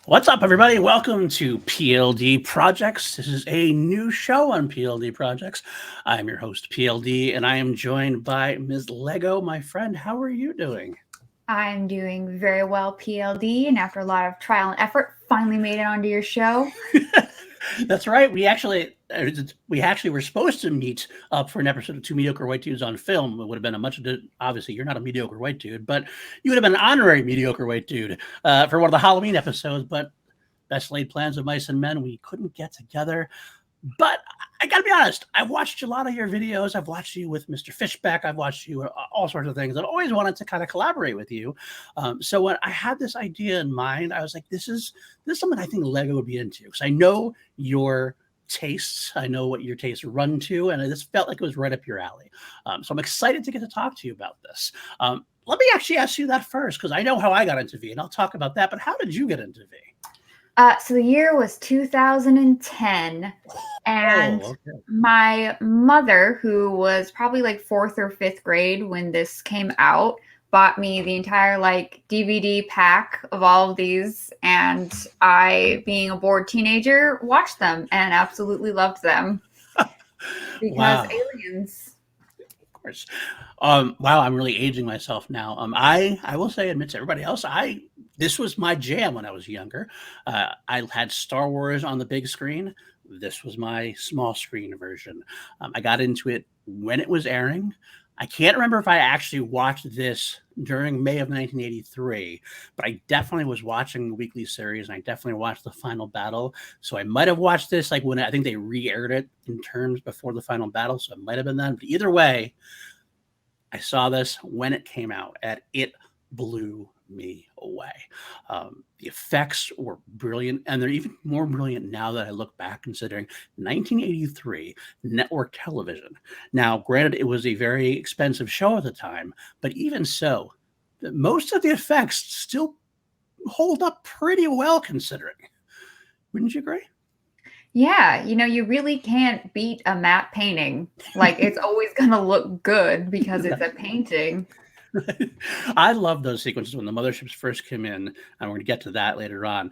What's up, everybody? Welcome to PLD Projects. This is a new show on PLD Projects. I'm your host, PLD, and I am joined by Ms. Lego, my friend. How are you doing? I'm doing very well, PLD, and after a lot of trial and effort, finally made it onto your show. That's right. We actually were supposed to meet up for an episode of Two Mediocre White Dudes on Film. It would have been obviously you're not a mediocre white dude, but you would have been an honorary mediocre white dude for one of the Halloween episodes. But best laid plans of mice and men, we couldn't get together. But I got to be honest, I've watched a lot of your videos. I've watched you with Mr. Fishback. I've watched you all sorts of things. I've always wanted to kind of collaborate with you. So when I had this idea in mind, I was like, this is something I think Lego would be into. Because I know your tastes. I know what your tastes run to. And this felt like it was right up your alley. So I'm excited to get to talk to you about this. Let me actually ask you that first, because I know how I got into V, and I'll talk about that. But how did you get into V? So the year was 2010, and Okay. my mother, who was probably like fourth or fifth grade when this came out, bought me the entire DVD pack of all of these, and I, being a bored teenager, watched them and absolutely loved them because Wow. aliens. Of course. Wow, I'm really aging myself now. I will say, admit to everybody else, this was my jam when I was younger. I had Star Wars on the big screen. This was my small screen version. I got into it when it was airing. I can't remember if I actually watched this during May of 1983, but I definitely was watching the weekly series, and I definitely watched the final battle. So I might have watched this like when I think they re-aired it in terms before the final battle. So it might have been then. But either way, I saw this when it came out, and it blew me away. The effects were brilliant, and they're even more brilliant now that I look back, considering 1983 network television. Now, granted, it was a very expensive show at the time, but even so, most of the effects still hold up pretty well, considering. Wouldn't you agree? Yeah, you really can't beat a matte painting. Like, it's always going to look good because it's a painting. I love those sequences when the motherships first came in, and we're going to get to that later on.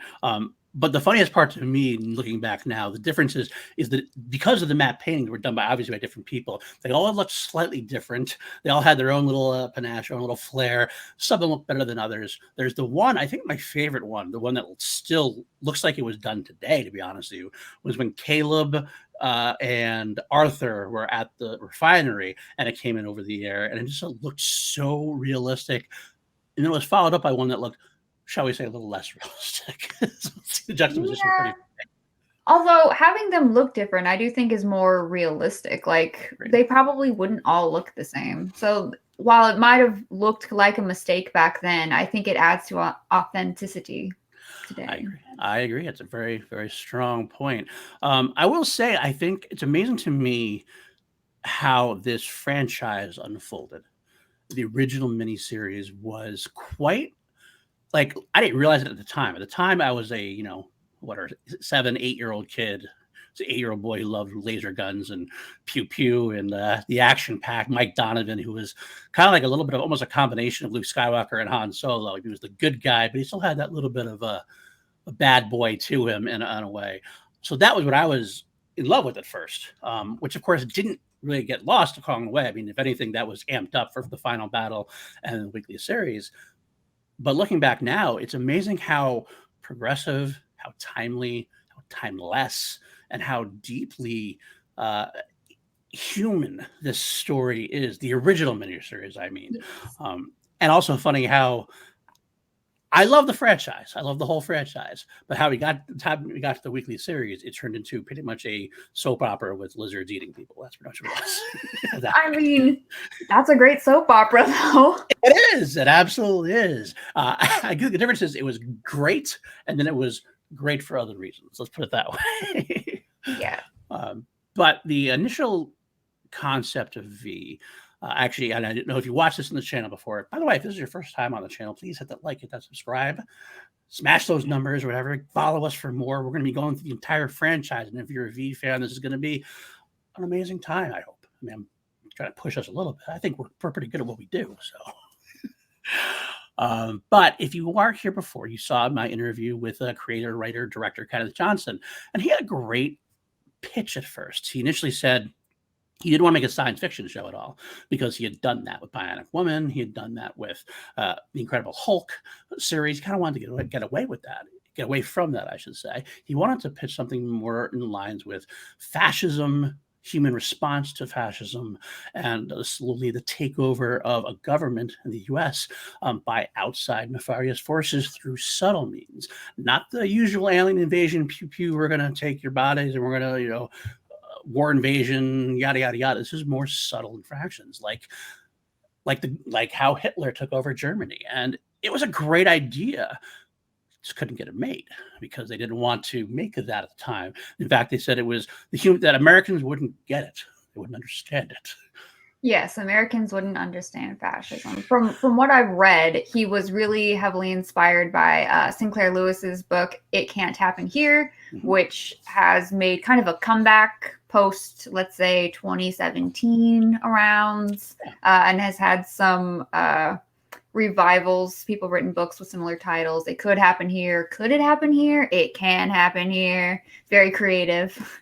But the funniest part to me, looking back now, the difference is that because of the matte paintings were done by obviously by different people, they all looked slightly different. They all had their own little panache, their own little flair. Some of them look better than others. There's the one, I think my favorite one, the one that still looks like it was done today, to be honest with you, was when Caleb and Arthur were at the refinery, and it came in over the air, and it just looked so realistic. And then it was followed up by one that looked, shall we say, a little less realistic. So the juxtaposition was Yeah. pretty Although having them look different, I do think is more realistic. Like, great. they probably wouldn't all look the same. So while it might have looked like a mistake back then, I think it adds to authenticity today. I agree. It's a very, very strong point. I will say, I think it's amazing to me how this franchise unfolded. The original miniseries was quite like, I didn't realize it at the time. At the time, I was a, what are 7, 8-year-old kid. It's an 8-year-old boy who loved laser guns and pew pew and the action pack. Mike Donovan, who was kind of like a little bit of almost a combination of Luke Skywalker and Han Solo. He was the good guy, but he still had that little bit of a bad boy to him in a way. So that was what I was in love with at first, which of course didn't really get lost along the way. I mean, if anything, that was amped up for the final battle and the weekly series. But looking back now, it's amazing how progressive, how timely, how timeless, and how deeply human this story is. The original miniseries, I mean. Yes. And also funny how I love the franchise. I love the whole franchise. But how the time we got to the weekly series, it turned into pretty much a soap opera with lizards eating people. That's pretty much what it was. I mean, that's a great soap opera, though. It is. It absolutely is. I think the difference is it was great, and then it was great for other reasons. Let's put it that way. Yeah. But the initial concept of V, actually, and I didn't know if you watched this on the channel before. By the way, if this is your first time on the channel, please hit that like, hit that subscribe, smash those numbers or whatever. Follow us for more. We're going to be going through the entire franchise, and if you're a V fan, this is going to be an amazing time, I hope. I mean, I'm trying to push us a little bit. I think we're pretty good at what we do. So But if you weren't here before, you saw my interview with creator, writer, director Kenneth Johnson, and he had a great pitch at first. He initially said he didn't want to make a science fiction show at all because he had done that with Bionic Woman. He had done that with the Incredible Hulk series. He kind of wanted to get away with that, get away from that, I should say. He wanted to pitch something more in lines with fascism, human response to fascism, and slowly the takeover of a government in the U.S. By outside nefarious forces through subtle means, not the usual alien invasion. Pew pew. We're going to take your bodies and we're going to, war invasion, yada yada yada. This is more subtle infractions, like how Hitler took over Germany, and it was a great idea. Just couldn't get it made because they didn't want to make that at the time. In fact, they said it was that Americans wouldn't get it, they wouldn't understand it. Yes, Americans wouldn't understand fascism. From what I've read, he was really heavily inspired by Sinclair Lewis's book "It Can't Happen Here," which has made kind of a comeback post, let's say, 2017 around, and has had some revivals. People written books with similar titles. It could happen here. Could it happen here? It can happen here. Very creative.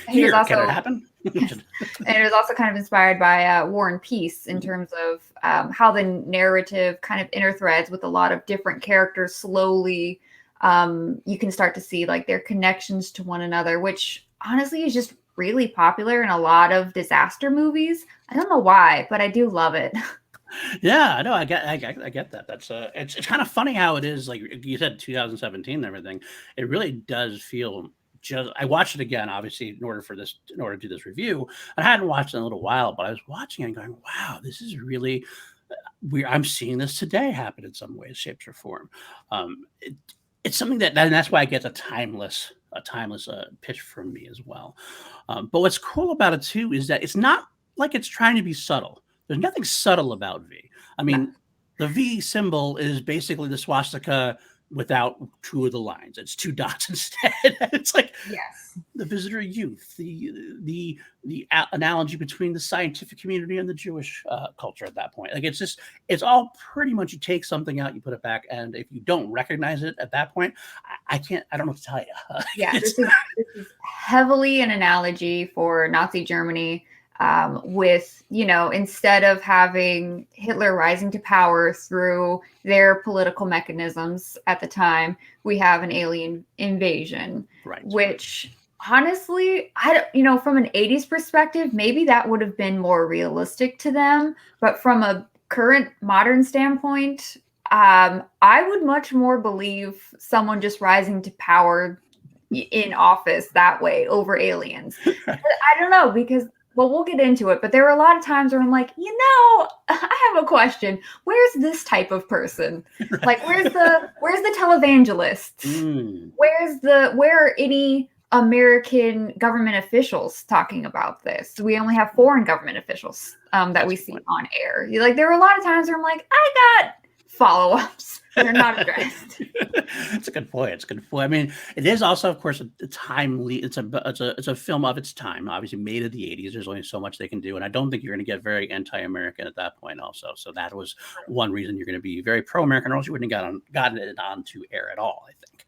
He was also, can it happen? And it was also kind of inspired by War and Peace in terms of how the narrative kind of interthreads with a lot of different characters. Slowly, you can start to see like their connections to one another, which honestly is just really popular in a lot of disaster movies. I don't know why, but I do love it. Yeah, no, I get that. That's it's kind of funny how it is. Like you said, 2017 and everything. It really does feel. I watched it again, obviously, in order to do this review. I hadn't watched it in a little while, but I was watching it and going, "Wow, this is really I'm seeing this today happen in some ways, shapes, or form." It's something and that's why I get a timeless pitch from me as well. But what's cool about it too is that it's not like it's trying to be subtle. There's nothing subtle about V. I mean, the V symbol is basically the swastika without two of the lines. It's two dots instead. It's like the visitor youth, the analogy between the scientific community and the Jewish culture at that point. Like it's all pretty much, you take something out, you put it back, and if you don't recognize it at that point, I don't know what to tell you. Yeah, this is heavily an analogy for Nazi Germany. With, instead of having Hitler rising to power through their political mechanisms at the time, we have an alien invasion, right? Which honestly, from an 80s perspective, maybe that would have been more realistic to them. But from a current modern standpoint, I would much more believe someone just rising to power in office that way over aliens. I don't know, because we'll get into it, but there were a lot of times where I'm like, I have a question. Where's this type of person? Right. Like, where's the televangelists? Where are any American government officials talking about this? We only have foreign government officials that we see on air. Like, there were a lot of times where I'm like, I got follow-ups. They're not addressed. That's a good point. I mean, it is also, of course, a timely. It's a film of its time. Obviously, made in the 80s. There's only so much they can do, and I don't think you're going to get very anti-American at that point. Also, so that was one reason you're going to be very pro-American, or else you wouldn't have gotten it onto air at all. I think.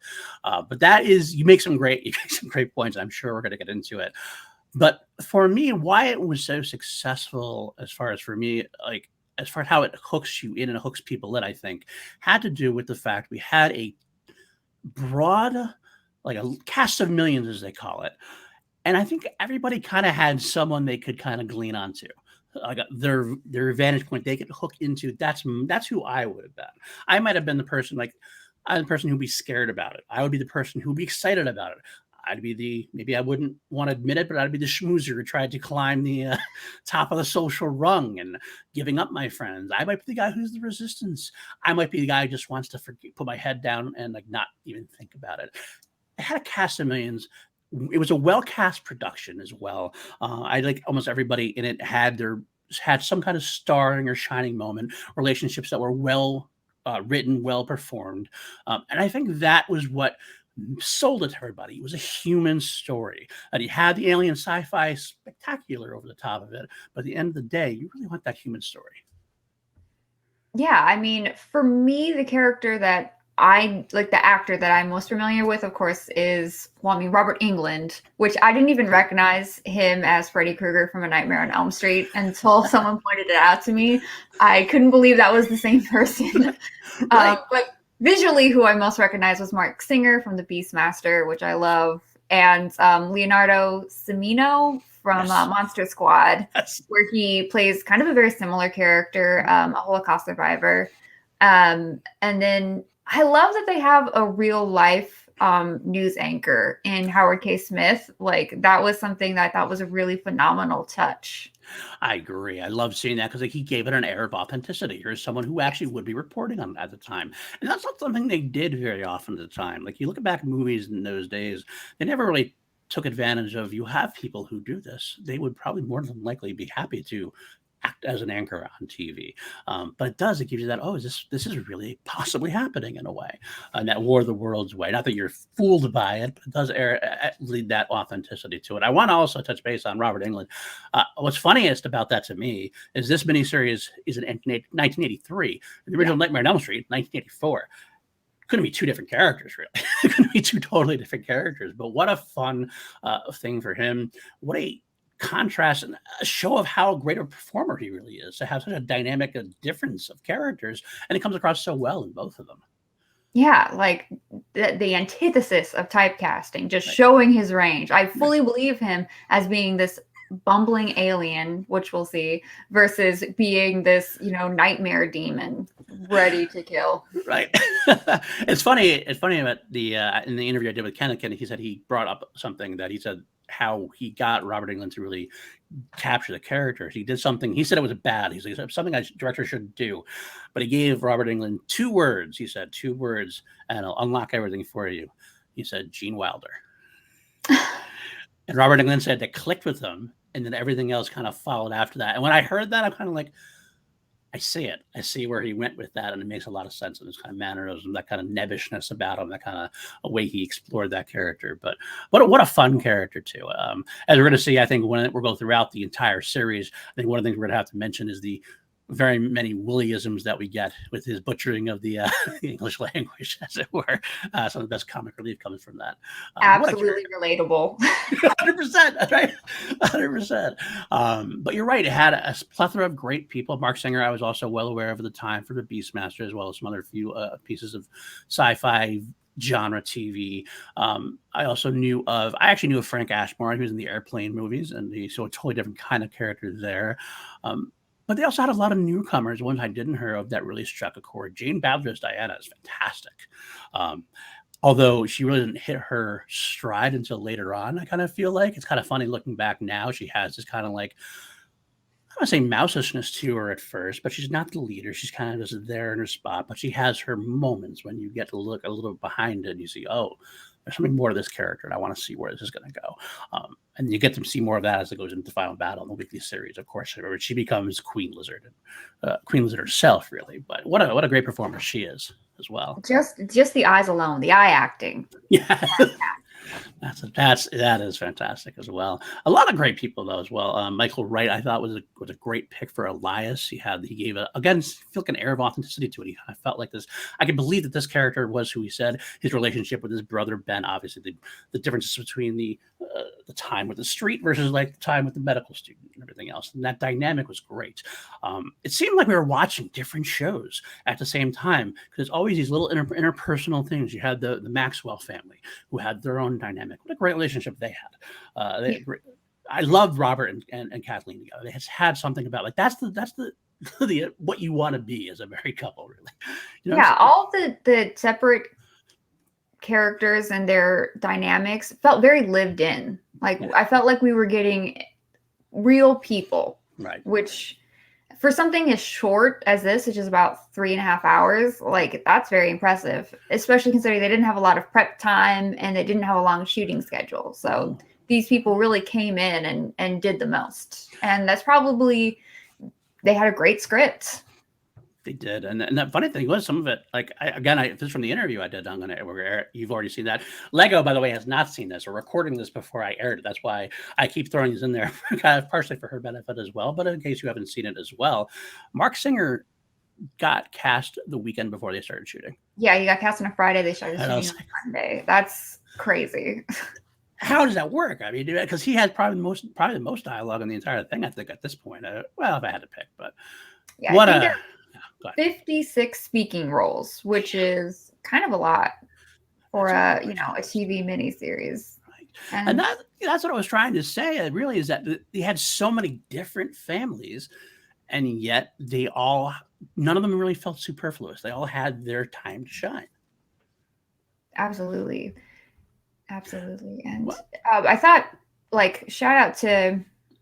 But that is, you make some great points. I'm sure we're going to get into it. But for me, why it was so successful, as far as how it hooks you in and hooks people in, I think, had to do with the fact we had a broad, like a cast of millions, as they call it. And I think everybody kind of had someone they could kind of glean onto. Like their vantage point they could hook into. That's who I would have been. I might have been the person, I'm the person who'd be scared about it. I would be the person who'd be excited about it. I'd be maybe I wouldn't want to admit it, but I'd be the schmoozer who tried to climb the top of the social rung and giving up my friends. I might be the guy who's the resistance. I might be the guy who just wants to put my head down and not even think about it. I had a cast of millions. It was a well-cast production as well. I like almost everybody in it had some kind of starring or shining moment, relationships that were well written, well performed. And I think that was what sold it to everybody. It was a human story. And you had the alien sci-fi spectacular over the top of it, but at the end of the day, you really want that human story. Yeah, I mean, for me, the character that I like, the actor that I'm most familiar with, of course, is, well, I mean, Robert England, which I didn't even recognize him as Freddy Krueger from A Nightmare on Elm Street until someone pointed it out to me. I couldn't believe that was the same person. Right. But visually, who I most recognize was Mark Singer from The Beastmaster, which I love, and Leonardo Cimino from Yes. Monster Squad, Yes. where he plays kind of a very similar character, a Holocaust survivor. And then I love that they have a real life news anchor in Howard K. Smith. Like, that was something that I thought was a really phenomenal touch. I agree. I love seeing that because like, he gave it an air of authenticity. Here's someone who actually Yes. would be reporting on it at the time, and that's not something they did very often at the time. Like you look back at movies in those days, they never really took advantage of. You have people who do this; they would probably more than likely be happy to act as an anchor on TV. But it does; it gives you that. Oh, this is really possibly happening in a way, and that War of the Worlds way. Not that you're fooled by it, but it does lead that authenticity to it. I want to also touch base on Robert Englund. What's funniest about that to me is this miniseries is in 1983. The Yeah. original Nightmare on Elm Street, 1984. Couldn't be two different characters, really. It couldn't be two totally different characters. But what a fun thing for him. What a contrast and a show of how great a performer he really is to have such a dynamic difference of characters. And it comes across so well in both of them. Yeah, like the antithesis of typecasting, just Right. showing his range. I Right. fully believe him as being this bumbling alien, which we'll see, versus being this, nightmare demon ready to kill. Right. It's funny. It's funny about the in the interview I did with Kenneth. He said he brought up something that he said how he got Robert Englund to really capture the characters. He did something. He said it was bad. He's like something a director shouldn't do, but he gave Robert Englund two words. He said two words, and it'll unlock everything for you. He said Gene Wilder, and Robert Englund said that clicked with him, and then everything else kind of followed after that. And when I heard that, I'm kind of like, I see it. I see where he went with that, and it makes a lot of sense in his kind of mannerism, that kind of nebbishness about him, that kind of a way he explored that character. But what a fun character too. As we're going to see, I think when we're going throughout the entire series, I think one of the things we're going to have to mention is the very many Woollyisms that we get with his butchering of the, the English language, as it were. Some of the best comic relief comes from that. What a Absolutely character! relatable. 100%. That's right. 100%. But you're right. It had a plethora of great people. Mark Singer, I was also well aware of at the time for the Beastmaster, as well as some other few pieces of sci-fi genre TV. I actually knew of Frank Ashmore, who's in the Airplane movies, and so a totally different kind of character there. But they also had a lot of newcomers, ones I didn't hear of that really struck a chord. Jane Bowdler's Diana is fantastic. Um, Although she really didn't hit her stride until later on, I kind of feel like it's kind of funny looking back now. She has this kind of like, I don't want to say mousishness to her at first, but she's not the leader. She's kind of just there in her spot, but she has her moments when you get to look a little behind it and you see, oh, there's something more to this character, and I want to see where this is going to go. And you get to see more of that as it goes into the final battle in the weekly series, of course, where she becomes Queen Lizard, Queen Lizard herself, really. But what a great performer she is as well. Just the eyes alone, the eye acting. Yeah. That is fantastic as well. A lot of great people though as well. Michael Wright, I thought was a great pick for Elias. He gave again feel like an air of authenticity to it. I felt like this. I could believe that this character was who he said. His relationship with his brother Ben, obviously the differences between the time with the street versus like the time with the medical student and everything else. And that dynamic was great. It seemed like we were watching different shows at the same time because it's always these little interpersonal things. You had the Maxwell family who had their own dynamic. What a great relationship they had. I loved Robert and Kathleen together. They had something about like that's the what you want to be as a married couple, really. Yeah, all the separate characters and their dynamics felt very lived in. Like, Yeah. I felt like we were getting real people, Right. which for something as short as this, which is about 3.5 hours, like, that's very impressive, especially considering they didn't have a lot of prep time and they didn't have a long shooting schedule. So these people really came in and did the most. And that's probably, they had a great script. They did, and the funny thing was, some of it, like if this is from the interview I did, you've already seen that. Lego, by the way, has not seen this. We're recording this before I aired it. That's why I keep throwing these in there, kind of partially for her benefit as well, but in case you haven't seen it as well. Mark Singer got cast the weekend before they started shooting. Yeah, he got cast on a Friday. They started And I shooting was on like, Monday. That's crazy. how does that work? I mean, because he had probably the most dialogue in the entire thing, I think, at this point. Well, if I had to pick, but Yeah, I what think a there are 56 speaking roles, which is kind of a lot for that's a ridiculous. TV miniseries. Right. And And that's what I was trying to say. It really is that they had so many different families, and yet none of them really felt superfluous. They all had their time to shine. absolutely, absolutely. And Well, I thought, like, shout out to,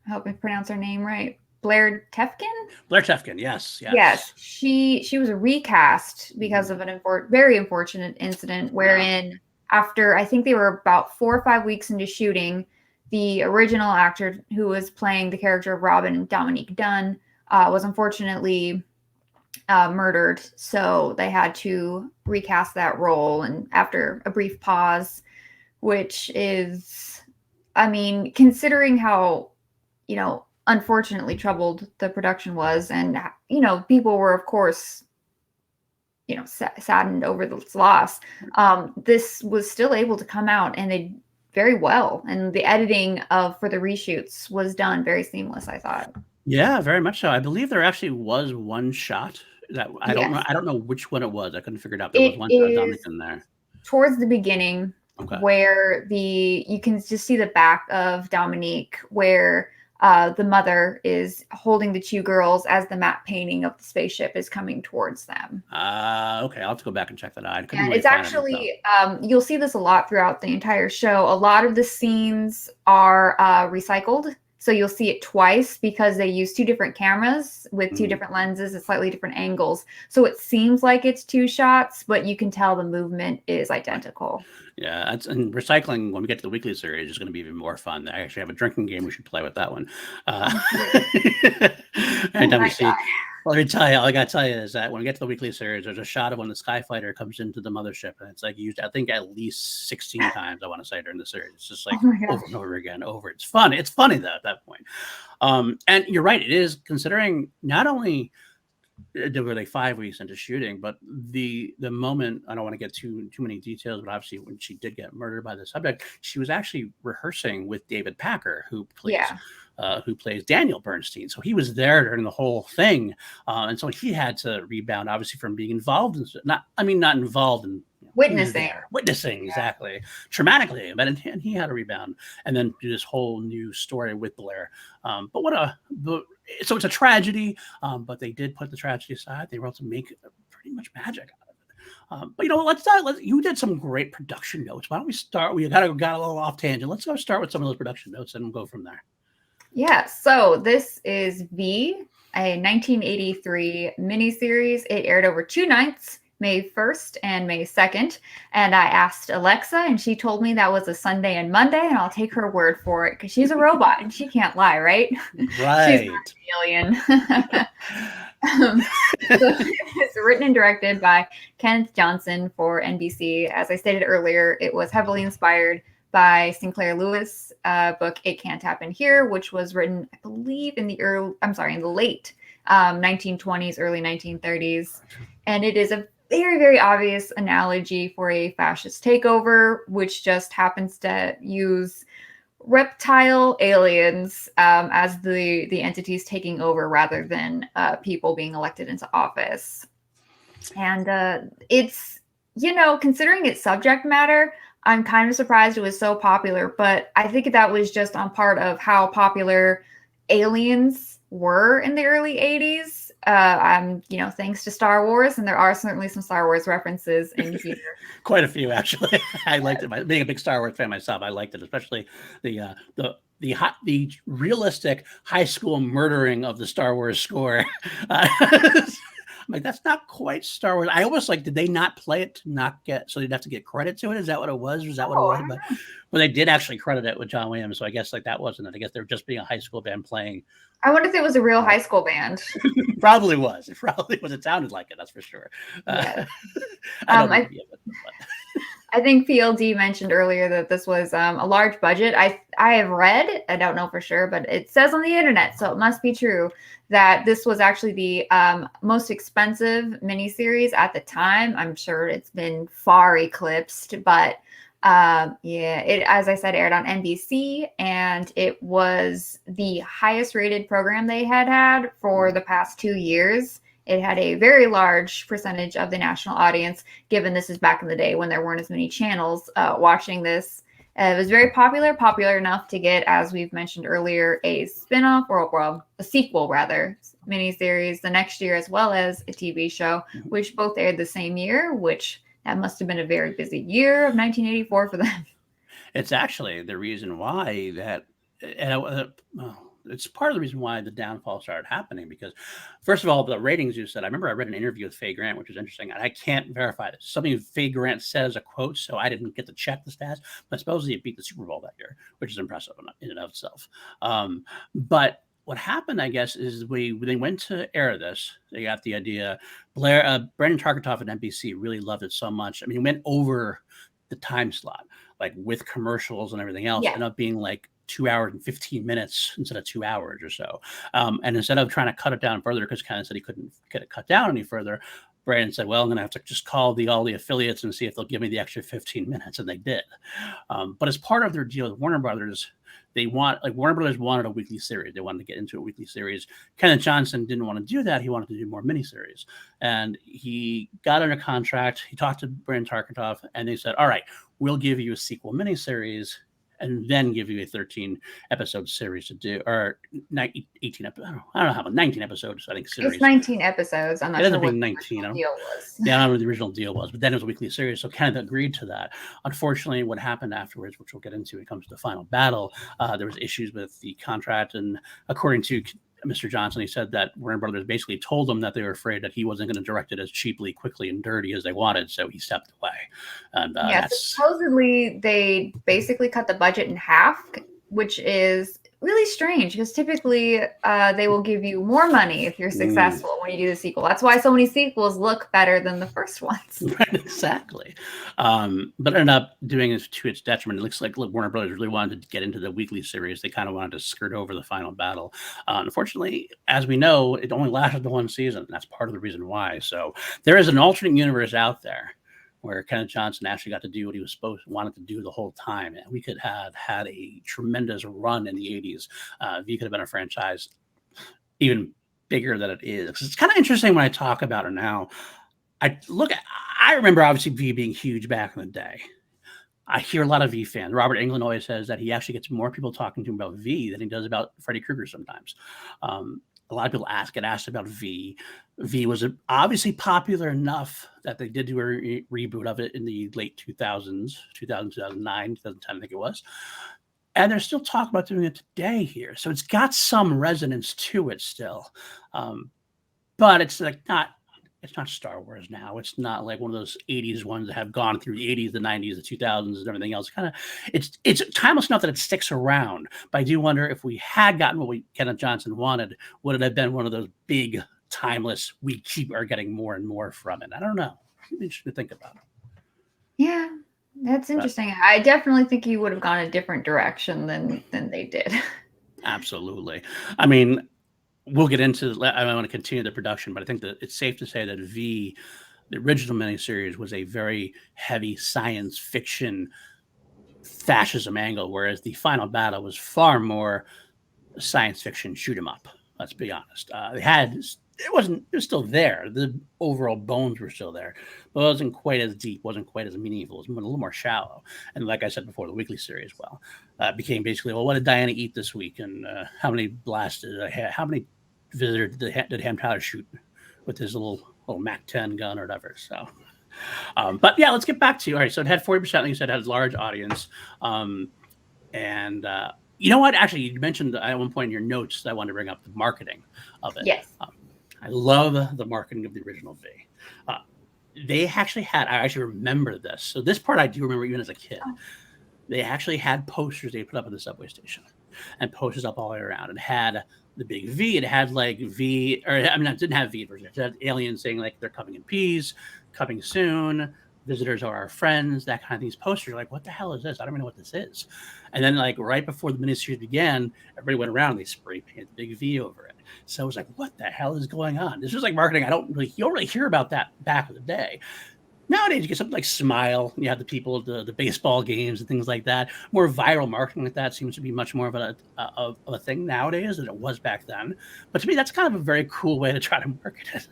I hope I pronounce her name right, Blair Tefkin. Blair Tefkin, yes, Yes, yes. she was a recast because of an very unfortunate incident Wow. wherein after I think they were about 4 or 5 weeks into shooting, the original actor who was playing the character of Robin, Dominique Dunn, was unfortunately murdered. So they had to recast that role, and after a brief pause, which is, I mean, considering how, unfortunately troubled the production was, and people were, of course, saddened over this loss. This was still able to come out, and they very well, and the editing for the reshoots was done very seamless, I thought. Yeah, very much so. I believe there actually was one shot that I don't know. Yes, I don't know which one it was. I couldn't figure it out. There was it one shot of Dominic is in there. towards the beginning Okay. where you can just see the back of Dominique, where the mother is holding the two girls as the matte painting of the spaceship is coming towards them. Okay. I'll have to go back and check that out. I couldn't And really it's find it myself. actually, you'll see this a lot throughout the entire show. A lot of the scenes are recycled. So you'll see it twice because they use two different cameras with two different lenses at slightly different angles. So it seems like it's two shots, but you can tell the movement is identical. Yeah, and recycling when we get to the weekly series is going to be even more fun. I actually have a drinking game. We should play with that one. Oh Anytime we my see, well, let me tell you, all I got to tell you is that when we get to the weekly series, there's a shot of when the Skyfighter comes into the mothership, and it's like used, I think, at least 16 times. I want to say during the series, it's just like Oh my gosh. over and over again. It's fun. It's funny though at that point. And you're right. It is, considering not only there were like 5 weeks into shooting, but the moment, I don't want to get too many details, but obviously when she did get murdered by the subject, she was actually rehearsing with David Packer, Yeah. who plays Daniel Bernstein. So he was there during the whole thing, and so he had to rebound, obviously, from being involved in not involved in. He was Witnessing. there, witnessing, exactly, traumatically, but and he had a rebound, and then do this whole new story with Blair. So it's a tragedy, but they did put the tragedy aside. They were able to make pretty much magic out of it. But you did some great production notes. Why don't we start? We got a little off tangent. Let's go start with some of those production notes, and we'll go from there. Yeah, so this is V, a 1983 miniseries. It aired over 2 nights, May 1st and May 2nd. And I asked Alexa, and she told me that was a Sunday and Monday, and I'll take her word for it because she's a robot and she can't lie, right? Right. She's not an alien. So it's written and directed by Kenneth Johnson for NBC. As I stated earlier, it was heavily inspired by Sinclair Lewis' book "It Can't Happen Here," which was written, I believe, in the late 1920s, early 1930s, and it is a very, very obvious analogy for a fascist takeover, which just happens to use reptile aliens as the entities taking over rather than people being elected into office. And it's, considering its subject matter, I'm kind of surprised it was so popular, but I think that was just on part of how popular aliens were in the early 80s. Thanks to Star Wars, and there are certainly some Star Wars references in here. Quite a few, actually. I liked it. Being a big Star Wars fan myself, I liked it, especially the realistic high school murdering of the Star Wars score. I'm like, that's not quite Star Wars. I almost did they not play it to not get, so they'd have to get credit to it? Is that what it was? Was that what it was? But they did actually credit it with John Williams, so I guess that wasn't it. I guess they were just being a high school band playing. I wonder if it was a real high school band. Probably was. It probably was. It sounded like it. That's for sure. Yes. I don't know. I think PLD mentioned earlier that this was a large budget. I have read, I don't know for sure, but it says on the internet, so it must be true, that this was actually the most expensive miniseries at the time. I'm sure it's been far eclipsed, but yeah, it, as I said, aired on NBC, and it was the highest rated program they had for the past 2 years. It had a very large percentage of the national audience, given this is back in the day when there weren't as many channels watching this. It was very popular enough to get, as we've mentioned earlier, a spin-off, or well, a sequel rather, miniseries the next year, as well as a TV show, which both aired the same year, which that must have been a very busy year of 1984 for them. It's actually the reason why that, and it's part of the reason why the downfall started happening. Because, first of all, the ratings you said, I remember I read an interview with Faye Grant, which was interesting. I can't verify this. Something Faye Grant said as a quote, so I didn't get to check the stats, but supposedly it beat the Super Bowl that year, which is impressive in and of itself. But what happened, I guess, is they went to air this. They got the idea. Brandon Tarketoff at NBC really loved it so much. I mean, it went over the time slot, like with commercials and everything else, Yeah. ended up being like 2 hours and 15 minutes instead of 2 hours or so. And instead of trying to cut it down further, because Ken said he couldn't get it cut down any further, Brandon said, well, I'm going to have to just call all the affiliates and see if they'll give me the extra 15 minutes. And they did. But as part of their deal with Warner Brothers, Warner Brothers wanted a weekly series. They wanted to get into a weekly series. Kenneth Johnson didn't want to do that. He wanted to do more miniseries. And he got under contract. He talked to Brandon Tarketoff, and they said, all right, we'll give you a sequel miniseries and then give you a 13-episode series to do, or 18 episodes. I don't know how about 19 episodes, I think, series. It's 19 episodes. I'm not sure what 19, the deal was. Yeah, I don't know what the original deal was, but then it was a weekly series, so Kenneth agreed to that. Unfortunately, what happened afterwards, which we'll get into when it comes to the final battle, there was issues with the contract, and according to Mr. Johnson, he said that Warner Brothers basically told him that they were afraid that he wasn't going to direct it as cheaply, quickly, and dirty as they wanted, so he stepped away. And yeah, supposedly they basically cut the budget in half, which is really strange because typically they will give you more money if you're successful when you do the sequel. That's why so many sequels look better than the first ones. Right, exactly. But ended up doing it to its detriment. It looks like Warner Brothers really wanted to get into the weekly series. They kind of wanted to skirt over the final battle. Unfortunately, as we know, it only lasted the one season. And that's part of the reason why. So there is an alternate universe out there where Kenneth Johnson actually got to do what he was wanted to do the whole time. And we could have had a tremendous run in the 80s. V could have been a franchise even bigger than it is. It's kind of interesting when I talk about it now. I remember obviously V being huge back in the day. I hear a lot of V fans. Robert Englund always says that he actually gets more people talking to him about V than he does about Freddy Krueger sometimes. A lot of people get asked about V. V was obviously popular enough that they did do a reboot of it in the late 2000s, 2009, 2010, I think it was. And they're still talking about doing it today here. So it's got some resonance to it still. But it's like it's not Star Wars now. It's not like one of those 80s ones that have gone through the 80s, the 90s, the 2000s, and everything else. It's timeless enough that it sticks around. But I do wonder if we had gotten what Kenneth Johnson wanted, would it have been one of those big, timeless, we are getting more and more from it? I don't know. It's interesting to think about. Yeah, that's interesting. But I definitely think you would have gone a different direction than they did. Absolutely. I mean, we'll get into. I want to continue the production, but I think that it's safe to say that V, the original miniseries, was a very heavy science fiction fascism angle, whereas the final battle was far more science fiction shoot 'em up. Let's be honest. It was still there. The overall bones were still there, but it wasn't quite as deep, wasn't quite as meaningful. It was a little more shallow. And like I said before, the weekly series, became basically, well, what did Diana eat this week? And how many blasts did I have? How many visitors did Ham Tyler shoot with his little MAC-10 gun or whatever? So, but yeah, let's get back to, all right, so it had 40%, like you said, had a large audience. And you know what? Actually, you mentioned at one point in your notes that I wanted to bring up the marketing of it. Yes. I love the marketing of the original V. They actually had, I actually remember this. So this part I do remember even as a kid. They actually had posters they put up at the subway station and posters up all the way around. It had the big V. It had like V, or I mean, it didn't have V version. It had aliens saying like they're coming in peace, coming soon. visitors are our friends, that kind of these posters. You're like, what the hell is this? I don't even know what this is. And then like right before the miniseries began, everybody went around and they spray painted the big V over it. So I was like, what the hell is going on? This was like marketing. You don't really hear about that back in the day. Nowadays, you get something like Smile. You have the people at the baseball games and things like that. More viral marketing like that seems to be much more of a thing nowadays than it was back then. But to me, that's kind of a very cool way to try to market it.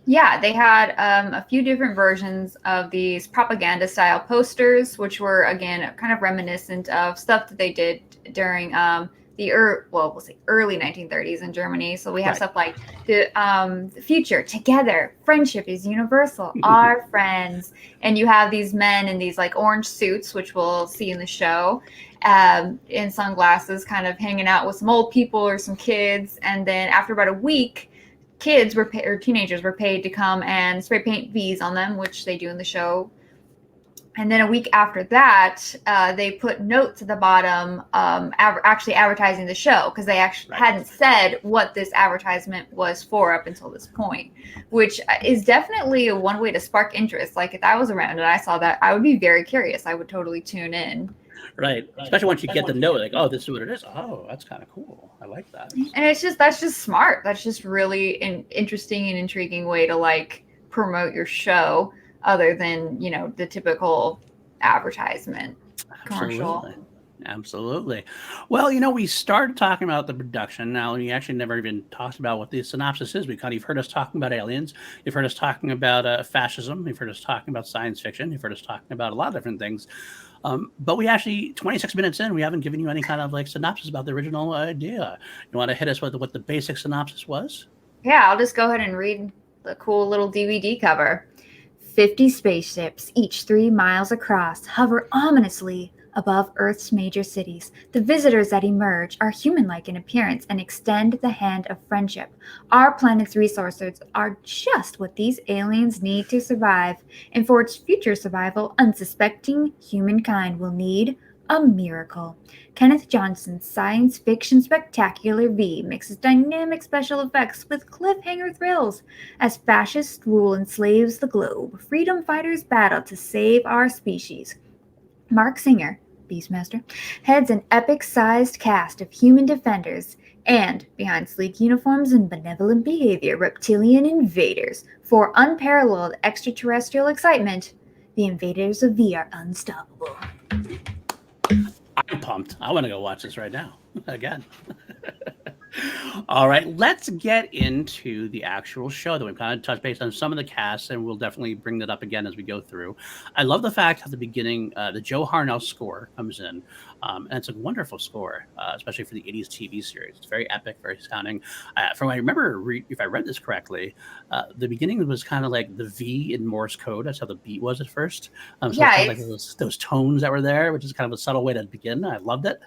Yeah, they had a few different versions of these propaganda style posters, which were again kind of reminiscent of stuff that they did during we'll say early 1930s in Germany. So we have stuff like the future together, friendship is universal, our friends, and you have these men in these like orange suits, which we'll see in the show, in sunglasses, kind of hanging out with some old people or some kids, and then after about a week, kids or teenagers were paid to come and spray paint V's on them, which they do in the show. And then a week after that, they put notes at the bottom, actually advertising the show, because they actually hadn't said what this advertisement was for up until this point, which is definitely one way to spark interest. Like if I was around and I saw that, I would be very curious. I would totally tune in. Right. Especially once you get to know it, like, oh, this is what it is. Oh, that's kind of cool. I like that. And that's just smart. That's just really an interesting and intriguing way to like promote your show, other than, the typical advertisement commercial. Absolutely. Well, we started talking about the production. Now, we actually never even talked about what the synopsis is. You've heard us talking about aliens. You've heard us talking about fascism. You've heard us talking about science fiction. You've heard us talking about a lot of different things. But we actually, 26 minutes in, we haven't given you any kind of like synopsis about the original idea. You want to hit us with what the basic synopsis was? Yeah, I'll just go ahead and read the cool little DVD cover. 50 spaceships, each 3 miles across, hover ominously above Earth's major cities. The visitors that emerge are human-like in appearance and extend the hand of friendship. Our planet's resources are just what these aliens need to survive, and for its future survival, unsuspecting humankind will need a miracle. Kenneth Johnson's science fiction spectacular V mixes dynamic special effects with cliffhanger thrills. As fascist rule enslaves the globe, freedom fighters battle to save our species. Mark Singer, Beastmaster, heads an epic-sized cast of human defenders, and, behind sleek uniforms and benevolent behavior, reptilian invaders. For unparalleled extraterrestrial excitement, the invaders of V are unstoppable. I'm pumped. I want to go watch this right now. Again. All right, let's get into the actual show. That we've kind of touched base on some of the cast, and we'll definitely bring that up again as we go through. I love the fact at the beginning, the Joe Harnell score comes in, and it's a wonderful score, especially for the 80s TV series. It's very epic, very sounding. From what I remember, if I read this correctly, the beginning was kind of like the V in Morse code. That's how the beat was at first. So yeah, it's kind of like those tones that were there, which is kind of a subtle way to begin. I loved it.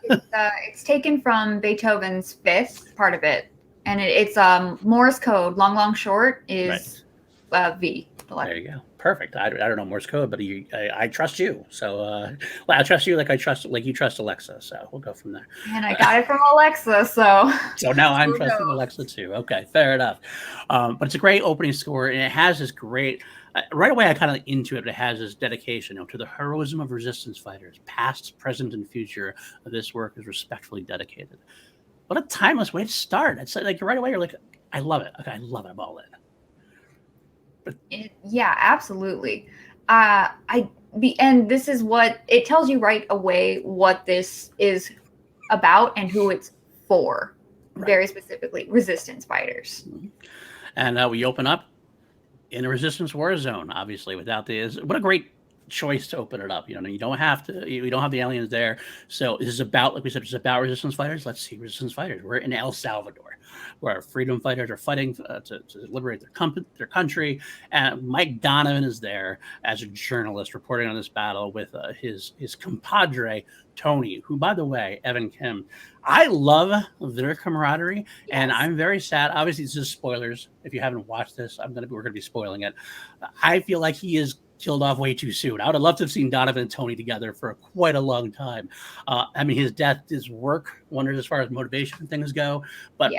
It's taken from Beethoven's Fifth, part of it, and it's Morse code. Long, short is V. There you go. Perfect. I don't know Morse code, but I trust you. So I trust you like you trust Alexa. So we'll go from there. And I got it from Alexa, so now I'm trusting Alexa too. Okay, fair enough. But it's a great opening score, and it has this great. Right away, I kind of into it. It has this dedication, to the heroism of resistance fighters, past, present, and future. This work is respectfully dedicated. What a timeless way to start! It's like right away you're like, I love it. Okay, I love it. I'm all in. Yeah, absolutely. And this is what it tells you right away what this is about and who it's for. Very specifically, resistance fighters. Mm-hmm. And we open up in a resistance war zone. Obviously, what a great choice to open it up. You don't have to. You don't have the aliens there. So this is about, like we said, it's about resistance fighters. Let's see resistance fighters. We're in El Salvador, where our freedom fighters are fighting to liberate their country. And Mike Donovan is there as a journalist reporting on this battle with his compadre Tony, who, by the way, Evan Kim. I love their camaraderie, and I'm very sad. Obviously, this is spoilers. If you haven't watched this, we're gonna be spoiling it. I feel like he is killed off way too soon. I would have loved to have seen Donovan and Tony together for quite a long time. His death, his work wonders as far as motivation and things go. But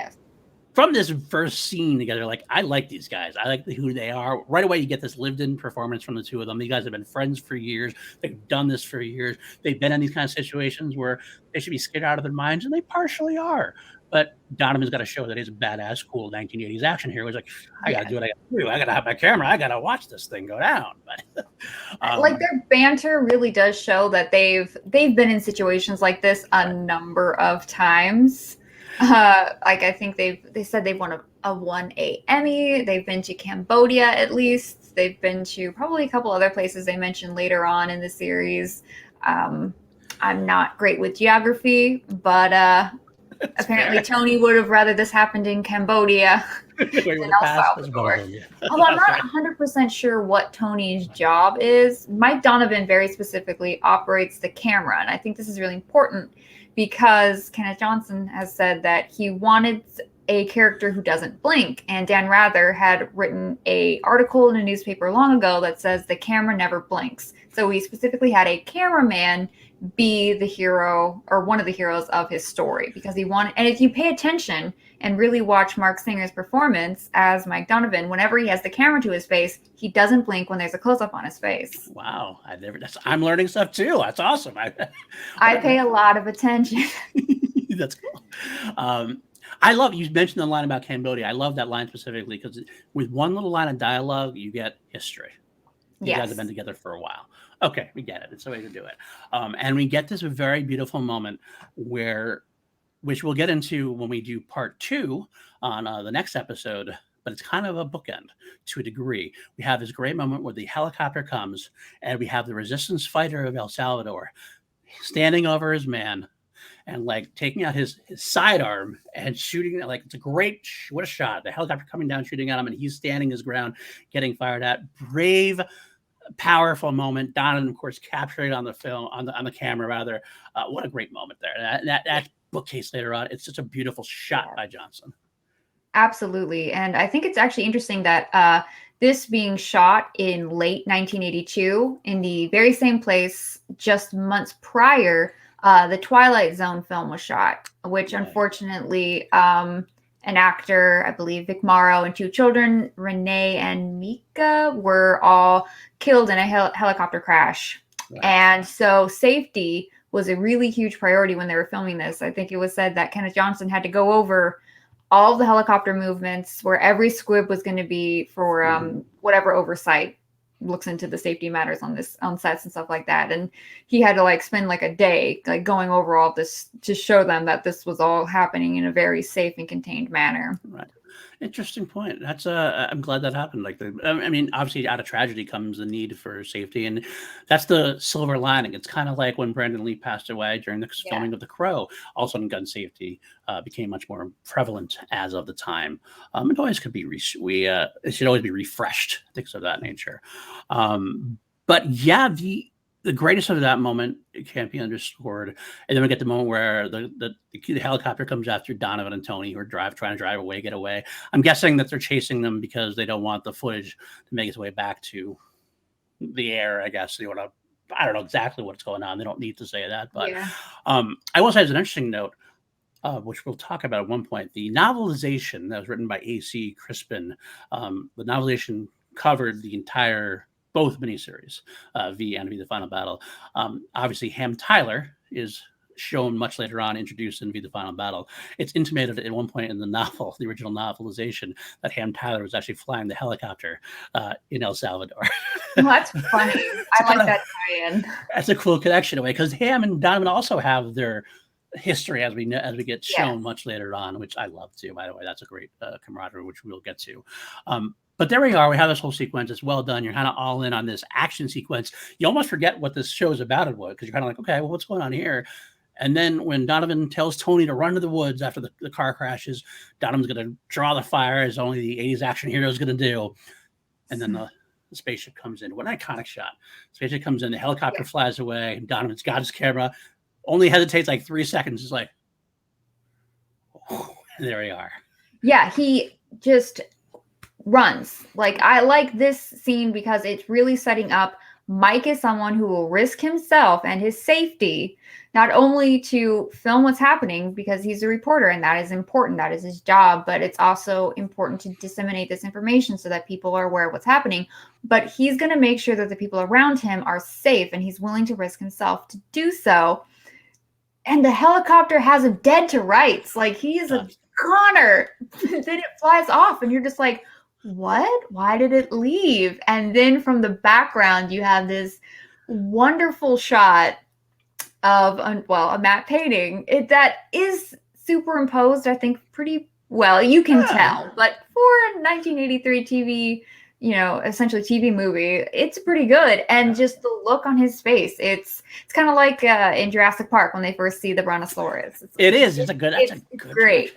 from this first scene together, like I like these guys. I like who they are. Right away, you get this lived-in performance from the two of them. These guys have been friends for years. They've done this for years. They've been in these kind of situations where they should be scared out of their minds, and they partially are. But Donovan's got to show that he's a badass, cool 1980s action hero. He's like, I got to do what I got to do. I got to have my camera. I got to watch this thing go down. But like their banter really does show that they've been in situations like this a number of times. Like I think they said they've won a Emmy. They've been to Cambodia at least. They've been to probably a couple other places they mentioned later on in the series. I'm not great with geography, but apparently Tony would have rather this happened in Cambodia than El Salvador. Although I'm not 100% sure what Tony's job is. Mike Donovan very specifically operates the camera, and I think this is really important because Kenneth Johnson has said that he wanted a character who doesn't blink, and Dan Rather had written an article in a newspaper long ago that says the camera never blinks. So he specifically had a cameraman be the hero or one of the heroes of his story because he wanted. And if you pay attention and really watch Mark Singer's performance as Mike Donovan, whenever he has the camera to his face, he doesn't blink when there's a close-up on his face. Wow, I'm learning stuff too. That's awesome. I pay a lot of attention. That's cool. I love, you mentioned the line about Cambodia. I love that line specifically because with one little line of dialogue, you get history. You guys have been together for a while. Okay, we get it. It's the way to do it. And we get this very beautiful moment which we'll get into when we do part 2 on the next episode, but it's kind of a bookend to a degree. We have this great moment where the helicopter comes and we have the resistance fighter of El Salvador standing over his man and like taking out his sidearm and shooting. Like it's what a shot. The helicopter coming down, shooting at him, and he's standing his ground, getting fired at. Brave, powerful moment. Donovan, of course, captured it on the film, on the camera rather. What a great moment there. That bookcase later on. It's such a beautiful shot by Johnson. Absolutely. And I think it's actually interesting that this being shot in late 1982 in the very same place just months prior, the Twilight Zone film was shot, which unfortunately an actor, I believe Vic Morrow, and 2 children, Renee and Mika, were all killed in a helicopter crash. Right. And so safety was a really huge priority when they were filming this. I think it was said that Kenneth Johnson had to go over all the helicopter movements, where every squib was going to be for whatever oversight looks into the safety matters on sets and stuff like that. And he had to spend a day going over all this to show them that this was all happening in a very safe and contained manner. Right. Interesting point. That's I'm glad that happened. I mean, obviously out of tragedy comes the need for safety, and that's the silver lining. It's kind of like when Brandon Lee passed away during the filming of The Crow. All of a sudden, gun safety became much more prevalent as of the time. It always could be it should always be refreshed, things of that nature. But yeah, the greatest of that moment, it can't be underscored. And then we get the moment where the helicopter comes after Donovan and Tony, who are trying to drive away, get away. I'm guessing that they're chasing them because they don't want the footage to make its way back to the air, I guess. I don't know exactly what's going on. They don't need to say that. But I will say, as an interesting note, which we'll talk about at one point, the novelization that was written by A.C. Crispin, the novelization covered the entire both miniseries, V and V the Final Battle. Obviously, Ham Tyler is shown much later on, introduced in V the Final Battle. It's intimated at one point in the novel, the original novelization, that Ham Tyler was actually flying the helicopter in El Salvador. Well, that's funny. I like that tie-in. That's a cool connection away, because Ham and Donovan also have their history as we get shown much later on, which I love too, by the way. That's a great camaraderie, which we'll get to. But there we are. We have this whole sequence. It's well done. You're kind of all in on this action sequence. You almost forget what this show is about it was, because you're kind of like, okay, well, what's going on here? And then when Donovan tells Tony to run to the woods after the car crashes, Donovan's going to draw the fire, as only the 80s action hero is going to do. And then the spaceship comes in. What an iconic shot. Spaceship comes in. The helicopter flies away. And Donovan's got his camera. Only hesitates 3 seconds. It's like, oh, and there we are. Yeah, he just runs. I like this scene because it's really setting up Mike is someone who will risk himself and his safety, not only to film what's happening because he's a reporter and that is important, that is his job, but it's also important to disseminate this information so that people are aware of what's happening. But he's going to make sure that the people around him are safe, and he's willing to risk himself to do so. And the helicopter has him dead to rights. Like, he is a goner. Then it flies off, and you're just like, what? Why did it leave? And then from the background, you have this wonderful shot of, a matte painting that is superimposed, I think, pretty well. You can tell. But for a 1983 TV, essentially TV movie, it's pretty good. And just the look on his face, it's kind of like in Jurassic Park when they first see the Brontosaurus. It's a good. It's great.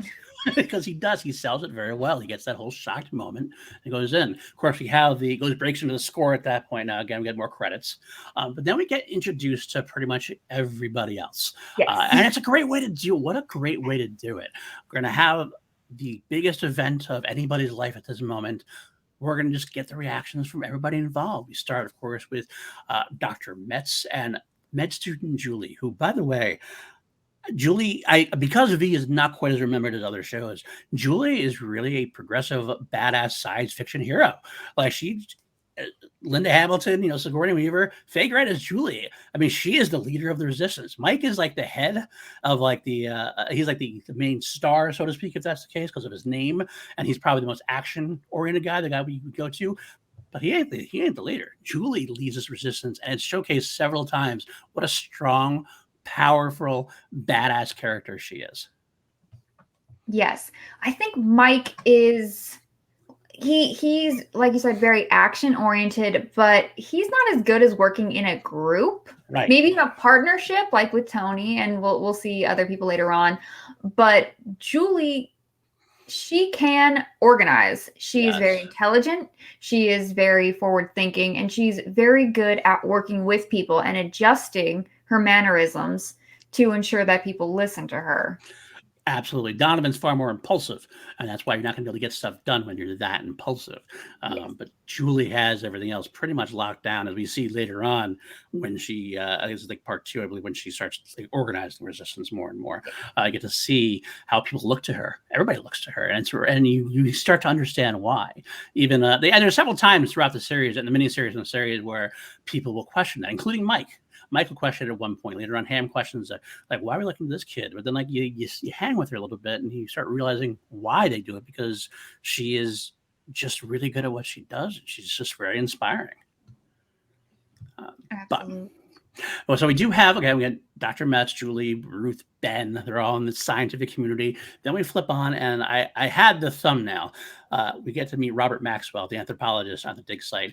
Because he sells it very well. He gets that whole shocked moment and goes in. Of course, we have breaks into the score at that point. Now, again, we get more credits, but then we get introduced to pretty much everybody else. Yes. And it's a great way to do. What a great way to do it. We're going to have the biggest event of anybody's life at this moment. We're going to just get the reactions from everybody involved. We start, of course, with Dr. Metz and med student Julie, who, by the way, Julie, because V is not quite as remembered as other shows, Julie is really a progressive, badass science fiction hero. Like, Linda Hamilton, Sigourney Weaver, Faye Grant is Julie. I mean, she is the leader of the resistance. Mike is like the head of he's like the main star, so to speak, if that's the case, because of his name. And he's probably the most action-oriented guy, the guy we would go to. But he ain't the leader. Julie leads this resistance, and it's showcased several times what a strong, powerful, badass character she is. Yes. I think Mike is... He's, like you said, very action-oriented, but he's not as good as working in a group. Right. Maybe in a partnership, like with Tony, and we'll see other people later on. But Julie, she can organize. She is very intelligent. She is very forward-thinking, and she's very good at working with people and adjusting her mannerisms to ensure that people listen to her. Absolutely. Donovan's far more impulsive, and that's why you're not going to be able to get stuff done when you're that impulsive. Yes. But Julie has everything else pretty much locked down, as we see later on when she, I guess it's like part 2, I believe, when she starts organizing resistance more and more. I get to see how people look to her. Everybody looks to her, and you start to understand why. Even and there's several times throughout the series, and the miniseries and the series, where people will question that, including Mike. Michael questioned at one point. Later on, Ham questions like, why are we looking at this kid? But then, like, you hang with her a little bit, and you start realizing why they do it, because she is just really good at what she does. And she's just very inspiring. So we do have, again, we got Dr. Metz, Julie, Ruth, Ben. They're all in the scientific community. Then we flip on, and I had the thumbnail. We get to meet Robert Maxwell, the anthropologist on the dig site.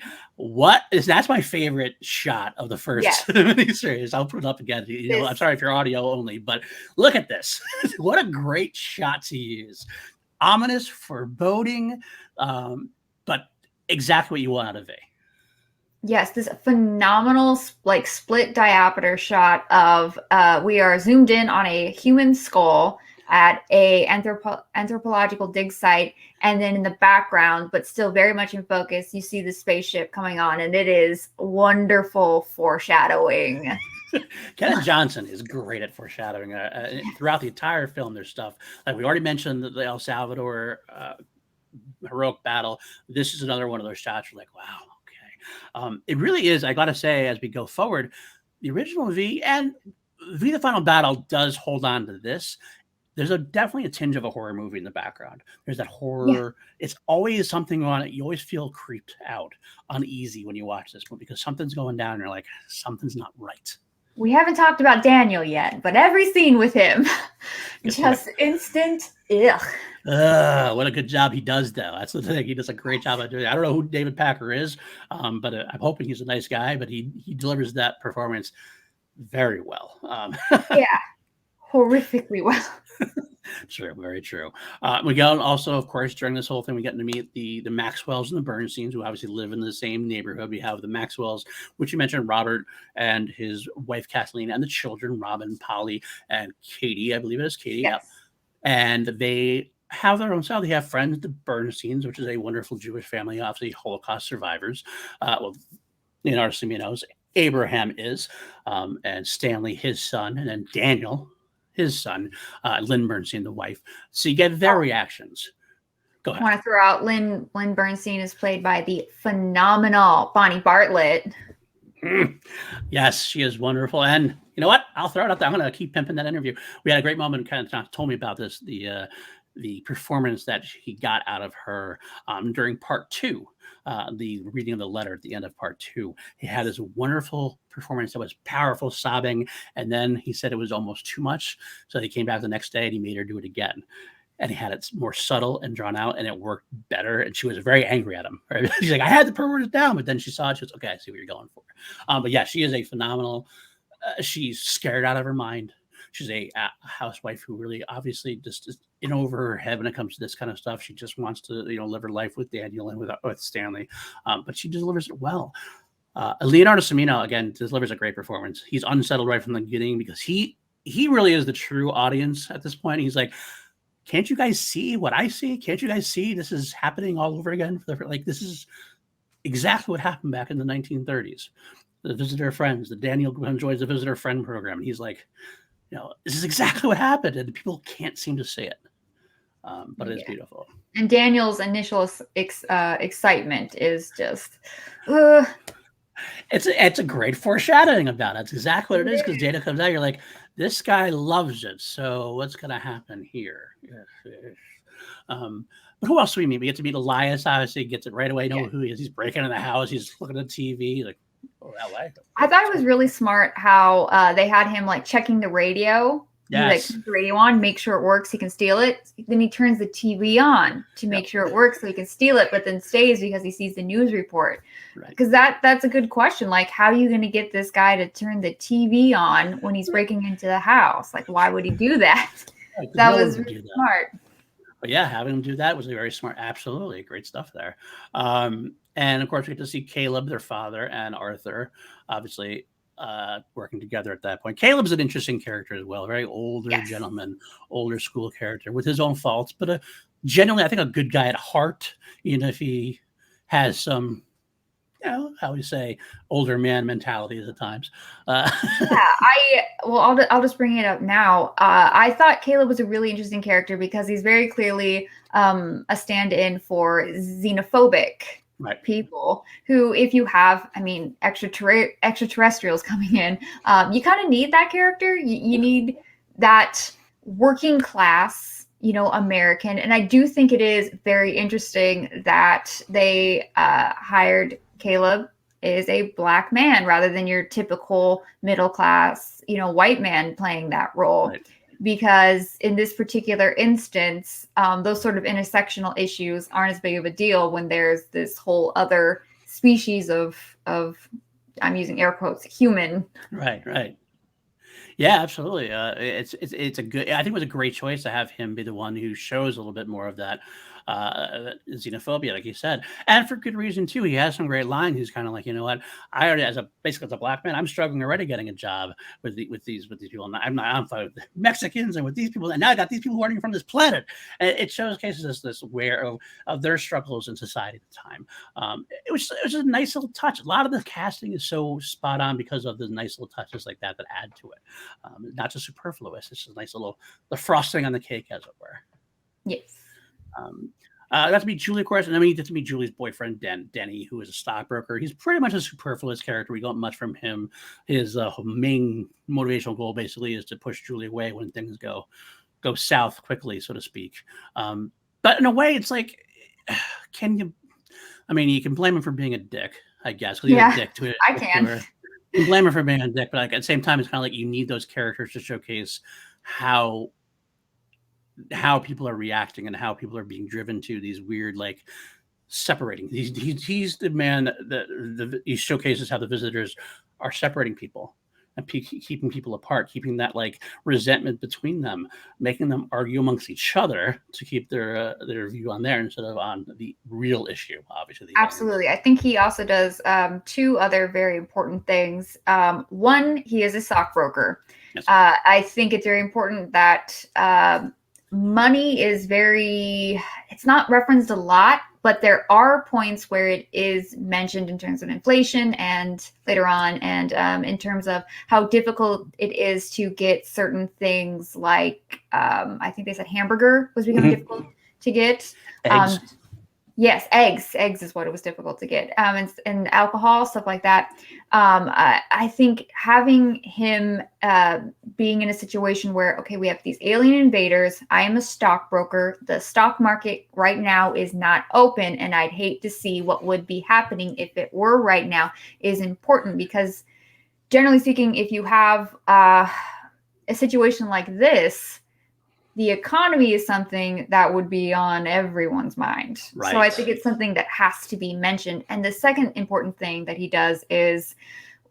That's my favorite shot of the first miniseries. I'll put it up again. I'm sorry if you're audio only, but look at this. What a great shot to use. Ominous, foreboding, but exactly what you want out of A. Yes, this phenomenal split diopter shot of we are zoomed in on a human skull at a anthropological dig site, and then in the background, but still very much in focus, you see the spaceship coming on, and it is wonderful foreshadowing. Kenneth Johnson is great at foreshadowing. Throughout the entire film, there's stuff like we already mentioned, the El Salvador heroic battle. This is another one of those shots. You're like, wow. It really is. I got to say, as we go forward, the original V and V the Final Battle does hold on to this. There's definitely a tinge of a horror movie in the background. There's that horror. Yeah. It's always something on it. You always feel creeped out, uneasy when you watch this one, because something's going down and you're like, something's not right. We haven't talked about Daniel yet, but every scene with him, just instant, what a good job he does, though. That's the thing. He does a great job at doing it. I don't know who David Packer is, but I'm hoping he's a nice guy, but he delivers that performance very well. Yeah, horrifically well. True, very true. We got also, of course, during this whole thing, we get to meet the Maxwells and the Bernsteins, who obviously live in the same neighborhood. We have the Maxwells, which you mentioned, Robert and his wife Kathleen, and the children, Robin, Polly, and Katie. I believe it is Katie. Yes. Yep. And they have their own style. They have friends, the Bernsteins, which is a wonderful Jewish family, obviously Holocaust survivors. Leonardo Semino's, Abraham is, and Stanley, his son, and then Daniel, his son, Lynn Bernstein, the wife. So you get their reactions. Go ahead. Want to throw out Lynn Bernstein is played by the phenomenal Bonnie Bartlett. Yes, she is wonderful. And you know what? I'll throw it out there. I'm going to keep pimping that interview. We had a great moment. Kind of told me about this. The performance that he got out of her during part 2, the reading of the letter at the end of part 2. He had this wonderful performance that was powerful, sobbing, and then he said it was almost too much. So he came back the next day and he made her do it again. And he had it more subtle and drawn out, and it worked better. And she was very angry at him. Right? She's like, I had the performance down, but then she saw it. She was okay. I see what you're going for. But yeah, she is a phenomenal. She's scared out of her mind. She's a housewife who really obviously just is in over her head when it comes to this kind of stuff. She just wants to, live her life with Daniel and with Stanley, but she delivers it well. Leonardo Semino, again, delivers a great performance. He's unsettled right from the beginning because he really is the true audience at this point. He's like, can't you guys see what I see? Can't you guys see this is happening all over again? Like, this is exactly what happened back in the 1930s. The Visitor Friends, the Daniel enjoys the Visitor Friend program. And he's like, this is exactly what happened, and people can't seem to see it. But it's beautiful. And Daniel's initial excitement is just, It's a great foreshadowing about it. It's exactly what it is, because Dana comes out, you're like, this guy loves it. So what's going to happen here? But who else do we meet? We get to meet Elias. Obviously, gets it right away. Know who he is. He's breaking into the house. He's looking at the TV. Like, LA. I thought it was really smart how they had him like checking the radio. Yes. He like turns the radio on, make sure it works. He can steal it. Then he turns the TV on to make sure it works so he can steal it, but then stays because he sees the news report. Because that's a good question. Like, how are you going to get this guy to turn the TV on when he's breaking into the house? Like, why would he do that? That was really smart. But yeah, having him do that was very smart. Absolutely. Great stuff there. And of course, we get to see Caleb, their father, and Arthur, obviously working together at that point. Caleb's an interesting character as well. Very older gentleman, older school character with his own faults, but genuinely, I think, a good guy at heart, even if he has some, how we say, older man mentalities at times. I'll just bring it up now. I thought Caleb was a really interesting character because he's very clearly a stand-in for xenophobic people who, if you have, extraterrestrials coming in, you kind of need that character. You need that working class, American. And I do think it is very interesting that they hired Caleb is a Black man rather than your typical middle class, white man playing that role. Right. Because in this particular instance, those sort of intersectional issues aren't as big of a deal when there's this whole other species of I'm using air quotes, human. Right. Yeah, absolutely. It's a good. I think it was a great choice to have him be the one who shows a little bit more of that xenophobia, like you said, and for good reason too. He has some great lines. He's kind of like, what, I already, as a Black man, I'm struggling already getting a job with these people. And I'm fine with Mexicans and with these people, and now I got these people who aren't even from this planet. And it showcases this aware of their struggles in society at the time. It was a nice little touch. A lot of the casting is so spot on because of the nice little touches like that add to it. Not just superfluous. It's just a nice little the frosting on the cake, as it were. Yes. Got to meet Julie, of course, and then we get to meet Julie's boyfriend, Denny, who is a stockbroker. He's pretty much a superfluous character. We don't much from him. His main motivational goal basically is to push Julie away when things go south quickly, so to speak. But in a way, it's like, you can blame him for being a dick, I guess. He's a dick to it. I can. You can blame him for being a dick, but at the same time, it's kind of like you need those characters to showcase how people are reacting and how people are being driven to these weird, like, separating. He's the man that he showcases how the visitors are separating people and keeping people apart, keeping that like resentment between them, making them argue amongst each other to keep their view on there instead of on the real issue. Obviously, absolutely. I think he also does two other very important things. One, he is a stockbroker. Yes. I think it's very important that money is it's not referenced a lot, but there are points where it is mentioned in terms of inflation and later on, and in terms of how difficult it is to get certain things like, I think they said hamburger was becoming difficult to get. Eggs. Yes, eggs. Eggs is what it was difficult to get. And alcohol, stuff like that. I think having him being in a situation where, okay, we have these alien invaders. I am a stockbroker. The stock market right now is not open, and I'd hate to see what would be happening if it were right now, is important because, generally speaking, if you have a situation like this, the economy is something that would be on everyone's mind. Right. So I think it's something that has to be mentioned. And the second important thing that he does is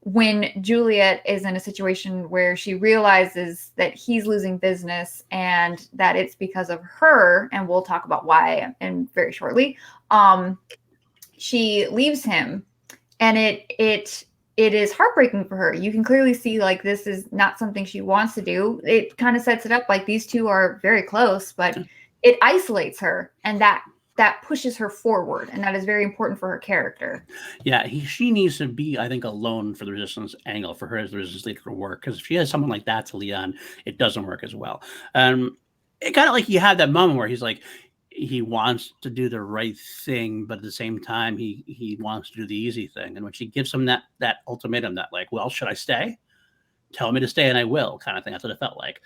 when Juliet is in a situation where she realizes that he's losing business and that it's because of her, and we'll talk about why in very shortly, she leaves him, and it is heartbreaking for her. You can clearly see like this is not something she wants to do. It kind of sets it up like these two are very close, but it isolates her, and that pushes her forward, and that is very important for her character. Yeah, she needs to be, I think, alone for the resistance angle for her as the resistance leader to work. Because if she has someone like that to lead on, it doesn't work as well. It kind of like you have that moment where he's like, he wants to do the right thing, but at the same time, he wants to do the easy thing. And when she gives him that ultimatum, that like, well, should I stay? Tell me to stay, and I will, kind of thing. That's what it felt like,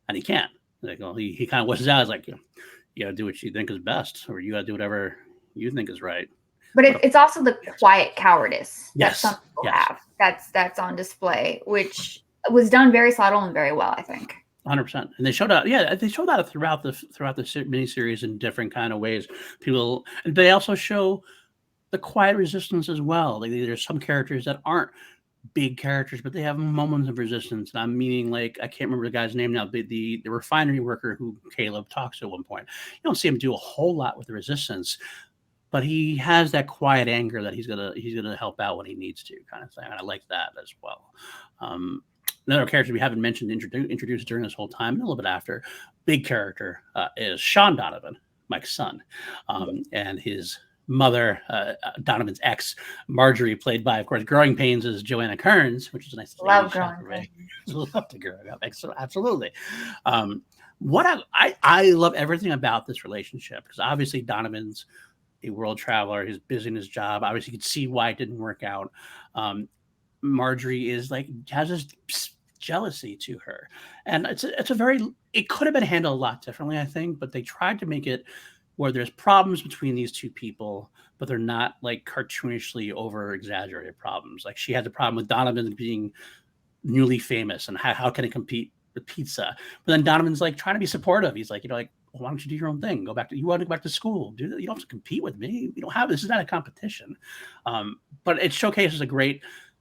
and he can't. Like, well, he kind of wishes out. He's like, you got to do what you think is best, or you got to do whatever you think is right. But it's also the quiet cowardice that Yes. some people have. That's on display, which was done very subtle and very well, I think. 100%. And they showed that. Yeah, they showed that throughout the miniseries in different kind of ways. They also show the quiet resistance as well. Like, there's some characters that aren't big characters, but they have moments of resistance. And I'm meaning, like, I can't remember the guy's name now, but the refinery worker who Caleb talks to at one point. You don't see him do a whole lot with the resistance, but he has that quiet anger that he's gonna help out when he needs to, kind of thing. And I like that as well. Another character we haven't mentioned introduced during this whole time, and a little bit after, big character is Sean Donovan, Mike's son, and his mother, Donovan's ex, Marjorie, played by, of course, Growing Pains, as Joanna Kearns, which is a nice. Love Growing Pains. Love to grow up. Absolutely. What I love everything about this relationship, because obviously Donovan's a world traveler. He's busy in his job. Obviously, you can see why it didn't work out. Marjorie is like, has this jealousy to her, and it could have been handled a lot differently, I think, but they tried to make it where there's problems between these two people, but they're not like cartoonishly over exaggerated problems. Like, she had the problem with Donovan being newly famous and how can it compete with pizza, but then Donovan's like trying to be supportive. He's like, well, why don't you do your own thing? You want to go back to school. You don't have to compete with me. You don't have, this is not a competition. But it showcases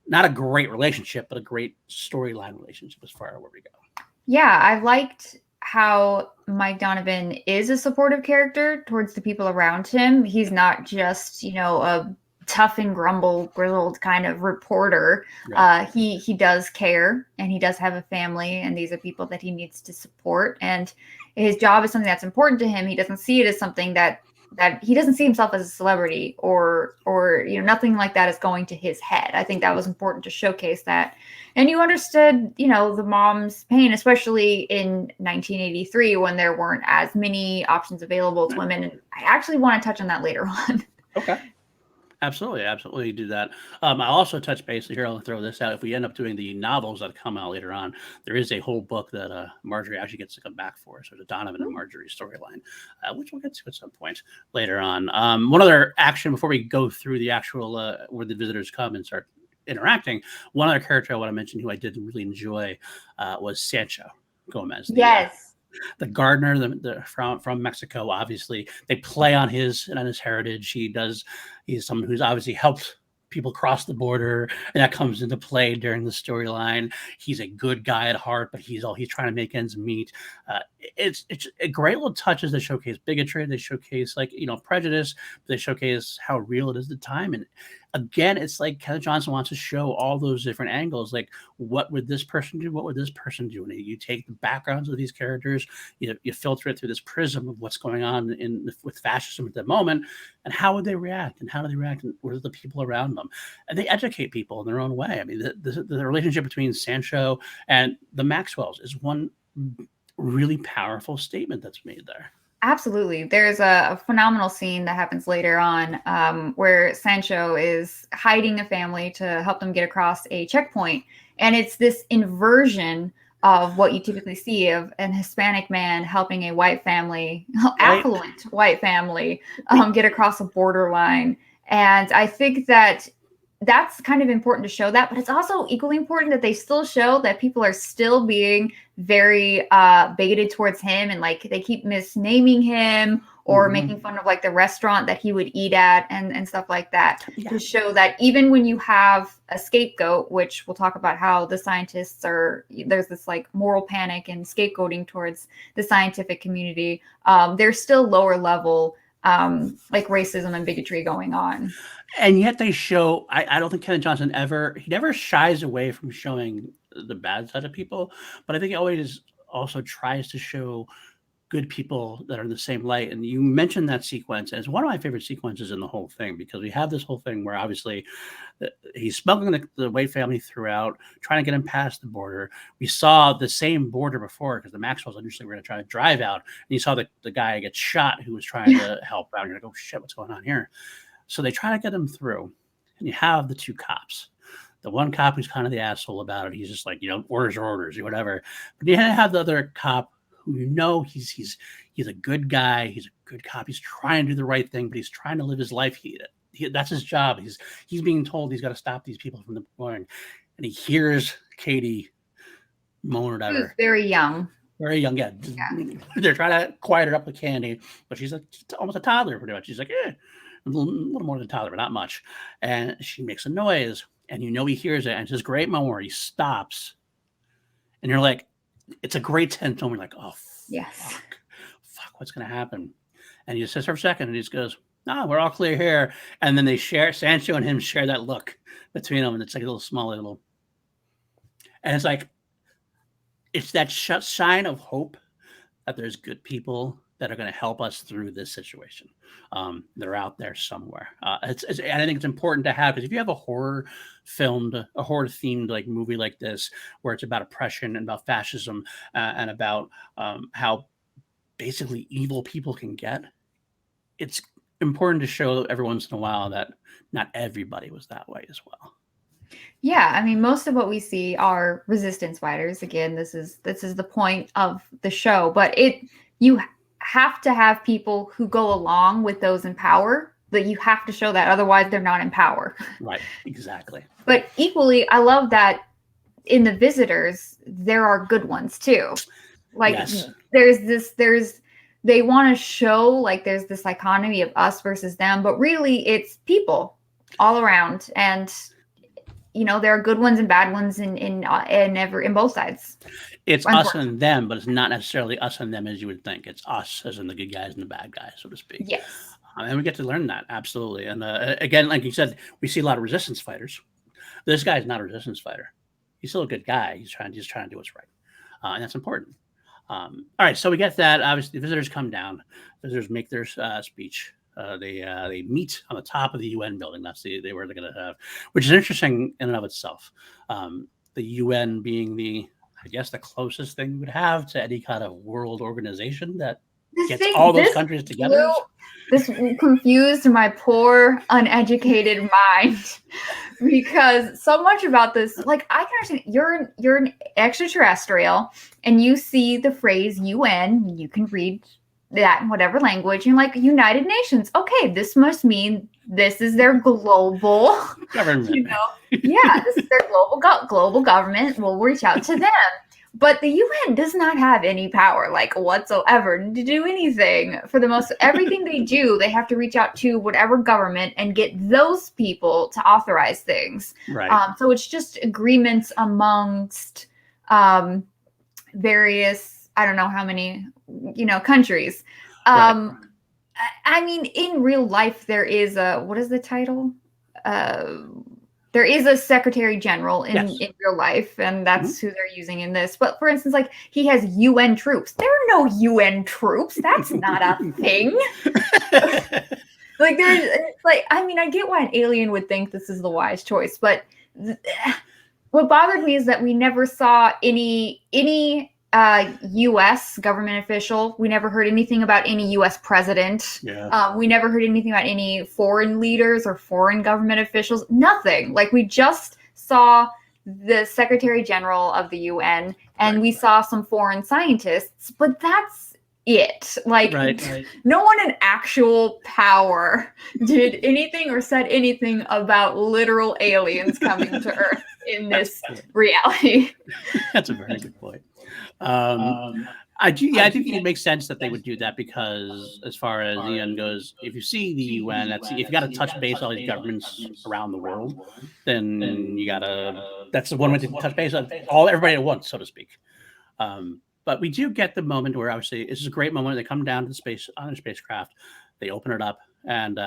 not a great relationship, but a great storyline relationship as far as where we go. Yeah, I liked how Mike Donovan is a supportive character towards the people around him. He's not just, a tough and grizzled kind of reporter. Right. He does care, and he does have a family, and these are people that he needs to support. And his job is something that's important to him. He doesn't see it as something that he doesn't see himself as a celebrity or nothing like that is going to his head. I think that was important to showcase that. And you understood, the mom's pain, especially in 1983 when there weren't as many options available to women. And I actually want to touch on that later on. Okay. Absolutely do that. I'll also touch base here. I'll throw this out. If we end up doing the novels that come out later on, there is a whole book that Marjorie actually gets to come back for. So the Donovan and Marjorie storyline, which we'll get to at some point later on. One other action before we go through the actual where the visitors come and start interacting. One other character I want to mention who I did really enjoy was Sancho Gomez. Yes. The gardener, from Mexico. Obviously, they play on his heritage. He's someone who's obviously helped people cross the border, and that comes into play during the storyline. He's a good guy at heart, but he's trying to make ends meet. It's a great little touches that showcase bigotry. They showcase prejudice. They showcase how real it is at the time, and again, it's like Kenneth Johnson wants to show all those different angles. Like, what would this person do? What would this person do? And you take the backgrounds of these characters, you filter it through this prism of what's going on with fascism at the moment, and how would they react? And how do they react? And what are the people around them? And they educate people in their own way. I mean, the relationship between Sancho and the Maxwells is one really powerful statement that's made there. Absolutely. There's a phenomenal scene that happens later on where Sancho is hiding a family to help them get across a checkpoint. And it's this inversion of what you typically see of an Hispanic man helping a white family, affluent white family, get across a borderline. And I think that that's kind of important to show that, but it's also equally important that they still show that people are still being very bigoted towards him, and like they keep misnaming him or making fun of like the restaurant that he would eat at and stuff like that, to show that even when you have a scapegoat, which we'll talk about how the scientists there's this like moral panic and scapegoating towards the scientific community, there's still lower level like racism and bigotry going on. And yet they show, I don't think Kenneth Johnson he never shies away from showing the bad side of people, but I think he always also tries to show good people that are in the same light. And you mentioned that sequence, and it's one of my favorite sequences in the whole thing, because we have this whole thing where obviously he's smuggling the Wade family throughout, trying to get him past the border. We saw the same border before, because the Maxwells initially were going to try to drive out, and you saw the guy get shot who was trying to help out. You're like, oh shit, what's going on here? So they try to get him through, and you have the two cops. The one cop who's kind of the asshole about it. He's just like, orders are orders, or whatever. But you have the other cop who he's a good guy. He's a good cop. He's trying to do the right thing, but he's trying to live his life. That's his job. He's being told he's got to stop these people from going, and he hears Katie moan or whatever. Who's very young. Very young, yeah. They're trying to quiet her up with candy, but she's almost a toddler, pretty much. She's like, a little more than a toddler, but not much. And she makes a noise, and he hears it, and it's this great moment where he stops, and you're like, it's a great tense moment. You're like, oh, yes, fuck, what's going to happen? And he just sits for a second, and he just goes, we're all clear here. And then Sancho and him share that look between them, and it's like a small little, and it's like, it's that sign of hope that there's good people that are going to help us through this situation. They're out there somewhere. And I think it's important to have, because if you have a horror themed like movie like this, where it's about oppression and about fascism and about how basically evil people can get, it's important to show every once in a while that not everybody was that way as well. Yeah, I mean, most of what we see are resistance fighters. Again, this is the point of the show, but you have to have people who go along with those in power, but you have to show that, otherwise they're not in power. Right, exactly. But equally, I love that in the visitors, there are good ones too. Like, yes. They want to show like there's this dichotomy of us versus them, but really it's people all around, and there are good ones and bad ones in both sides. It's us and them, but it's not necessarily us and them as you would think. It's us as in the good guys and the bad guys, so to speak. Yes. And we get to learn that, absolutely. And again, like you said, we see a lot of resistance fighters. This guy's not a resistance fighter. He's still a good guy. He's trying to do what's right. And that's important. All right, so we get that. Obviously, the visitors come down. Visitors make their speech. They meet on the top of the UN building. That's where they're going to have, which is interesting in and of itself. The UN being the closest thing you would have to any kind of world organization that gets all those countries together. This confused my poor, uneducated mind, because so much about this, like, I can understand you're an extraterrestrial and you see the phrase UN, you can read that in whatever language, and like, United Nations, okay, this must mean this is their global government. This is their global government. We'll reach out to them. But the UN does not have any power, like, whatsoever to do anything. For the most, everything they do, they have to reach out to whatever government and get those people to authorize things. Right. So it's just agreements amongst various, I don't know how many, countries. Right. I mean, in real life, there is what is the title? there is a secretary general in Yes. real life, and that's who they're using in this. But for instance, like he has UN troops. There are no UN troops. That's not a thing. Like there's like, I mean, I get why an alien would think this is the wise choice, but what bothered me is that we never saw any U.S. government official. We never heard anything about any U.S. president. Yeah. We never heard anything about any foreign leaders or foreign government officials. Nothing. Like we just saw the Secretary General of the UN, and we saw some foreign scientists, but that's it. Like no one in actual power did anything or said anything about literal aliens coming to Earth in this reality. That's a very good point. I think it makes sense that they would do that because, as far as the UN goes, if you see the UN, if you got to touch base all these governments around the world, then you gotta. That's the one way to touch base on everybody at once, so to speak. But we do get the moment where, obviously, this is a great moment. They come down to the space on a spacecraft, they open it up, and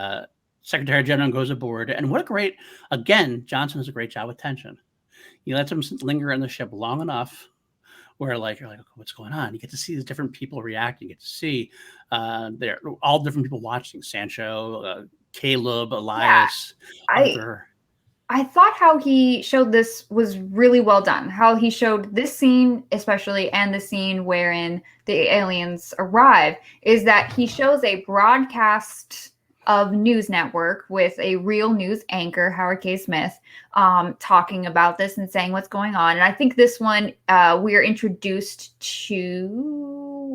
Secretary General goes aboard. And what a great, again, Johnson does a great job with tension. He lets him linger in the ship long enough where like you're like, okay, what's going on? You get to see these different people react. You get to see they're all different people watching. Sancho, Caleb, Elias, Arthur. I thought how he showed this was really well done. How he showed this scene, especially, and the scene wherein the aliens arrive, is that he shows a broadcast of news network with a real news anchor, Howard K. Smith, talking about this and saying what's going on. And I think this one, we're introduced to,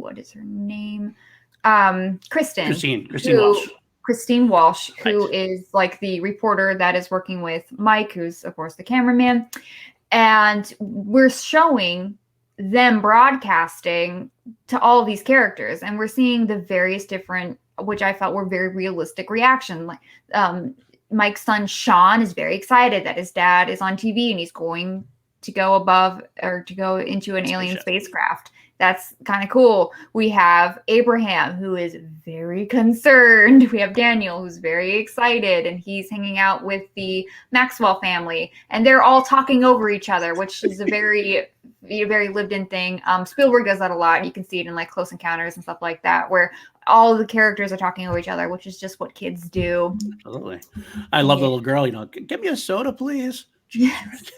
what is her name? Christine Walsh. Christine Walsh, who is like the reporter that is working with Mike, who's of course the cameraman. And we're showing them broadcasting to all of these characters. And we're seeing the various different, which I felt were very realistic reaction. Like Mike's son, Sean, is very excited that his dad is on TV and he's going to go above or to go into an alien spacecraft. That's kind of cool. We have Abraham, who is very concerned. We have Daniel, who's very excited, and he's hanging out with the Maxwell family, and they're all talking over each other, which is a very lived-in thing. Spielberg does that a lot. You can see it in like Close Encounters and stuff like that, where all the characters are talking over each other, which is just what kids do. Absolutely. I love the little girl, get me a soda, please. Yes.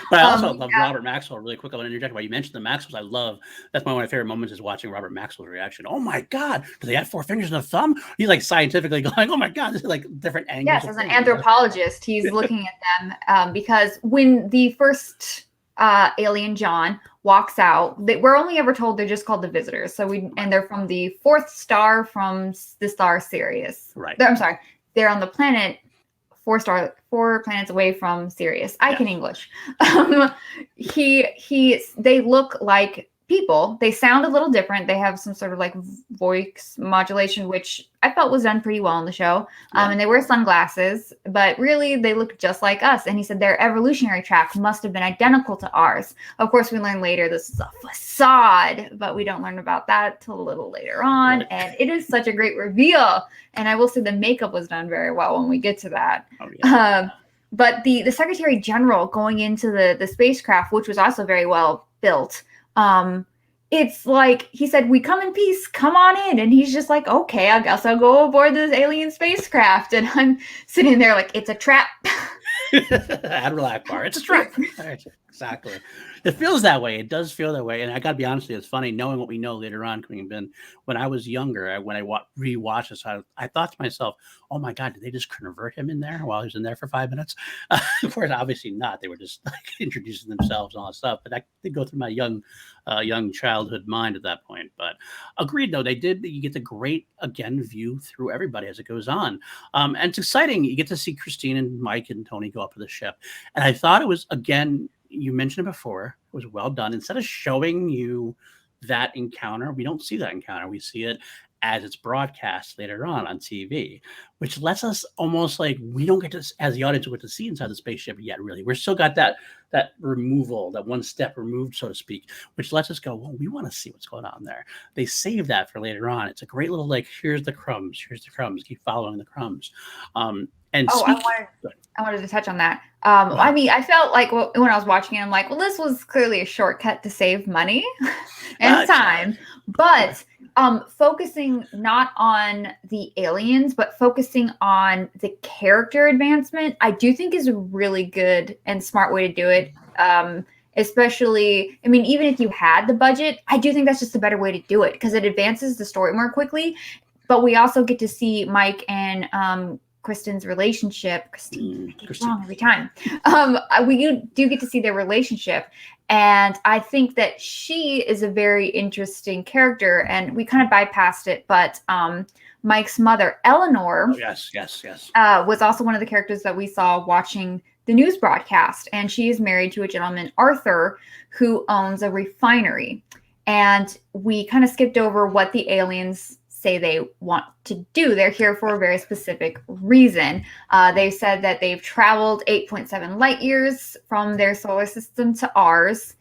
But I also love Robert Maxwell. Really quick, I want to interject. While you mentioned the Maxwells, that's one of my favorite moments is watching Robert Maxwell's reaction. Oh my God, do they have 4 fingers and a thumb? He's like scientifically going, oh my God, this is like different angles. Yes, as an anthropologist, he's looking at them because when the first alien John walks out, we're only ever told they're just called the visitors. So and they're from the 4th star from the star Sirius. Right. I'm sorry, they're on the planet 4 planets away from Sirius. I can English. They look like people. They sound a little different. They have some sort of like voice modulation, which I felt was done pretty well in the show. And they wear sunglasses, but really they look just like us. And he said their evolutionary track must have been identical to ours. Of course, we learn later this is a facade, but we don't learn about that till a little later on. And it is such a great reveal. And I will say the makeup was done very well when we get to that. But the Secretary General going into the spacecraft, which was also very well built, it's like he said, we come in peace, come on in. And he's just like, okay, I guess I'll go aboard this alien spacecraft. And I'm sitting there like, it's a trap. Admiral Akbar, it's a trap. Exactly. It feels that way. It does feel that way. And I got to be honest with you, it's funny knowing what we know later on coming in. When I was younger, when I rewatched this, I thought to myself, oh my God, did they just convert him in there while he was in there for 5 minutes? Of course, obviously not. They were just like introducing themselves and all that stuff. But that did go through my young childhood mind at that point. But agreed, though, you get the great, again, view through everybody as it goes on. And it's exciting. You get to see Christine and Mike and Tony go up to the ship. And I thought it was, again, you mentioned it before, it was well done. Instead of showing you that encounter, we don't see that encounter. We see it as it's broadcast later on TV, which lets us almost like we don't get to, as the audience, get to see inside the spaceship yet, really. We're still got that removal, that one step removed, so to speak, which lets us go, well, we want to see what's going on there. They save that for later on. It's a great little, like, here's the crumbs, keep following the crumbs. And Oh, speak. I wanted to touch on that. I mean, I felt like when I was watching it, I'm like, well, this was clearly a shortcut to save money and time, but focusing not on the aliens, but focusing on the character advancement, I do think is a really good and smart way to do it. Especially, I mean, even if you had the budget, I do think that's just a better way to do it because it advances the story more quickly. But we also get to see Mike and Kristen's relationship. Christine, I get it wrong every time. We do get to see their relationship. And I think that she is a very interesting character. And we kind of bypassed it. But Mike's mother, Eleanor, was also one of the characters that we saw watching the news broadcast. And she is married to a gentleman, Arthur, who owns a refinery. And we kind of skipped over what the aliens say they want to do. They're here for a very specific reason. They said that they've traveled 8.7 light years from their solar system to ours,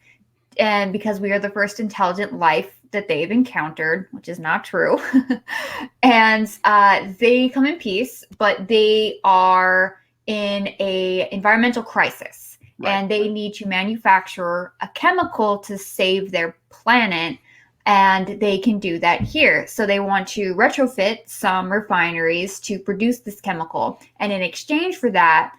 and because we are the first intelligent life that they've encountered, which is not true. And they come in peace, but they are in a environmental crisis, and they need to manufacture a chemical to save their planet. And they can do that here. So they want to retrofit some refineries to produce this chemical. And in exchange for that,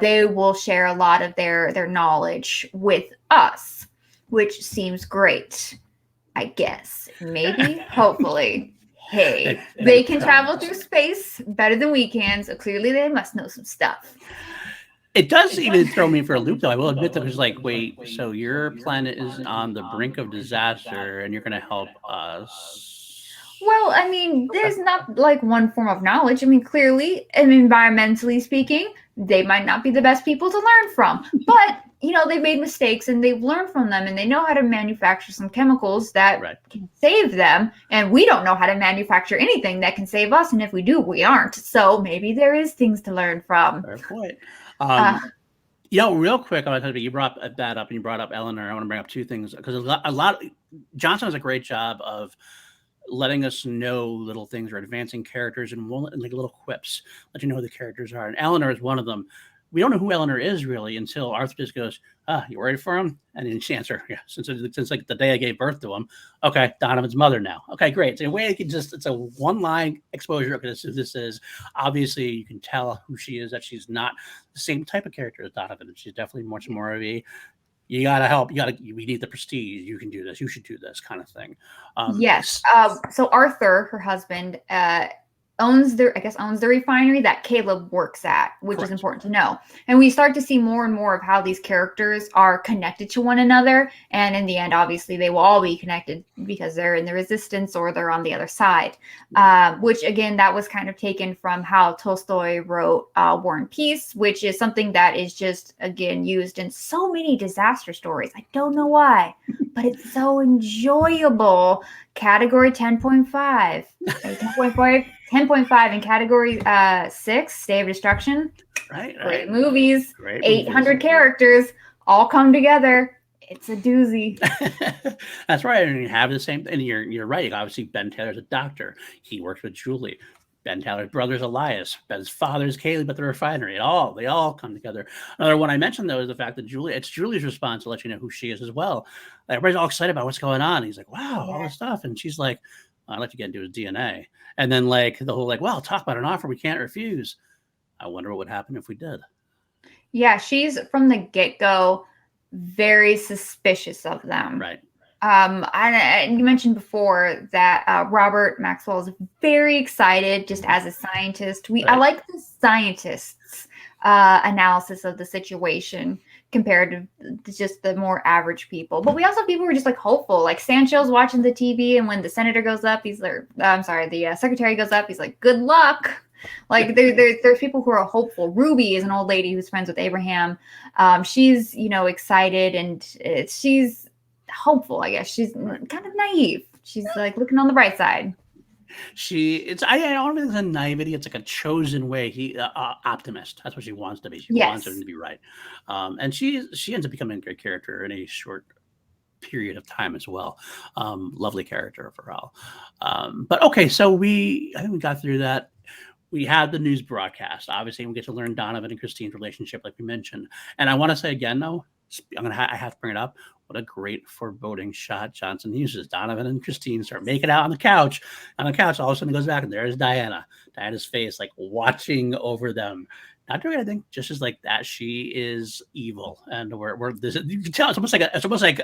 they will share a lot of their knowledge with us, which seems great, I guess. Maybe, hopefully. Hey, they can travel through space better than we can. So clearly they must know some stuff. It does even throw me for a loop, though. I will admit that it's like, wait, so your planet is on the brink of disaster, and you're going to help us? Well, I mean, there's not like one form of knowledge. I mean, clearly, and environmentally speaking, they might not be the best people to learn from. But, you know, they've made mistakes and they've learned from them, and they know how to manufacture some chemicals that can save them. And we don't know how to manufacture anything that can save us. And if we do, we aren't. So maybe there is things to learn from. Fair point. Real quick, I want to tell you brought that up, and you brought up Eleanor. I want to bring up two things because a lot. Johnson does a great job of letting us know little things or advancing characters and like little quips, let you know who the characters are. And Eleanor is one of them. We don't know who Eleanor is really until Arthur just goes, you worried for him? And then she answers, yeah, since like the day I gave birth to him. Okay, Donovan's mother now. Okay, great. So in a way, it's a one-line exposure. Okay, this is obviously you can tell who she is, that she's not the same type of character as Donovan. She's definitely much more of a, you gotta help, we need the prestige, you can do this, you should do this kind of thing. Yes. So Arthur, her husband, owns the refinery that Caleb works at, which is important to know. And we start to see more and more of how these characters are connected to one another. And in the end, obviously, they will all be connected because they're in the resistance or they're on the other side. Which, again, that was kind of taken from how Tolstoy wrote War and Peace, which is something that is just, again, used in so many disaster stories. I don't know why, but it's so enjoyable. Category 10.5. 10.5 in category 6, Day of Destruction. Great movies. 800 characters all come together. It's a doozy. That's right. And you have the same, and you're right. Obviously, Ben Taylor's a doctor. He works with Julie. Ben Taylor's brother's Elias. Ben's father's Caleb at the refinery. They all come together. Another one I mentioned, though, is the fact that it's Julie's response to let you know who she is as well. Everybody's all excited about what's going on. He's like, wow, all this stuff. And she's like, I'd like to get into his DNA. And then like the whole like, well, talk about an offer we can't refuse. I wonder what would happen if we did. Yeah, she's from the get-go very suspicious of them. Right. You mentioned before that Robert Maxwell is very excited just as a scientist. I like the scientist's analysis of the situation compared to just the more average people. But we also have people who are just like hopeful. Like Sancho's watching the TV, and when the senator goes up, the secretary goes up, he's like, good luck. Like there's people who are hopeful. Ruby is an old lady who's friends with Abraham. She's, excited, and she's hopeful, I guess. She's kind of naive. She's like looking on the bright side. I don't think it's a naivety. It's like a chosen way. Optimist. That's what she wants to be. She wants him to be right. And she ends up becoming a great character in a short period of time as well. Lovely character overall. But okay, so I think we got through that. we have the news broadcast. Obviously, we get to learn Donovan and Christine's relationship, like we mentioned. And I want to say again, though, I have to bring it up. What a great foreboding shot Johnson uses. Donovan and Christine start making out on the couch. On the couch, all of a sudden, it goes back, and there's Diana. Diana's face, like watching over them. Not doing anything, just as like that. She is evil, and we're this. You can tell it's almost like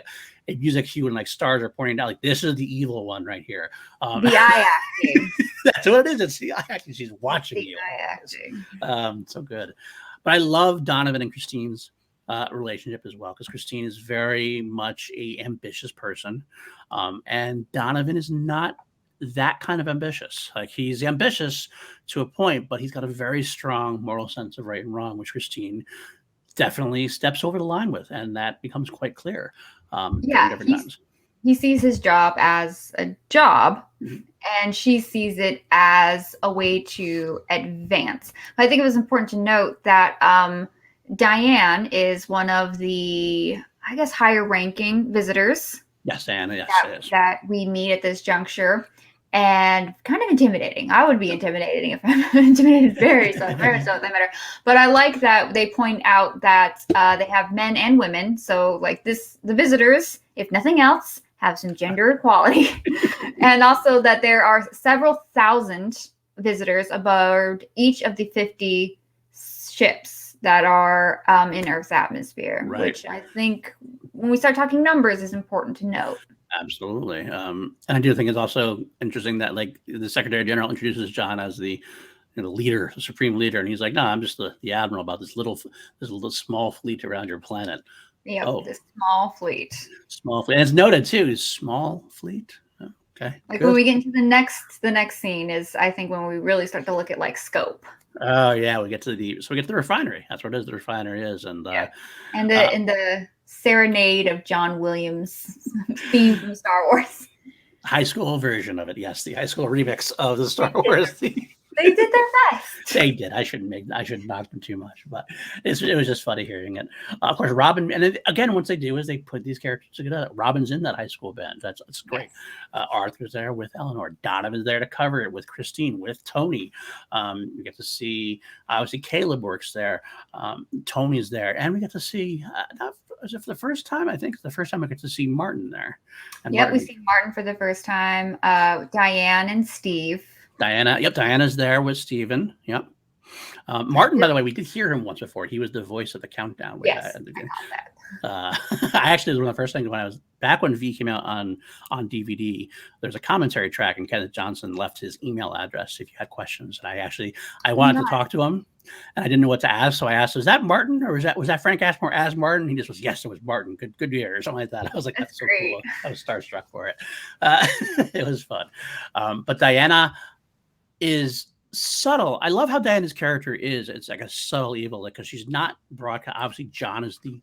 a music cue, and like stars are pointing out, like this is the evil one right here. The eye acting. That's what it is. It's the eye acting. She's watching The you. eye acting. So good. But I love Donovan and Christine's relationship as well, because Christine is very much a ambitious person, and Donovan is not that kind of ambitious. Like he's ambitious to a point, but he's got a very strong moral sense of right and wrong, which Christine definitely steps over the line with, and that becomes quite clear. Yeah, he sees his job as a job, and she sees it as a way to advance. But I think it was important to note that Diane is one of the, I guess, higher ranking visitors. Yes, Anna, yes, that we meet at this juncture, and kind of intimidating. I would be intimidating if I'm intimidated very so that matter. But I like that they point out that they have men and women. So like the visitors, if nothing else, have some gender equality. And also that there are several thousand visitors aboard each of the 50 ships that are in Earth's atmosphere, which I think when we start talking numbers is important to note. Absolutely. And I do think it's also interesting that like the Secretary General introduces John as the leader, the supreme leader, and he's like, no, I'm just the admiral about this little small fleet around your planet. Yeah, this small fleet. Small fleet. And it's noted too, small fleet. Okay. Like good. When we get into the next scene is I think when we really start to look at like scope. Oh yeah, we get to the refinery. That's what it is. The refinery is, and the serenade of John Williams theme from Star Wars. High school version of it, yes, the high school remix of the Star Wars theme. They did their best. They did. I shouldn't knock them too much, but it was just funny hearing it. Of course, Robin, and again, once they do is they put these characters together. Robin's in that high school band. That's great. Arthur's there with Eleanor. Donovan's there to cover it with Christine, with Tony. We get to see obviously Caleb works there. Tony's there, and we get to see. For the first time, I think the first time I get to see Martin there. Yep, we see Martin for the first time. Diane and Steve. Diana's there with Steven. Yep. Martin, by the way, we did hear him once before. He was the voice of the countdown. Yes, I actually was one of the first things when I was back when V came out on DVD. There's a commentary track, and Kenneth Johnson left his email address if you had questions. And I wanted to talk to him, and I didn't know what to ask, so I asked, "Was that Martin, or was that Frank Ashmore as Martin?" He just was, "Yes, it was Martin. Good to hear," or something like that. I was like, "That's so great. Cool." I was starstruck for it. It was fun, but Diana is subtle. I love how Diana's character is. It's like a subtle evil, like because she's not broadcast. Obviously, John is the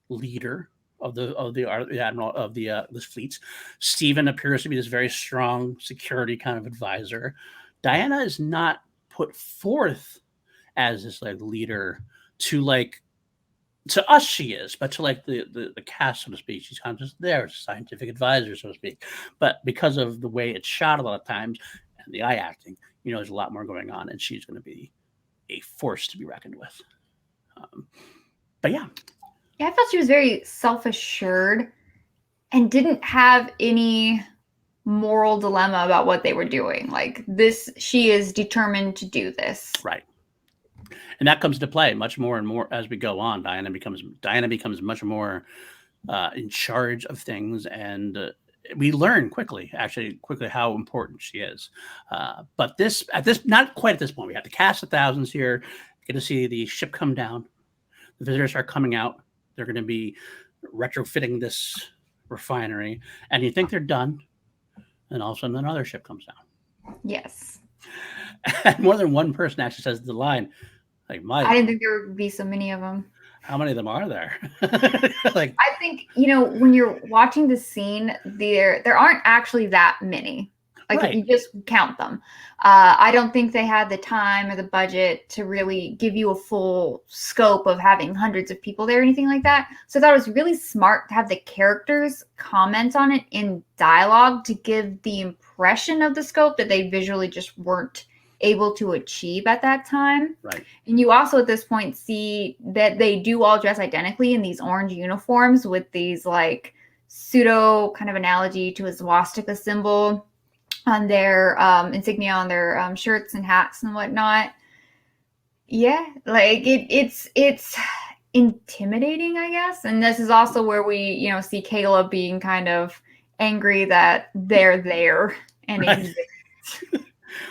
leader of the admiral of the fleets. Stephen appears to be this very strong security kind of advisor. Diana is not put forth as this like leader to us she is, but to like the cast, so to speak, she's kind of just there, scientific advisor, so to speak. But because of the way it's shot a lot of times and the eye acting, there's a lot more going on, and she's going to be a force to be reckoned with. But yeah, I felt she was very self-assured and didn't have any moral dilemma about what they were doing. Like this, she is determined to do this. Right. And that comes to play much more and more as we go on. Diana becomes much more in charge of things, and we learn quickly how important she is. But not quite at this point. We have the cast of thousands here. Get to see the ship come down. The visitors are coming out. They're going to be retrofitting this refinery, and you think they're done, and all of a sudden another ship comes down. Yes. And more than one person actually says the line, like, I didn't think there would be so many of them. How many of them are there? I think, when you're watching the scene, there aren't actually that many. Like if you just count them. I don't think they had the time or the budget to really give you a full scope of having hundreds of people there or anything like that. So I thought it was really smart to have the characters comment on it in dialogue to give the impression of the scope that they visually just weren't able to achieve at that time. Right. And you also at this point see that they do all dress identically in these orange uniforms with these like pseudo kind of analogy to a swastika symbol on their insignia on their shirts and hats and whatnot. Yeah, like it's intimidating, I guess. And this is also where we, see Caleb being kind of angry that they're there and Right. exist.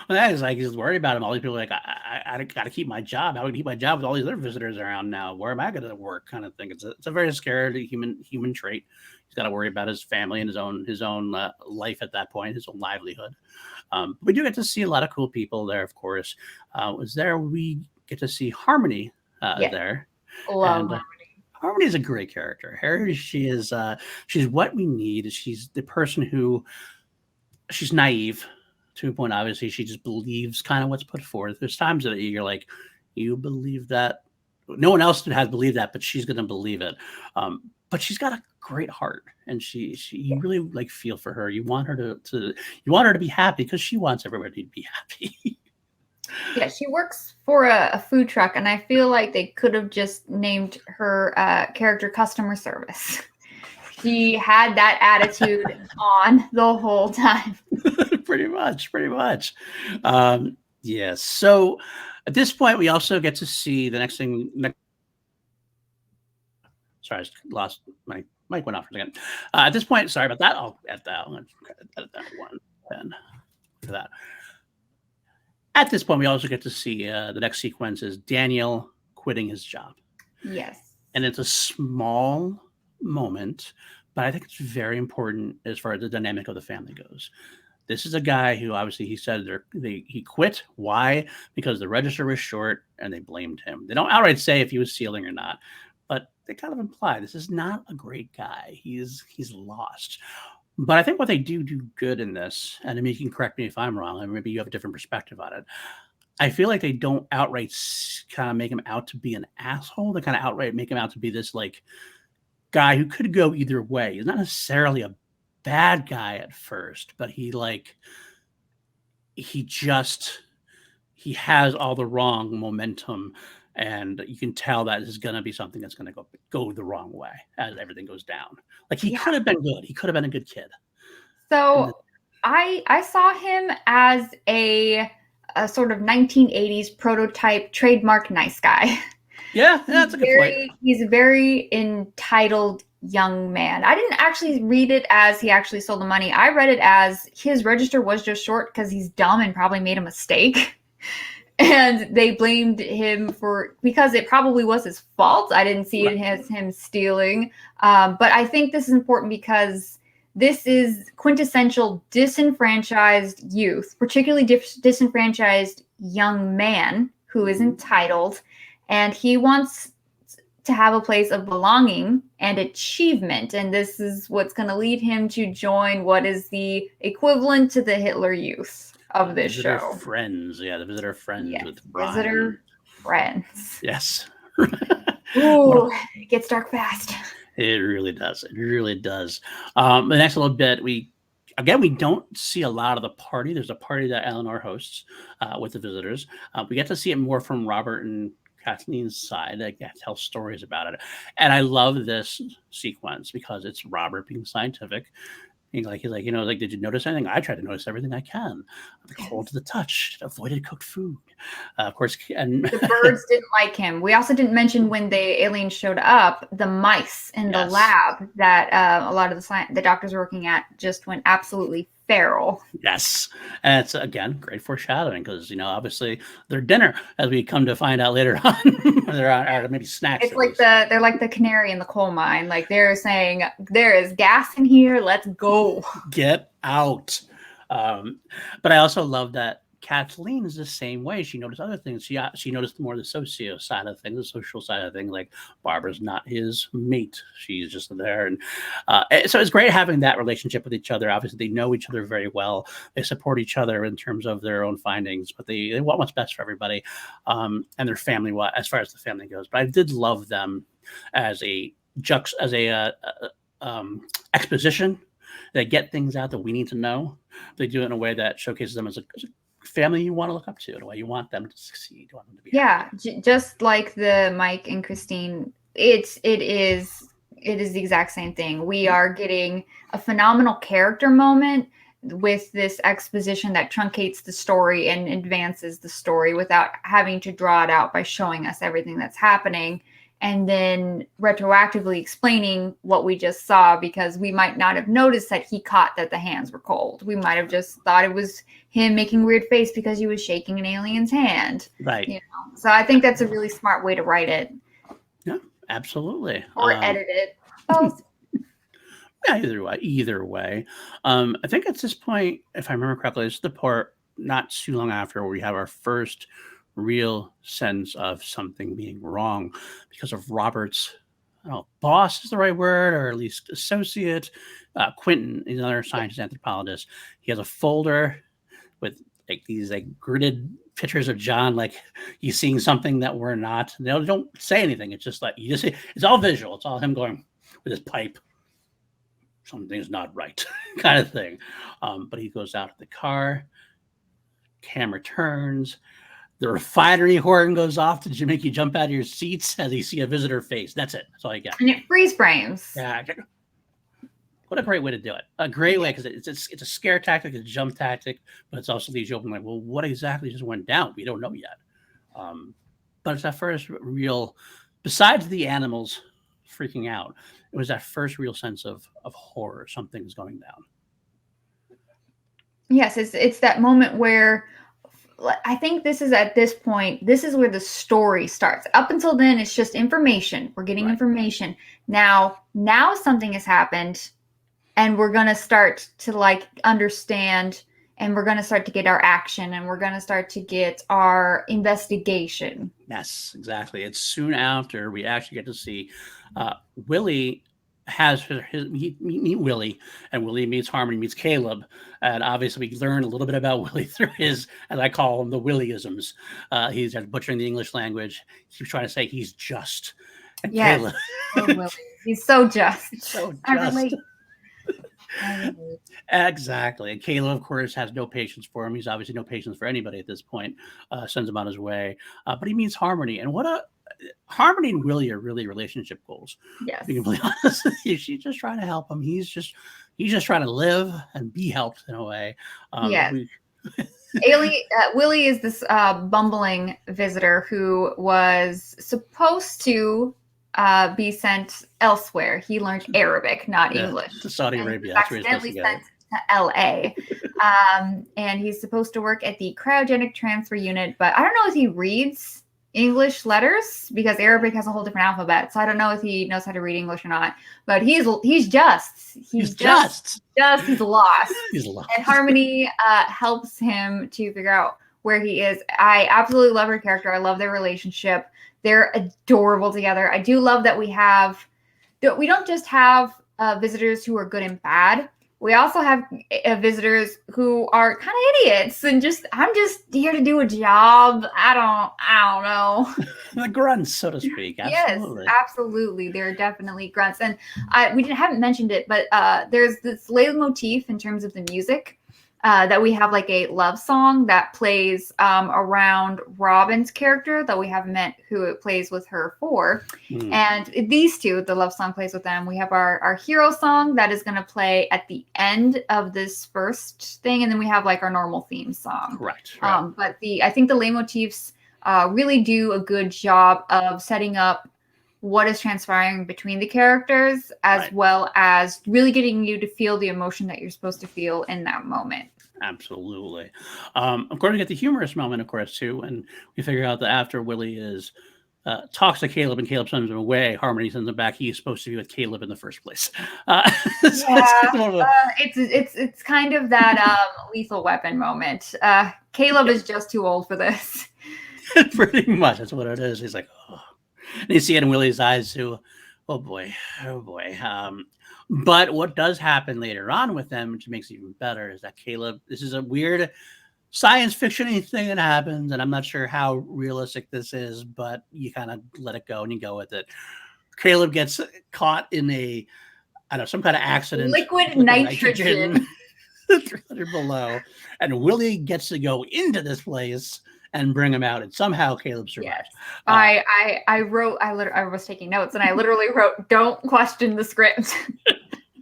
Well, that is like he's worried about him. All these people are like, I got to keep my job. How do I keep my job with all these other visitors around now? Where am I going to work? Kind of thing. It's a very scary human trait. He's got to worry about his family and his own life at that point, his own livelihood. We do get to see a lot of cool people there. Of course, was there we get to see Harmony there, Love and Harmony is a great character. Harry, she's what we need. She's the person who she's naive to a point. Obviously, she just believes kind of what's put forth. There's times that you're like, you believe that. No one else has believed that, but she's going to believe it. But she's got a great heart, and you really like feel for her. You want her to be happy because she wants everybody to be happy. Yeah, she works for a food truck, and I feel like they could have just named her character customer service. She had that attitude on the whole time. pretty much. Yes. So at this point, we also get to see the next thing. Sorry, I just lost my mic went off for a second. At this point, sorry about that. I'll edit that. I'm going to edit that one then for that. At this point, we also get to see the next sequence is Daniel quitting his job. Yes. And it's a small moment, but I think it's very important as far as the dynamic of the family goes. This is a guy who obviously he said he quit. Why? Because the register was short and they blamed him. They don't outright say if he was stealing or not, but they kind of imply this is not a great guy. He's lost. But I think what they do good in this, and I mean, you can correct me if I'm wrong, and maybe you have a different perspective on it. I feel like they don't outright kind of make him out to be an asshole. They kind of outright make him out to be this like guy who could go either way. He's not necessarily a bad guy at first, but he has all the wrong momentum, and you can tell that this is going to be something that's going to go the wrong way as everything goes down. Like he could have been good. He could have been a good kid. So I saw him as a sort of 1980s prototype trademark nice guy. Yeah, that's a good point. He's a very entitled young man. I didn't actually read it as he actually stole the money. I read it as his register was just short because he's dumb and probably made a mistake. And they blamed him because it probably was his fault. I didn't see it as him stealing. But I think this is important because this is quintessential disenfranchised youth, particularly disenfranchised young man who is entitled. And he wants to have a place of belonging and achievement. And this is what's going to lead him to join what is the equivalent to the Hitler Youth of this Visitor show. Friends. Yeah, the Visitor Friends with Brian. Visitor Friends. Yes. Ooh, it gets dark fast. It really does. It really does. The next little bit, we don't see a lot of the party. There's a party that Eleanor hosts with the visitors. We get to see it more from Robert and Kathleen's side. They tell stories about it. And I love this sequence because it's Robert being scientific. He's like, did you notice anything? I try to notice everything I can. The cold to the touch, avoided cooked food. Of course, and the birds didn't like him. We also didn't mention when the aliens showed up, the mice in the lab that a lot of the doctors working at just went absolutely feral. Yes, and it's again great foreshadowing because obviously their dinner, as we come to find out later on, they're maybe snacks. It's like they're like the canary in the coal mine. Like they're saying there is gas in here. Let's go. Get out. But I also love that Kathleen is the same way. She noticed other things. She noticed more the socio side of things, the social side of things. Like Barbara's not his mate; she's just there, and so it's great having that relationship with each other. Obviously, they know each other very well. They support each other in terms of their own findings, but they want what's best for everybody and their family. As far as the family goes, but I did love them as a exposition. They get things out that we need to know. They do it in a way that showcases them as a family you want to look up to, the way you want them to succeed, you want them to be Yeah, happy. just like the Mike and Christine, it is the exact same thing. We are getting a phenomenal character moment with this exposition that truncates the story and advances the story without having to draw it out by showing us everything that's happening and then retroactively explaining what we just saw, because we might not have noticed that he caught that the hands were cold. We might have just thought it was him making a weird face because he was shaking an alien's hand. Right. You know? So I think that's a really smart way to write it. Yeah, absolutely. Or edit it. Both. Yeah, either way. I think at this point, if I remember correctly, this is the part not too long after where we have our first real sense of something being wrong because of Robert's, I don't know, boss is the right word, or at least associate. Quentin is another scientist anthropologist. He has a folder with like these like gridded pictures of John, like he's seeing something that we're not. They don't say anything. It's just like you just see, it's all visual. It's all him going with his pipe. Something's not right, kind of thing. But he goes out of the car. Camera turns. The refinery horn goes off to make you jump out of your seats as you see a visitor face. That's it. That's all you get. And it freeze frames. Yeah. What a great way to do it. A great way, because it's a scare tactic, it's a jump tactic, but it's also leaves you open like, well, what exactly just went down? We don't know yet. But it's that first real, besides the animals freaking out, it was that first real sense of horror. Something's going down. Yes, it's that moment where I think this is at this point, this is where the story starts. Up until then, it's just information. We're getting information. Now something has happened, and we're going to start to like understand, and we're going to start to get our action, and we're going to start to get our investigation. Yes, exactly. It's soon after we actually get to see Willie has meet Willie, and Willie meets Harmony, meets Caleb, and obviously we learn a little bit about Willie through his, as I call them, the Willieisms. He's butchering the English language. He keeps trying to say he's just. And yes, Caleb, he's so just. He's so just. I relate. Exactly. And Caleb, of course, has no patience for him. He's obviously no patience for anybody at this point. Sends him on his way. But he meets Harmony, and Harmony and Willie are really relationship goals. Yes. To be completely honest with you, she's just trying to help him. He's just trying to live and be helped in a way. Yes. Willie is this bumbling visitor who was supposed to be sent elsewhere. He learned Arabic, not English. To Saudi Arabia. That's accidentally sent to LA. And he's supposed to work at the cryogenic transfer unit, but I don't know if he reads English letters, because Arabic has a whole different alphabet. So I don't know if he knows how to read English or not. But he's lost. He's lost. He's lost. And Harmony helps him to figure out where he is. I absolutely love her character. I love their relationship. They're adorable together. I do love that we don't just have visitors who are good and bad. We also have visitors who are kind of idiots and I'm just here to do a job. I don't know. The grunts, so to speak. Absolutely. Yes, absolutely. They're definitely grunts. And we haven't mentioned it, but there's this leitmotif in terms of the music. That we have like a love song that plays around Robin's character that we haven't met who it plays with her for. And these two, the love song plays with them. We have our hero song that is going to play at the end of this first thing. And then we have like our normal theme song. Correct. But I think the leitmotifs really do a good job of setting up what is transpiring between the characters, as well as really getting you to feel the emotion that you're supposed to feel in that moment. Absolutely. Of course, we get the humorous moment, of course, too, and we figure out that after Willie talks to Caleb and Caleb sends him away, Harmony sends him back. He's supposed to be with Caleb in the first place. It's kind of that Lethal Weapon moment. Caleb is just too old for this. Pretty much, that's what it is. He's like, oh. And you see it in Willie's eyes too. Oh boy. But what does happen later on with them, which makes it even better, is that Caleb, this is a weird science fiction-y thing that happens, and I'm not sure how realistic this is, but you kind of let it go and you go with it. Caleb gets caught in some kind of accident. Liquid nitrogen. 300 below, and Willie gets to go into this place and bring him out, and somehow Caleb survives. Yes. I wrote, I was taking notes, and I literally wrote, "Don't question the script,"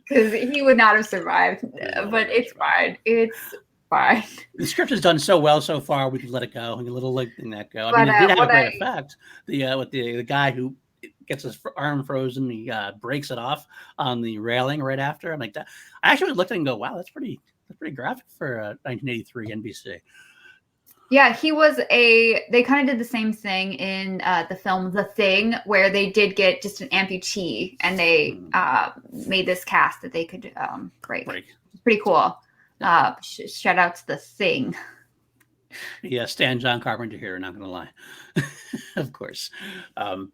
because he would not have survived. But it's fine. It's fine. The script has done so well so far. We can let it go. We can let that go. I mean, it did have a great effect. With the guy who gets his arm frozen, he breaks it off on the railing right after. I'm like that. I actually looked at it and go, "Wow, that's pretty graphic for 1983 NBC." Yeah, he was they kind of did the same thing in the film The Thing, where they did get just an amputee, and they made this cast that they could break. It's pretty cool. Shout out to The Thing. Yeah, Stan John Carpenter here, not going to lie. Of course. But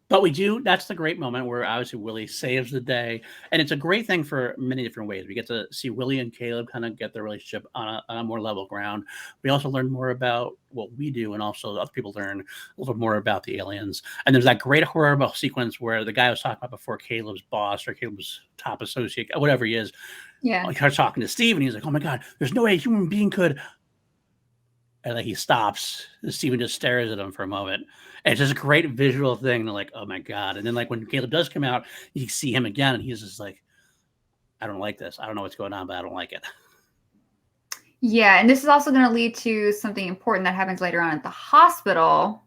that's the great moment where obviously Willie saves the day. And it's a great thing for many different ways. We get to see Willie and Caleb kind of get their relationship on a more level ground. We also learn more about what we do, and also other people learn a little more about the aliens. And there's that great horrible sequence where the guy I was talking about before, Caleb's boss or Caleb's top associate, whatever he is, he starts talking to Steve, and he's like, "Oh my God, there's no way a human being could." And like he stops, Steven just stares at him for a moment. And it's just a great visual thing. They're like, "Oh my God." And then like when Caleb does come out, you see him again, and he's just like, "I don't like this. I don't know what's going on, but I don't like it." Yeah, and this is also going to lead to something important that happens later on at the hospital,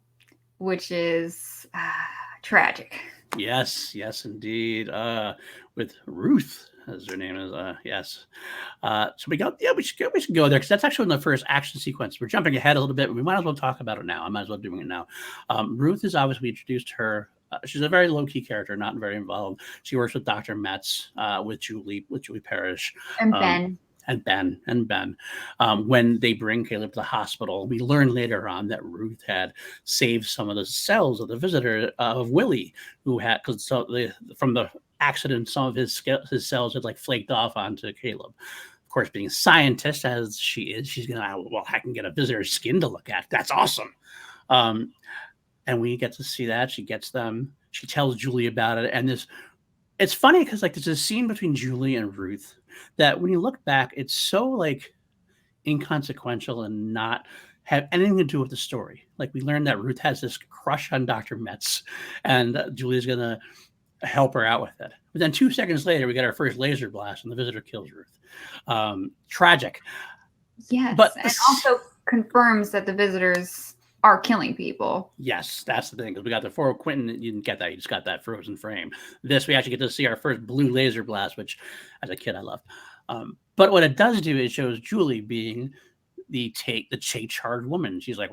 which is tragic. Yes, indeed. With Ruth, as her name is. Yes. So we should go there, because that's actually in the first action sequence. We're jumping ahead a little bit, but we might as well talk about it now. I might as well doing it now. Ruth is obviously introduced her. She's a very low-key character, not very involved. She works with Dr. Metz, with Julie Parrish. And Ben. And Ben. When they bring Caleb to the hospital, we learn later on that Ruth had saved some of the cells of the visitor of Willie, who had, from the accident, some of his cells had like flaked off onto Caleb. Of course, being a scientist as she is, she's gonna, well, I can get a visitor's skin to look at. That's awesome. And we get to see that. She gets them. She tells Julie about it, and it's funny because like there's a scene between Julie and Ruth that when you look back, it's so like inconsequential and not have anything to do with the story. Like we learned that Ruth has this crush on Dr. Metz, and Julie's gonna help her out with it. But then 2 seconds later, we get our first laser blast, and the visitor kills Ruth. Tragic. Yes, but and also confirms that the visitors are killing people. Yes, that's the thing, because we got the for Quentin, you didn't get that. You just got that frozen frame. This, we actually get to see our first blue laser blast, which as a kid I loved. But what it does do, it shows Julie being the charged woman. She's like,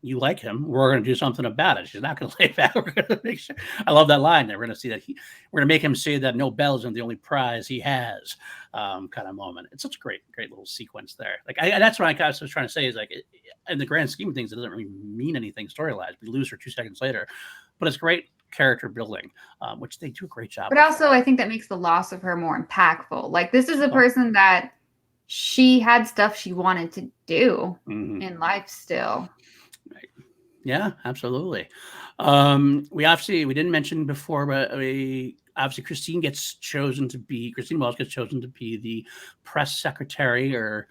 you like him, we're going to do something about it. She's not going to lay back. We're going to make sure. I love that line there. We're going to see that we're going to make him say that no Belgium the only prize he has, kind of moment. It's such a great little sequence there. Like that's what I was trying to say is like, in the grand scheme of things, it doesn't really mean anything story-wise. We lose her 2 seconds later, but it's great character building, which they do a great job. But also, I think that makes the loss of her more impactful. Like this is a person that she had stuff she wanted to do in life still. Right. Yeah, absolutely. We didn't mention before, but obviously Christine Wells gets chosen to be the press secretary or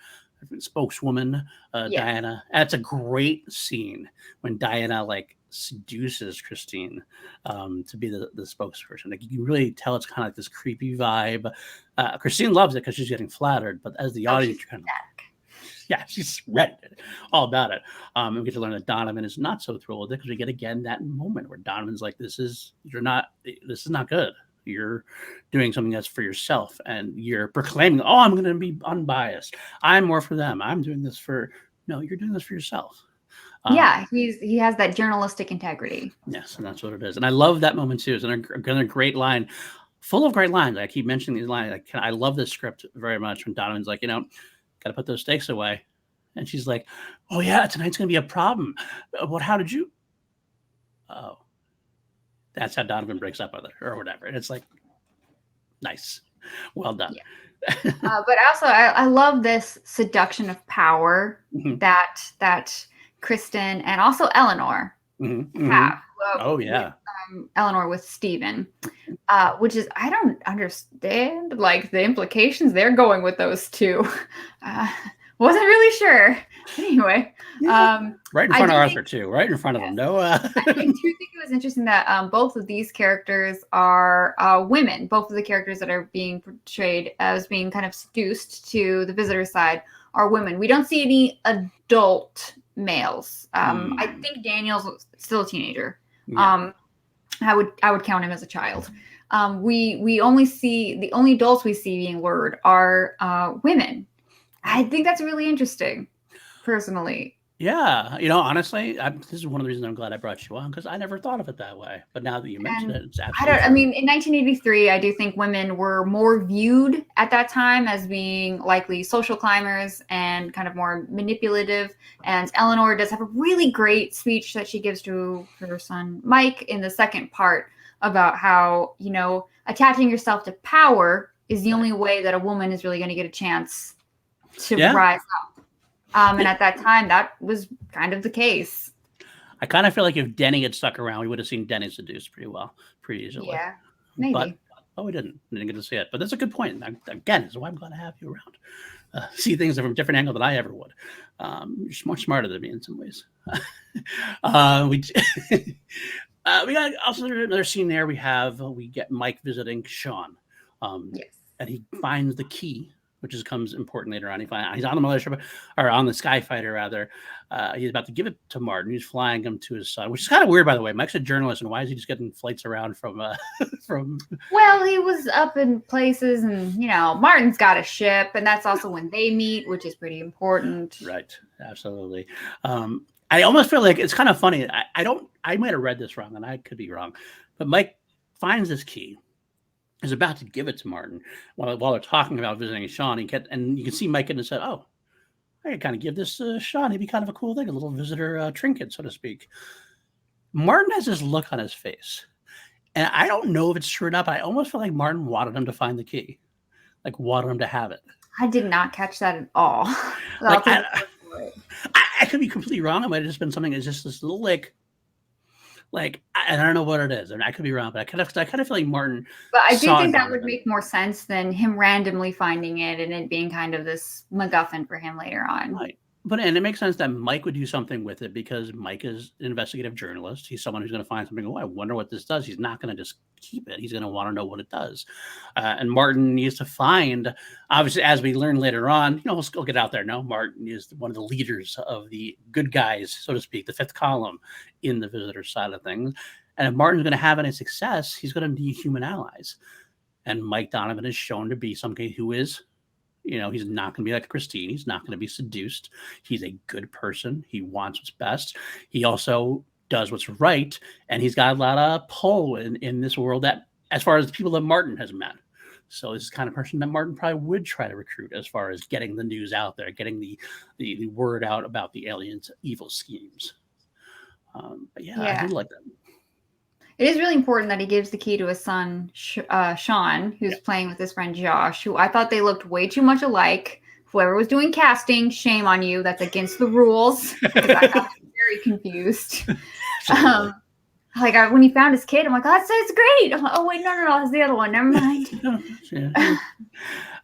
spokeswoman, Diana. That's a great scene when Diana like seduces Christine to be the spokesperson. Like you can really tell it's kind of like this creepy vibe. Christine loves it because she's getting flattered, but as the audience, you're kind of she's ready, all about it. And we get to learn that Donovan is not so thrilled with it, because we get again that moment where Donovan's like, this is not good. You're doing something that's for yourself, and you're proclaiming, "Oh, I'm going to be unbiased. I'm more for them. I'm doing this for." No, you're doing this for yourself. He has that journalistic integrity. Yes, and that's what it is. And I love that moment too. It's a great line, full of great lines. I keep mentioning these lines. I love this script very much. When Donovan's like, got to put those stakes away, and she's like, "Oh yeah, tonight's going to be a problem. But how did you?" Oh, that's how Donovan breaks up with her or whatever. And it's like, nice, well done. Yeah. But also, I love this seduction of power that Kristen and also Eleanor have. Oh yeah, Eleanor with Stephen. Which is, I don't understand like the implications they're going with those two. Uh, wasn't really sure. Anyway, Yeah. Right in I front of do Arthur think, too. Right in front of him. yes, No. I do think it was interesting that both of these characters are women. Both of the characters that are being portrayed as being kind of seduced to the visitor side are women. We don't see any adult males. I think Daniel's still a teenager. Yeah. I would count him as a child. We only see the only adults we see being lured are women. I think that's really interesting, personally. Yeah, honestly, this is one of the reasons I'm glad I brought you on because I never thought of it that way. But now that you mention And it, it's I absolutely don't. I true. mean, in 1983, I do think women were more viewed at that time as being likely social climbers and kind of more manipulative. And Eleanor does have a really great speech that she gives to her son Mike in the second part about how attaching yourself to power is the Right. only way that a woman is really going to get a chance to Yeah. rise up. And at that time, that was kind of the case. I kind of feel like if Denny had stuck around, we would have seen Denny seduced pretty easily. Yeah, But maybe. we didn't. We didn't get to see it. But that's a good point. Again, that's why I'm glad to have you around. See things from a different angle than I ever would. You're much smarter than me in some ways. We we got also another scene there. We get Mike visiting Sean, Yes. and he finds the key, which comes important later on. He's on the mothership or on the Skyfighter rather. He's about to give it to Martin. He's flying him to his son, which is kind of weird, by the way. Mike's a journalist, and why is he just getting flights around from from? Well, he was up in places, and Martin's got a ship, and that's also when they meet, which is pretty important. Right, absolutely. I almost feel like it's kind of funny. I might have read this wrong, and I could be wrong, but Mike finds this key, is about to give it to Martin while they're talking about visiting Sean. And you can see Mike getting said, "Oh, I could kind of give this to Sean. He'd be kind of a cool thing, a little visitor trinket, so to speak." Martin has this look on his face, and I don't know if it's true or not, but I almost feel like Martin wanted him to find the key, like wanted him to have it. I did not catch that at all. Like I could be completely wrong. It might have just been something. It's just this little I don't know what it is, and I could be wrong, but I kind of feel like Martin. But I do think that would make more sense than him randomly finding it and it being kind of this MacGuffin for him later on. Right. And it makes sense that Mike would do something with it because Mike is an investigative journalist. He's someone who's going to find something. Oh, I wonder what this does. He's not going to just keep it. He's going to want to know what it does. And Martin needs to find, obviously, as we learn later on, let's go get out there. No, Martin is one of the leaders of the good guys, so to speak, the fifth column in the visitor side of things. And if Martin's going to have any success, he's going to need human allies. And Mike Donovan is shown to be somebody who is, he's not going to be like Christine. He's not going to be seduced. He's a good person. He wants what's best. He also does what's right. And he's got a lot of pull in this world that, as far as the people that Martin has met. So this is the kind of person that Martin probably would try to recruit as far as getting the news out there, getting the word out about the aliens' evil schemes. But yeah, I did like that. It is really important that he gives the key to his son, Sean, who's playing with his friend Josh, who I thought they looked way too much alike. Whoever was doing casting, shame on you. That's against the rules. Because I got very confused. When he found his kid, I'm like, oh, it's great. Oh, wait, no, it's the other one. Never mind.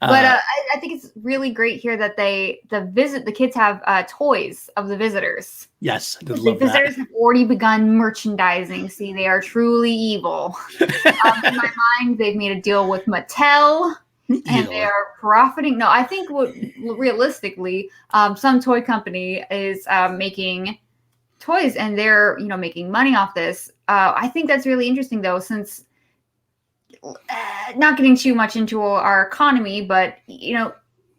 But I think it's really great here that the kids have toys of the visitors. Yes, I did love that. The visitors have already begun merchandising. See, they are truly evil. In my mind, they've made a deal with Mattel. And they are profiting. No, I think realistically, some toy company is making toys and they're making money off this. I think that's really interesting though, since not getting too much into our economy, but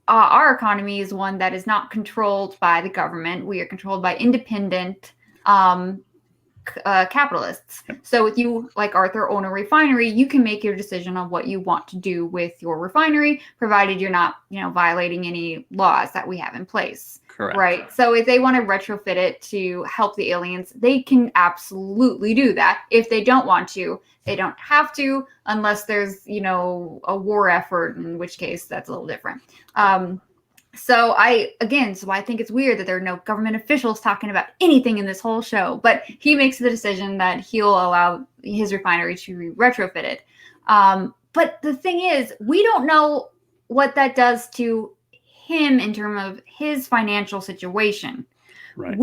our economy is one that is not controlled by the government. We are controlled by independent capitalists. So if you, like Arthur, own a refinery, you can make your decision on what you want to do with your refinery, provided you're not violating any laws that we have in place. Correct. Right. So if they want to retrofit it to help the aliens, they can absolutely do that. If they don't want to, they don't have to, unless there's, a war effort, in which case that's a little different. So I think it's weird that there are no government officials talking about anything in this whole show, but he makes the decision that he'll allow his refinery to retrofit it. But the thing is, we don't know what that does to him in terms of his financial situation. Right.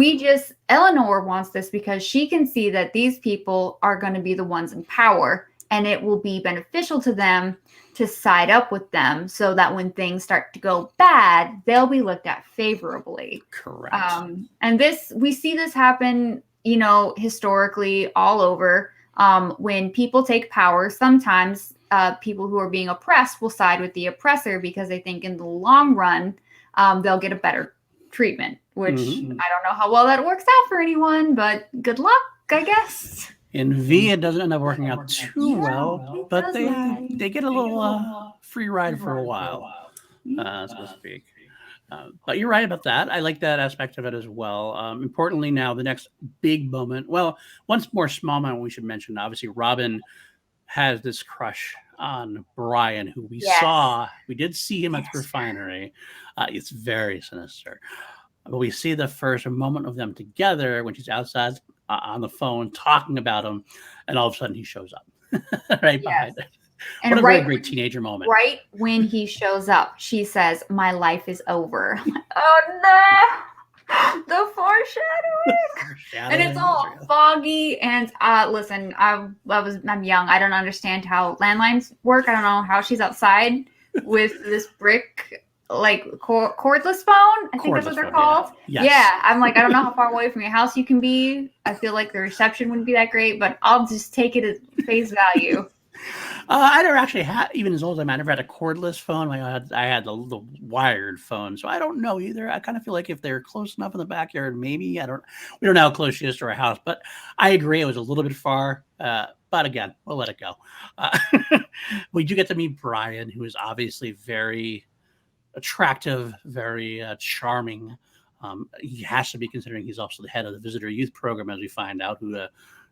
Eleanor wants this because she can see that these people are going to be the ones in power, and it will be beneficial to them to side up with them so that when things start to go bad, they'll be looked at favorably. Correct. And we see this happen, historically all over. When people take power, sometimes people who are being oppressed will side with the oppressor because they think in the long run, they'll get a better treatment, which I don't know how well that works out for anyone, but good luck, I guess. In V, it doesn't end up working out too well, but they get a little free ride for a while, so to speak. But you're right about that. I like that aspect of it as well. Importantly, now the next big moment. Well, one more small moment we should mention. Obviously, Robin has this crush on Brian, who we saw. We did see him at the refinery. It's very sinister. But we see the first moment of them together when she's outside on the phone talking about him, and all of a sudden he shows up right behind her. And what a really great teenager moment. Right when he shows up, she says, "My life is over." Oh no! The foreshadowing. And it's all foggy. And listen, I'm young. I don't understand how landlines work. I don't know how she's outside with this brick cordless phone. I think that's what they're called. Yeah. Yes. Yeah, I'm like, I don't know how far away from your house you can be. I feel like the reception wouldn't be that great, but I'll just take it at face value. I never actually had, even as old as I never had a cordless phone. I had the wired phone, so I don't know either. I kind of feel like if they're close enough in the backyard, maybe we don't know how close she is to our house, but I agree it was a little bit far. But again, we'll let it go. We do get to meet Brian, who is obviously very attractive, very charming. He has to be, considering he's also the head of the visitor youth program, as we find out, who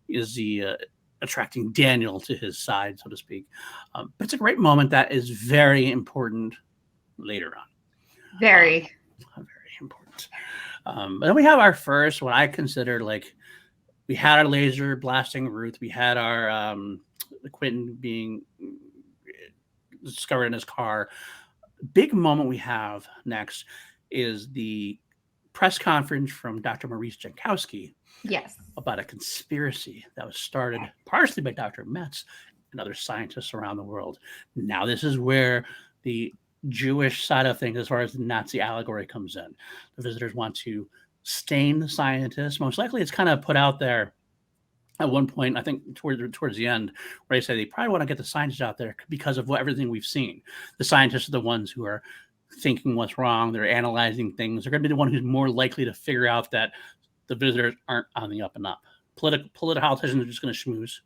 is the attracting Daniel to his side, so to speak. But it's a great moment that is very important later on. Very important. But then we have our first, what I consider we had our laser blasting Ruth. We had our Quentin being discovered in his car. Big moment we have next is the press conference from Dr. Maurice Jankowski. Yes. About a conspiracy that was started partially by Dr. Metz and other scientists around the world. Now, this is where the Jewish side of things, as far as the Nazi allegory, comes in. The visitors want to stain the scientists. Most likely, it's kind of put out there at one point, I think towards the end, where they say they probably want to get the scientists out there because of everything we've seen. The scientists are the ones who are thinking what's wrong. They're analyzing things. They're going to be the one who's more likely to figure out that the visitors aren't on the up and up. Politicians are just going to schmooze.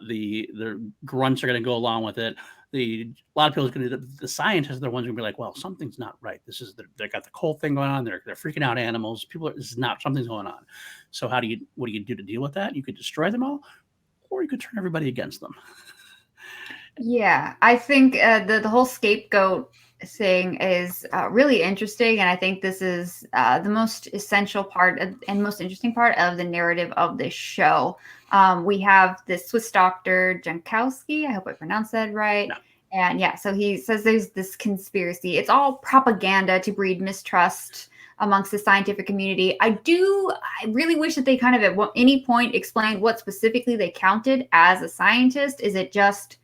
The grunts are going to go along with it. A lot of people are going to. The scientists are the ones who are going to be like, well, something's not right. They got the cold thing going on. They're freaking out animals. This is not, something's going on. So what do you do to deal with that? You could destroy them all, or you could turn everybody against them. Yeah, I think the whole scapegoat thing is really interesting, and I think this is the most essential part and most interesting part of the narrative of this show. We have this Swiss doctor Jankowski. I hope I pronounced that right. No. And yeah, so he says there's this conspiracy. It's all propaganda to breed mistrust amongst the scientific community. I really wish that they kind of at any point explained what specifically they counted as a scientist. Is it just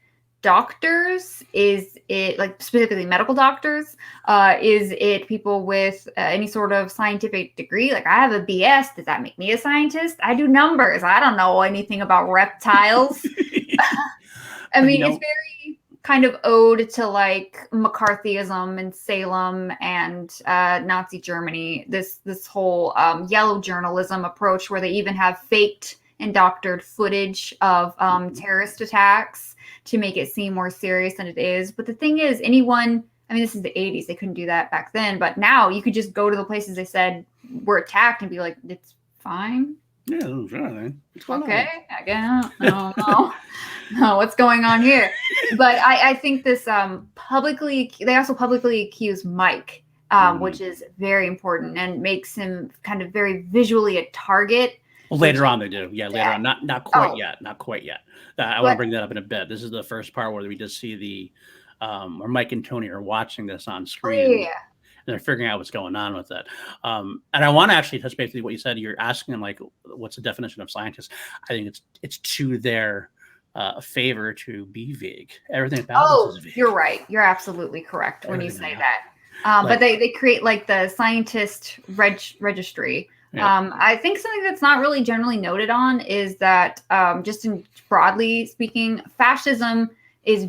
doctors? Is it specifically medical doctors? Is it people with any sort of scientific degree? I have a BS. Does that make me a scientist? I do numbers. I don't know anything about reptiles. I mean, it's very kind of ode to McCarthyism and Salem and Nazi Germany. This whole yellow journalism approach, where they even have faked and doctored footage of terrorist attacks to make it seem more serious than it is. But the thing is, this is the 80s. They couldn't do that back then. But now you could just go to the places they said were attacked and be like, it's fine. Yeah, sure. Okay, I don't know. No, what's going on here? But I think this they also publicly accuse Mike, which is very important and makes him kind of very visually a target. Well, which later is on they do. Yeah, later that. on. Not quite Oh, yet. Not quite yet. I want to but bring that up in a bit. This is the first part where we just see the where Mike and Tony are watching this on oh yeah, yeah, screen, yeah. and they're figuring out what's going on with it. And I want to actually touch basically what you said. You're asking them like, what's the definition of scientist? I think it's to their favor to be vague. Everything about this is Oh, vague. you're right. You're absolutely correct when you Everything say about that. But like they create like the scientist registry. yeah. I think something that's not really generally noted on is that just in broadly speaking, fascism is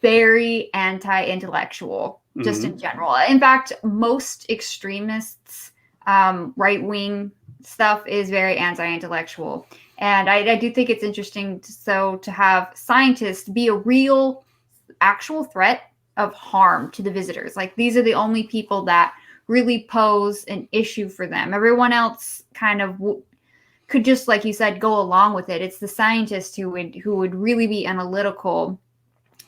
very anti-intellectual, just in Mm-hmm. general. In fact, most extremists, right-wing stuff is very anti-intellectual. And I do think it's interesting to have scientists be a real actual threat of harm to the visitors. Like these are the only people that really pose an issue for them. Everyone else kind of could just, like you said, go along with it. It's the scientists who would really be analytical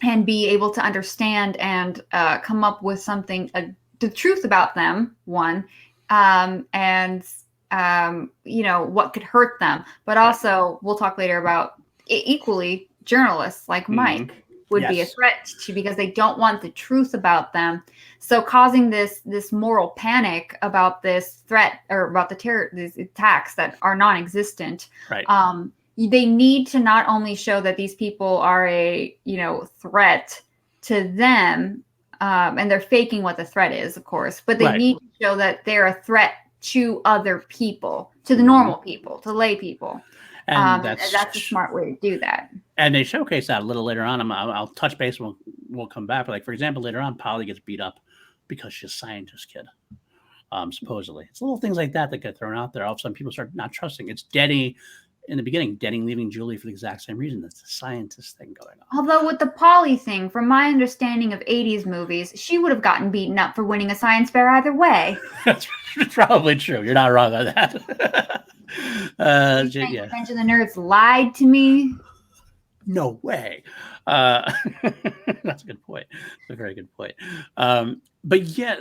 and be able to understand and come up with something, the truth about them, one, and what could hurt them. But Right. also, we'll talk later about equally journalists like Mm-hmm. Mike would be a Yes. threat to because they don't want the truth about them. So causing this moral panic about this threat or about the terror, these attacks that are non-existent. Right. They need to not only show that these people are a threat to them, and they're faking what the threat is, of course, but they Right. need to show that they're a threat to other people, to the Mm-hmm. normal people, to lay people. And And that's a smart way to do that. and they showcase that a little later on. I'll touch base. We'll come back. But like for example, later on, Polly gets beat up because she's a scientist kid. Supposedly, it's little things like that that get thrown out there. All of a sudden, people start not trusting. It's Denny in the beginning. Denny leaving Julie for the exact same reason. That's the scientist thing going on. Although with the Polly thing, from my understanding of 80s movies, she would have gotten beaten up for winning a science fair either way. That's probably true. You're not wrong on that. Yeah. Revenge of the Nerds lied to me. No way. That's a good point. That's a very good point. But yeah,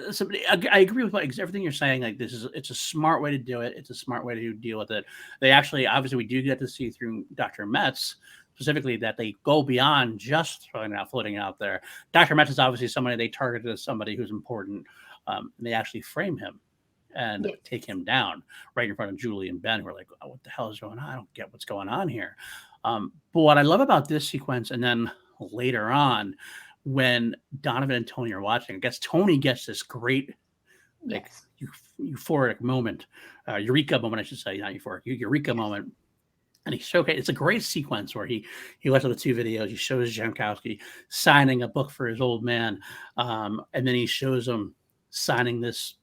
I agree with everything you're saying. Like it's a smart way to do it. It's a smart way to deal with it. They actually, obviously, we do get to see through Dr. Metz specifically that they go beyond just floating out there. Dr. Metz is obviously somebody they targeted as somebody who's important, and they actually frame him and take him down right in front of Julie and Ben, who are like, oh, what the hell is going on? I don't get what's going on here. But what I love about this sequence, and then later on, when Donovan and Tony are watching, I guess Tony gets this great, like, euphoric moment, eureka moment, I should say, not euphoric, eureka moment. And he showcased. It's a great sequence where he lets the two videos. He shows Jankowski signing a book for his old man, and then he shows him signing this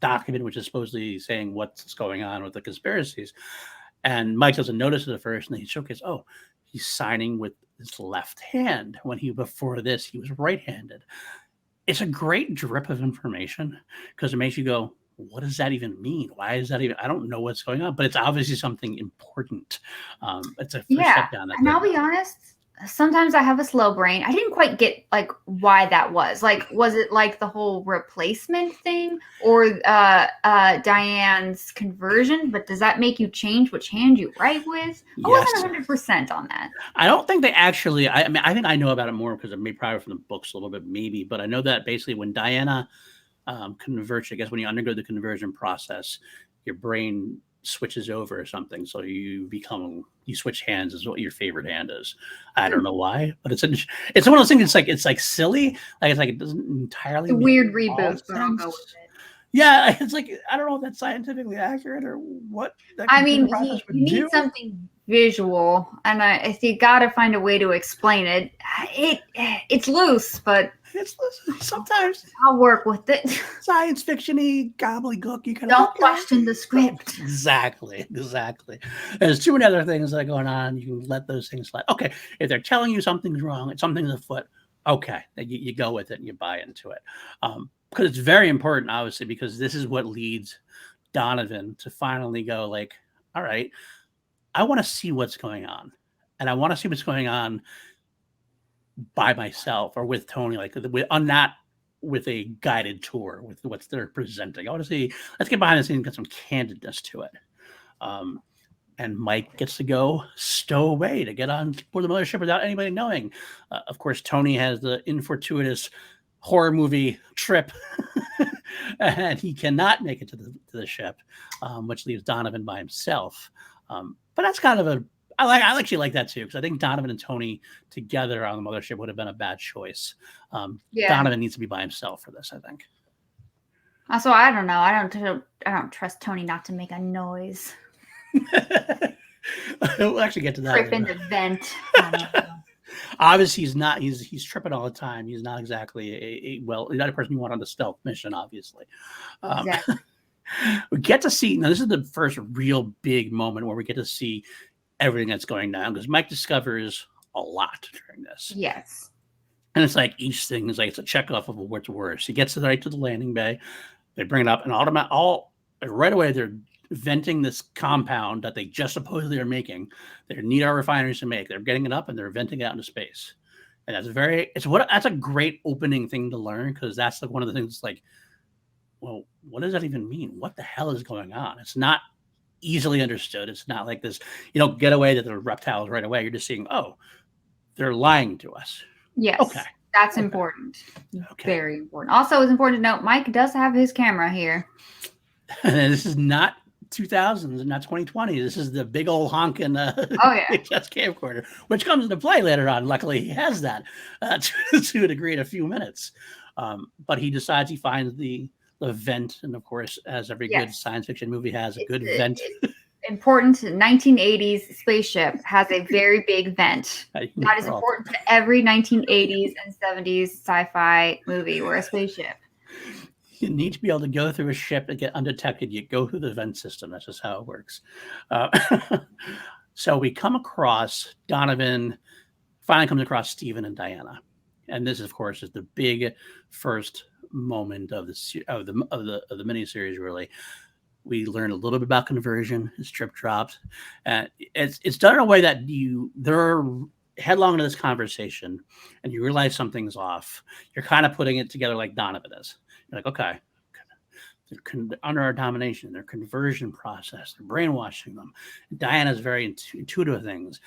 document, which is supposedly saying what's going on with the conspiracies. And Mike doesn't notice it at first, and then he showcases, oh, he's signing with his left hand when before this he was right-handed. It's a great drip of information because it makes you go, what does that even mean? Why is that even? I don't know what's going on, but it's obviously something important. It's a first step down that. And I'll be honest, sometimes I have a slow brain. I didn't quite get like why that was. Like, was it like the whole replacement thing or Diane's conversion? But does that make you change which hand you write with? I wasn't 100% on that. I don't think they actually. I mean, I think I know about it more because I maybe probably from the books a little bit, maybe. But I know that basically when Diana converts, I guess when you undergo the conversion process, your brain switches over or something, so you switch hands is what your favorite hand is. I don't know why, but it's one of those things. It's like silly, like it doesn't entirely. It's a weird reboot, but I'll go with it. Yeah, it's like I don't know if that's scientifically accurate or what. I mean, you need something visual, and I think you got to find a way to explain it. It's loose, but it's loose. Sometimes I'll work with it. Science fiction-y gobbledygook. You can don't question the script. Exactly. There's too many other things that are going on. You can let those things slide. Okay, if they're telling you something's wrong, something's afoot. Okay, you go with it and you buy into it. Because it's very important, obviously, because this is what leads Donovan to finally go like, all right, I want to see what's going on. And I want to see what's going on by myself or with Tony, like with a guided tour with what they're presenting. I want to see, let's get behind the scenes and get some candidness to it. and Mike gets to go stow away to get on board the mothership without anybody knowing. Of course, Tony has the infortuitous horror movie trip, and he cannot make it to the ship, which leaves Donovan by himself. But that's kind of I actually like that too, because I think Donovan and Tony together on the mothership would have been a bad choice. Donovan needs to be by himself for this, I think. Also, I don't know. I don't trust Tony not to make a noise. We'll actually get to that. Trip in the vent. Obviously, he's tripping all the time. He's not exactly not a person you want on the stealth mission, obviously. Exactly. We get to see, now this is the first real big moment where we get to see everything that's going down, because Mike discovers a lot during this. Yes. And it's like each thing is like it's a check off of what's worse. He gets right to the landing bay. They bring it up, and right away they're venting this compound that they just supposedly are making. They need our refineries to make. They're getting it up and they're venting it out into space. And that's a great opening thing to learn, because that's like one of the things like, well, what does that even mean? What the hell is going on? It's not easily understood. It's not like this, get away that the reptiles right away. You're just seeing, oh, they're lying to us. Yes. Okay. That's important. Okay. Very important. Also, it's important to note Mike does have his camera here. And this is not 2000s and not 2020. This is the big old honking just camcorder, which comes into play later on. Luckily, he has that to a degree in a few minutes. But he decides he finds the vent, and of course, as every good science fiction movie has, a good vent. Important 1980s spaceship has a very big vent. That is important to every 1980s and 70s sci-fi movie where a spaceship. You need to be able to go through a ship and get undetected. You go through the vent system. That's just how it works. So we come across Donovan. Finally, comes across Stephen and Diana, and this, of course, is the big first moment of the miniseries. Really, we learn a little bit about conversion. His trip drops, and it's done in a way that they're headlong into this conversation, and you realize something's off. You're kind of putting it together like Donovan is. You're like, okay, they're under our domination, their conversion process, they're brainwashing them. And Diana's very intuitive things.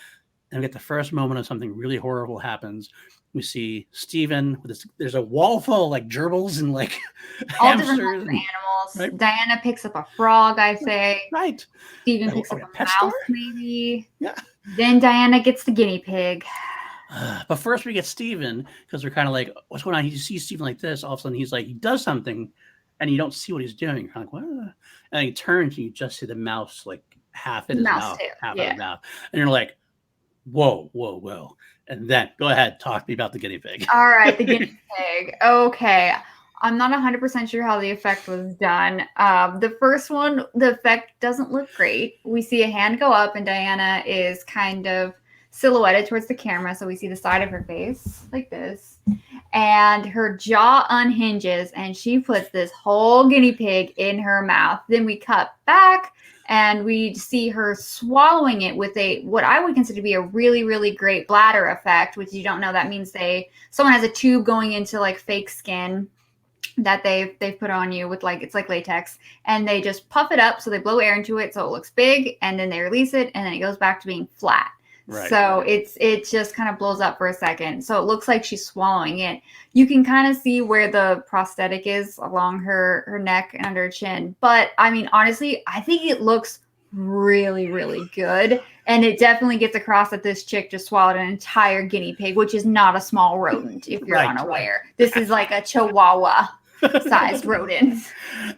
And we get the first moment of something really horrible happens. We see Stephen with there's a wall full of like gerbils and like all different kinds of animals. Right? Diana picks up a frog, I say. Right. Stephen picks up a mouse, store? Maybe. Yeah. Then Diana gets the guinea pig. But first we get Stephen, because we're kind of like, what's going on? You see Stephen like this, all of a sudden he's like, he does something, and you don't see what he's doing. You're kind of like, what? And he turns, and you just see the mouse like half in his mouth, half in his mouth. And you're like, whoa. And then, go ahead, talk to me about the guinea pig. All right, the guinea pig. Okay. I'm not 100% sure how the effect was done. The first one, the effect doesn't look great. We see a hand go up, and Diana is kind of silhouetted towards the camera, so we see the side of her face like this, and her jaw unhinges, and she puts this whole guinea pig in her mouth. Then we cut back, and we see her swallowing it with what I would consider to be a really, really great bladder effect, which you don't know. That means someone has a tube going into like fake skin that they've put on you with it's like latex, and they just puff it up, so they blow air into it so it looks big, and then they release it, and then it goes back to being flat. Right. So it just kind of blows up for a second. So it looks like she's swallowing it. You can kind of see where the prosthetic is along her neck and under her chin. But I mean, honestly, I think it looks really, really good. And it definitely gets across that this chick just swallowed an entire guinea pig, which is not a small rodent, if you're unaware. This is like a chihuahua sized rodent.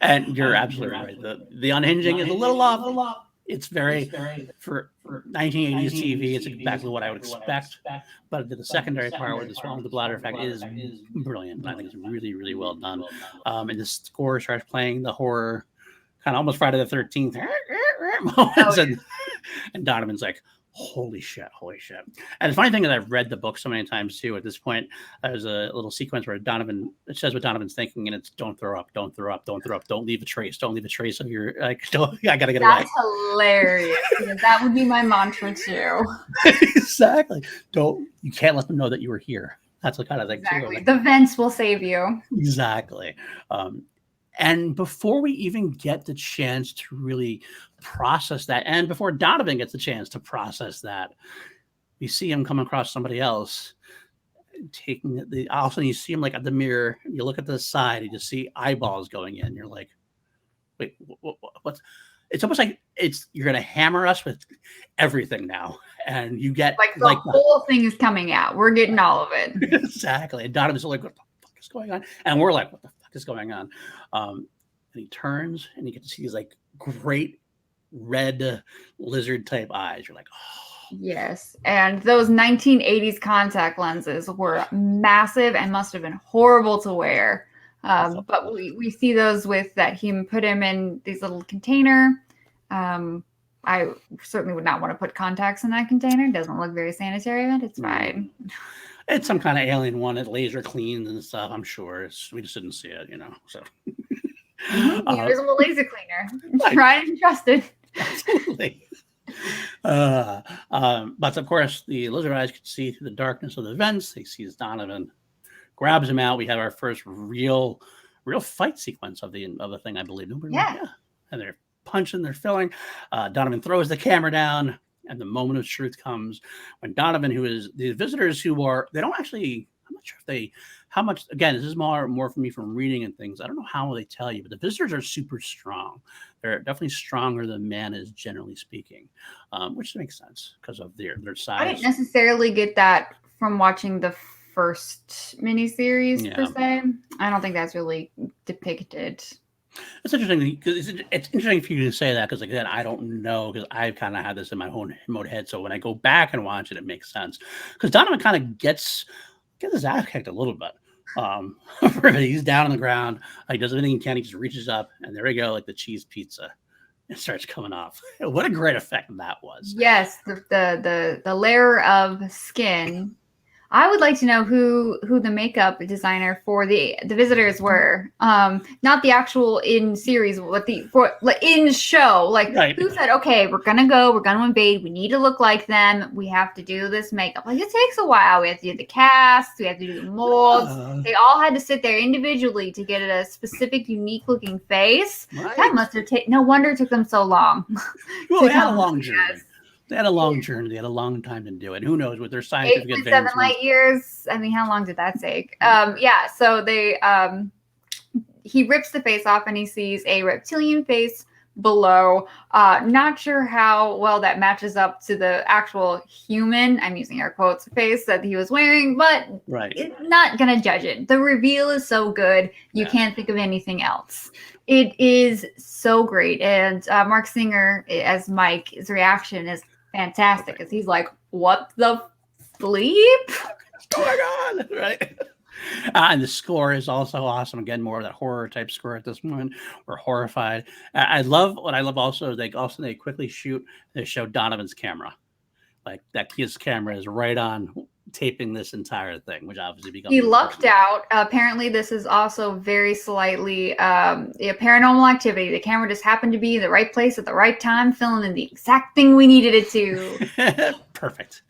And you're absolutely right. The unhinging is a little off. It's very for 1980s TV. It's exactly what I would expect. But the secondary part with the bladder effect is brilliant. I think it's really, really well done. And the score starts playing the horror, kind of almost Friday the 13th moments, and Donovan's like, holy shit. And the funny thing is, I've read the book so many times too. At this point, there's a little sequence where it says what Donovan's thinking, and it's don't throw up, don't leave a trace of your I gotta get away. That's hilarious. That would be my mantra too. Exactly. You can't let them know that you were here. That's the kind of thing exactly. Too. The vents will save you. Exactly. And before we even get the chance to really process that, and before Donovan gets the chance to process that, we see him come across somebody else taking the. All of a sudden, you see him like at the mirror. You look at the side, and you see eyeballs going in. You're like, wait, what's? It's almost like you're gonna hammer us with everything now, and you get like the whole thing is coming out. We're getting all of it. Exactly. And Donovan's like, what the fuck is going on? And we're like, what the fuck is going on? And he turns and you get to see these like great red lizard type eyes. You're like, oh. Yes. And those 1980s contact lenses were massive and must have been horrible to wear. But we see those with that he put him in these little container. I certainly would not want to put contacts in that container. It doesn't look very sanitary, but it's fine. It's some kind of alien one. It laser cleans and stuff. I'm sure. We just didn't see it, So there's a laser cleaner. Tried and trusted. Absolutely. But of course, the lizard eyes can see through the darkness of the vents. They see Donovan, grabs him out. We have our first real fight sequence of the thing, I believe. Yeah. And they're punching, they're filling. Donovan throws the camera down, and the moment of truth comes when Donovan, who is the visitors who are, they don't actually, I'm not sure if they, how much, again, this is more for me from reading and things. I don't know how they tell you, but the visitors are super strong. They're definitely stronger than man is, generally speaking, which makes sense because of their size. I didn't necessarily get that from watching the first miniseries per se. I don't think that's really depicted. It's interesting because it's interesting for you to say that because again, I don't know because I've kind of had this in my own head. So when I go back and watch it, it makes sense because Donovan kind of gets his ass kicked a little bit. He's down on the ground. He does everything he can. He just reaches up, and there we go, like the cheese pizza. It starts coming off. What a great effect that was! Yes, the layer of skin. I would like to know who the makeup designer for the visitors were. Not the actual in series, but in show. Like who said, okay, we're gonna invade. We need to look like them. We have to do this makeup. Like it takes a while. We have to do the cast. We have to do the molds. They all had to sit there individually to get a specific, unique looking face. Right. That must have taken. No wonder it took them so long. Well, they had a long journey. They had a long journey. They had a long time to do it. Who knows with their scientific advancements? 7 light years. I mean, how long did that take? So they he rips the face off and he sees a reptilian face below. Not sure how well that matches up to the actual human, I'm using air quotes, face that he was wearing, but not going to judge it. The reveal is so good. You can't think of anything else. It is so great. And Mark Singer as Mike, his reaction is fantastic because he's like, what the bleep? What's going on? Right. And the score is also awesome. Again, more of that horror type score at this moment. We're horrified. What I love also is they quickly they show Donovan's camera. Like that his camera is right on taping this entire thing, which obviously becomes. He lucked out. Apparently, this is also very slightly paranormal activity. The camera just happened to be in the right place at the right time, filming the exact thing we needed it to. Perfect.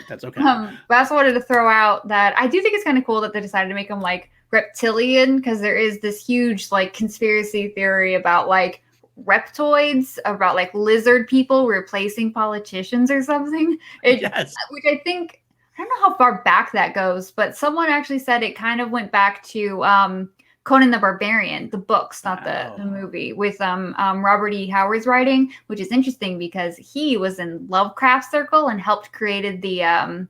That's okay. But I also wanted to throw out that I do think it's kind of cool that they decided to make him like reptilian because there is this huge like conspiracy theory about like reptoids, about like lizard people replacing politicians or something. Which I think, I don't know how far back that goes, but someone actually said it kind of went back to Conan the Barbarian, the books, not the movie, with Robert E. Howard's writing, which is interesting because he was in Lovecraft Circle and helped created the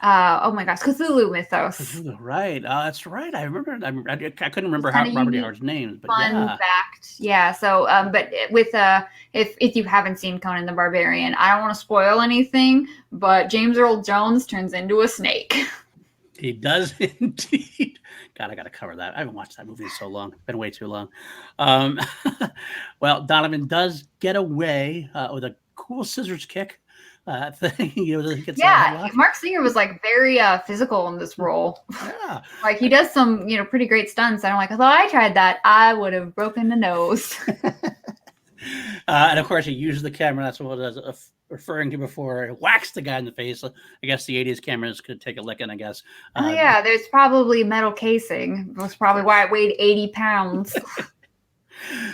Cthulhu mythos. Cthulhu, right. That's right. I remember. I couldn't remember Robert E. Howard's name, but fun fact. Yeah. So, but with if you haven't seen Conan the Barbarian, I don't want to spoil anything, but James Earl Jones turns into a snake. He does indeed. God, I got to cover that. I haven't watched that movie in so long. It's been way too long. Well, Donovan does get away with a cool scissors kick. Thing. Mark Singer was like very physical in this role. Yeah. Like he does some, pretty great stunts. And I'm like, although I tried that, I would have broken the nose. And of course, he uses the camera. That's what I was referring to before. Whacks the guy in the face. I guess the 80s cameras could take a licking, I guess. Oh yeah, there's probably metal casing. That's probably why it weighed 80 pounds.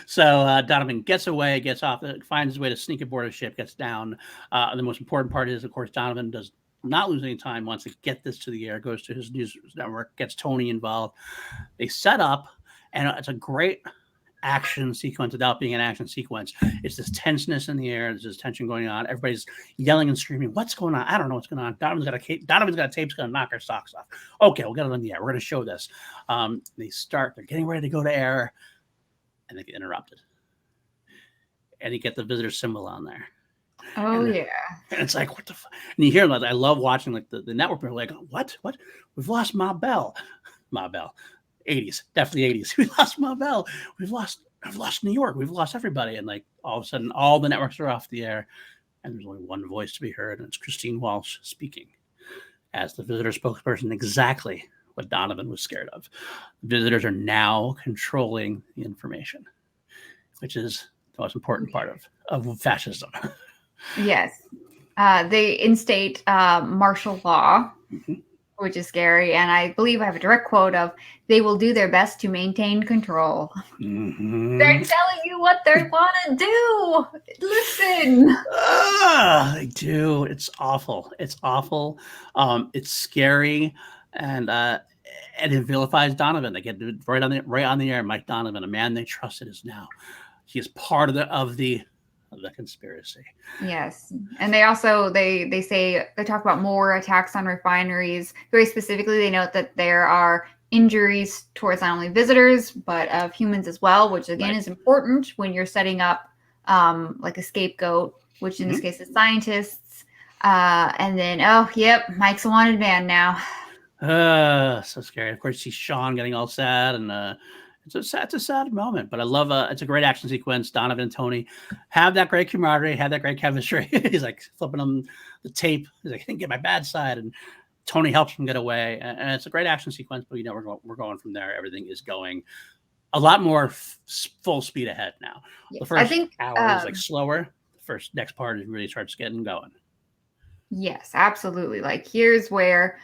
So Donovan gets away, gets off, finds his way to sneak aboard a ship, gets down. The most important part is, of course, Donovan does not lose any time, wants to get this to the air, goes to his news network, gets Tony involved. They set up, and it's a great action sequence without being an action sequence. It's this tenseness in the air. There's this tension going on. Everybody's yelling and screaming. What's going on? I don't know what's going on. Donovan's got a tape. It's going to knock our socks off. Okay, we'll get it on the air. We're going to show this. They're getting ready to go to air, and they get interrupted. And you get the visitor symbol on there. Oh, yeah. And it's like, what the fuck? And you hear them. I love watching like the network. They're like, what? We've lost Ma Bell. 80s, definitely 80s. We lost Ma Bell. I've lost New York. We've lost everybody. And like all of a sudden, all the networks are off the air, and there's only one voice to be heard, and it's Christine Walsh speaking as the visitor spokesperson. Exactly what Donovan was scared of. Visitors are now controlling the information, which is the most important part of fascism. Yes. They instate martial law. Mm-hmm. Which is scary. And I believe I have a direct quote of, they will do their best to maintain control. Mm-hmm. They're telling you what they want to do. Listen. They do. It's awful. It's awful. It's scary. And it vilifies Donovan. They get right on the air. Mike Donovan, a man they trusted, is now. He is part of the conspiracy. Yes. And they also they talk about more attacks on refineries. Very specifically, they note that there are injuries towards not only visitors but of humans as well, which again is important when you're setting up like a scapegoat, which in this case is scientists. And then Mike's a wanted man now. So scary. Of course, you see Sean getting all sad, and it's a sad moment, but I love it's a great action sequence. Donovan and Tony have that great camaraderie, have that great chemistry. He's like flipping them the tape. He's like, I didn't get my bad side, and Tony helps him get away. And it's a great action sequence, but we're going from there. Everything is going a lot more full speed ahead now. Yeah, the first hour is like slower. The next part is really starts getting going. Yes, absolutely. Like here's where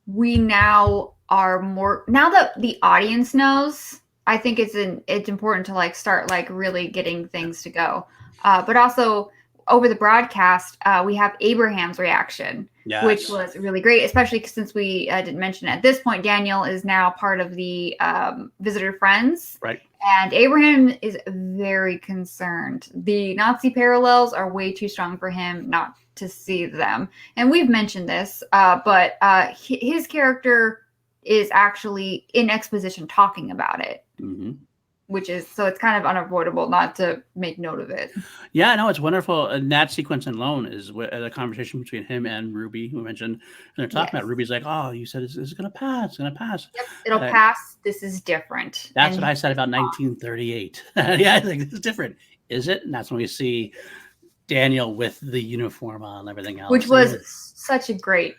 we now are more, now that the audience knows, I think it's important to like start like really getting things to go. But also over the broadcast, we have Abraham's reaction, which was really great, especially since we didn't mention at this point, Daniel is now part of the visitor friends. Right. And Abraham is very concerned. The Nazi parallels are way too strong for him not to see them. And we've mentioned this, but his character is actually in exposition talking about it. Mm-hmm. Which is, so it's kind of unavoidable not to make note of it. Yeah, no, it's wonderful. And that sequence alone is a conversation between him and Ruby, who mentioned, and they're talking about Ruby's like, oh, you said it's going to pass. It's going to pass. Yep, it'll pass. This is different. That's what I said about 1938. Yeah, I think it's different. Is it? And that's when we see Daniel with the uniform on and everything else. Which was such a great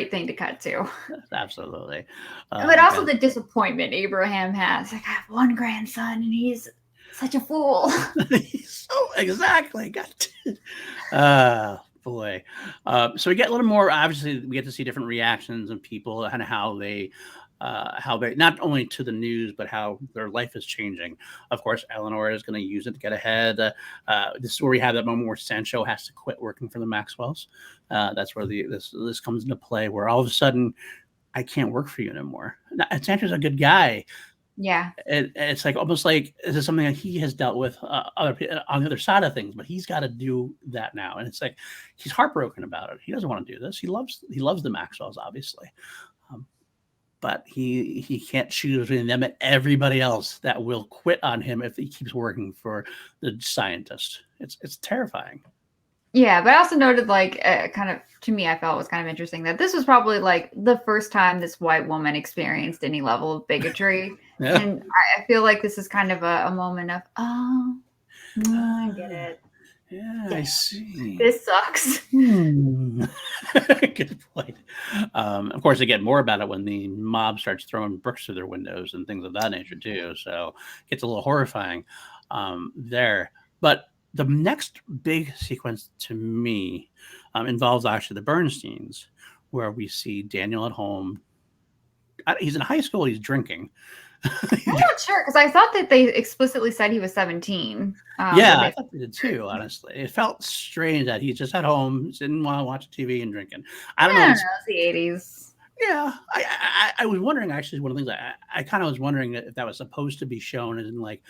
thing to cut to. Absolutely. But also the disappointment Abraham has. Like, I have one grandson and he's such a fool. Exactly. Boy. So we get a little more, obviously we get to see different reactions of people and how they not only to the news, but how their life is changing. Of course, Eleanor is going to use it to get ahead. This is where we have that moment where Sancho has to quit working for the Maxwells. That's where this comes into play, where all of a sudden, I can't work for you anymore. Sancho's a good guy. Yeah. It's like almost like this is something that he has dealt with on the other side of things, but he's got to do that now. And it's like he's heartbroken about it. He doesn't want to do this. He loves the Maxwells, obviously. But he can't choose between them and everybody else that will quit on him if he keeps working for the scientist. It's terrifying. Yeah, but I also noted, like, kind of, to me, I felt was kind of interesting that this was probably, like, the first time this white woman experienced any level of bigotry. Yeah. And I feel like this is kind of a moment of, I get it. Yeah, I see. This sucks. Good point. Of course, they get more about it when the mob starts throwing bricks through their windows and things of that nature, too. So it gets a little horrifying. there. But the next big sequence to me involves actually the Bernsteins, where we see Daniel at home. He's in high school. He's drinking. I'm not sure because I thought that they explicitly said he was 17. Yeah, I thought they did too. Honestly, it felt strange that he's just at home, didn't want to watch TV and drinking. I don't know. It's the 80s. Yeah, I was wondering actually. One of the things I kind of was wondering if that was supposed to be shown, as in like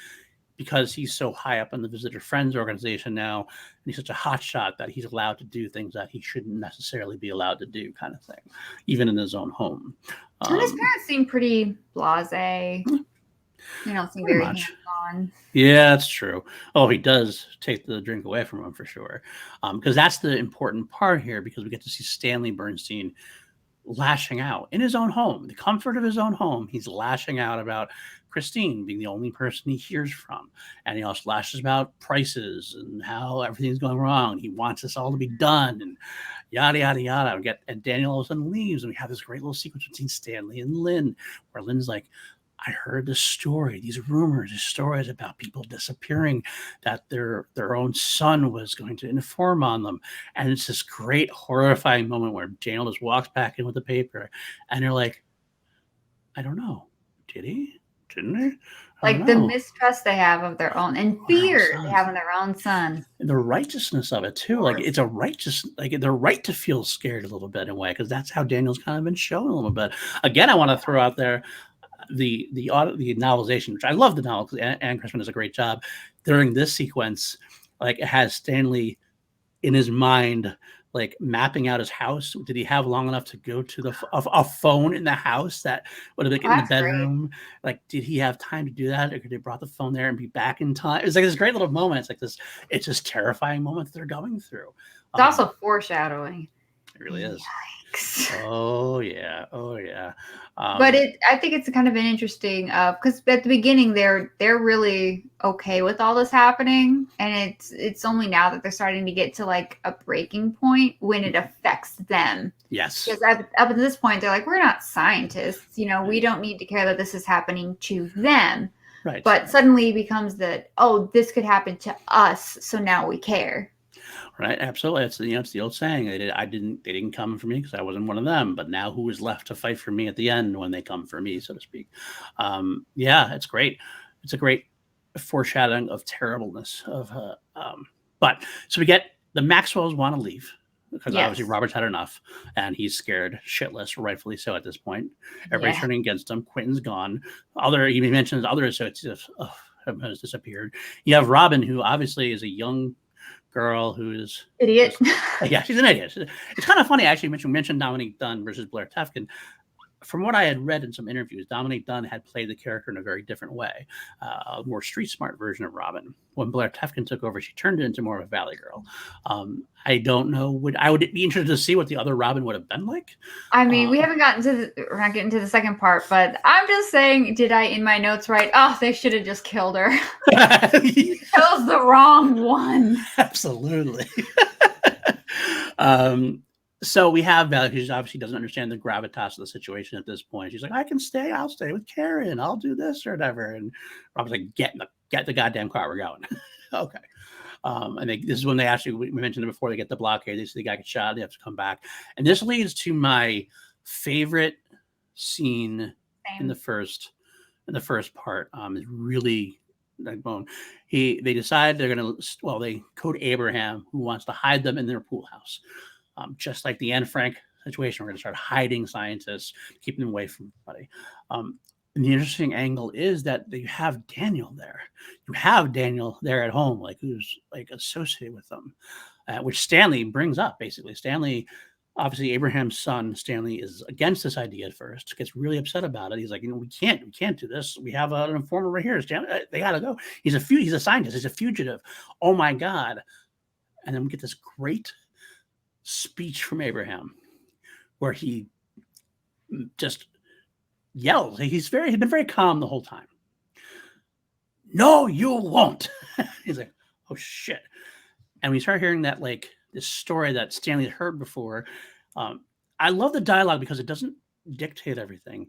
because he's so high up in the Visitor Friends organization now, and he's such a hotshot that he's allowed to do things that he shouldn't necessarily be allowed to do, kind of thing, even in his own home. And his parents seem pretty blasé. You don't seem very hands-on. Yeah, that's true. Oh, he does take the drink away from him for sure, because that's the important part here. Because we get to see Stanley Bernstein lashing out in his own home, the comfort of his own home. He's lashing out about Christine being the only person he hears from. And he also lashes about prices and how everything's going wrong. He wants this all to be done and yada, yada, yada. And Daniel all of a sudden leaves. And we have this great little sequence between Stanley and Lynn, where Lynn's like, I heard this story, these rumors, these stories about people disappearing, that their own son was going to inform on them. And it's this great horrifying moment where Daniel just walks back in with the paper and they're like, I don't know. Did he? Didn't he? Like the mistrust they have of their own and fear they have in their own son. And the righteousness of it too. Like it's a righteous, like they're right to feel scared a little bit in a way, because that's how Daniel's kind of been shown a little bit. Again, I want to throw out there the novelization, which I love the novel, because Anne Crispin does a great job during this sequence. Like it has Stanley in his mind, like mapping out his house. Did he have long enough to go to a phone in the house that would have been in the bedroom? Great. Like, did he have time to do that, or could they brought the phone there and be back in time? It's like this great little moment. It's like this. It's this terrifying moment that they're going through. It's also foreshadowing. It really is. Yikes. Oh yeah. Oh yeah. But I think it's kind of an interesting, because at the beginning they're really okay with all this happening, and it's only now that they're starting to get to like a breaking point when it affects them. Yes. Because up to this point they're like, we're not scientists, we don't need to care that this is happening to them. Right. But suddenly it becomes that, oh, this could happen to us, so now we care. Right, absolutely. It's the old saying. They didn't come for me because I wasn't one of them. But now, who is left to fight for me at the end when they come for me, so to speak? Yeah, it's great. It's a great foreshadowing of terribleness of. But so we get the Maxwells want to leave because obviously Robert's had enough, and he's scared shitless, rightfully so at this point. Everybody's turning against him. Quentin's gone. He mentions other associates has disappeared. You have Robin, who obviously is a young girl who's idiot. Yeah, she's an idiot. It's kind of funny actually. You mentioned Dominique Dunne versus Blair Tefkin. From what I had read in some interviews, Dominique Dunne had played the character in a very different way, a more street smart version of Robin. When Blair Tefkin took over, she turned it into more of a valley girl. I don't know. I would be interested to see what the other Robin would have been like. I mean, we're not getting to the second part, but I'm just saying, did I in my notes write, oh, they should have just killed her? She kills the wrong one. Absolutely. So we have Valley, who obviously doesn't understand the gravitas of the situation at this point. She's like, I can stay. I'll stay with Karen. I'll do this or whatever. And Robin's like, get the goddamn car. We're going. Okay. And this is when we mentioned it before, they get the blockade. They see the guy get shot. They have to come back. And this leads to my favorite scene in the first part. Is really like bone. They decide they're going to, they code Abraham, who wants to hide them in their pool house. Just like the Anne Frank situation, we're going to start hiding scientists, keeping them away from everybody. And the interesting angle is that you have Daniel there. You have Daniel there at home, like who's like associated with them, which Stanley brings up. Basically, Stanley, obviously Abraham's son, Stanley is against this idea at first. Gets really upset about it. He's like, we can't do this. We have an informer right here. Stanley, they got to go. He's a scientist. He's a fugitive. Oh my god! And then we get this great speech from Abraham where he just yells. He's been very calm the whole time. No, you won't. He's like, oh shit. And we start hearing that, like, this story that Stanley had heard before. I love the dialogue because it doesn't dictate everything.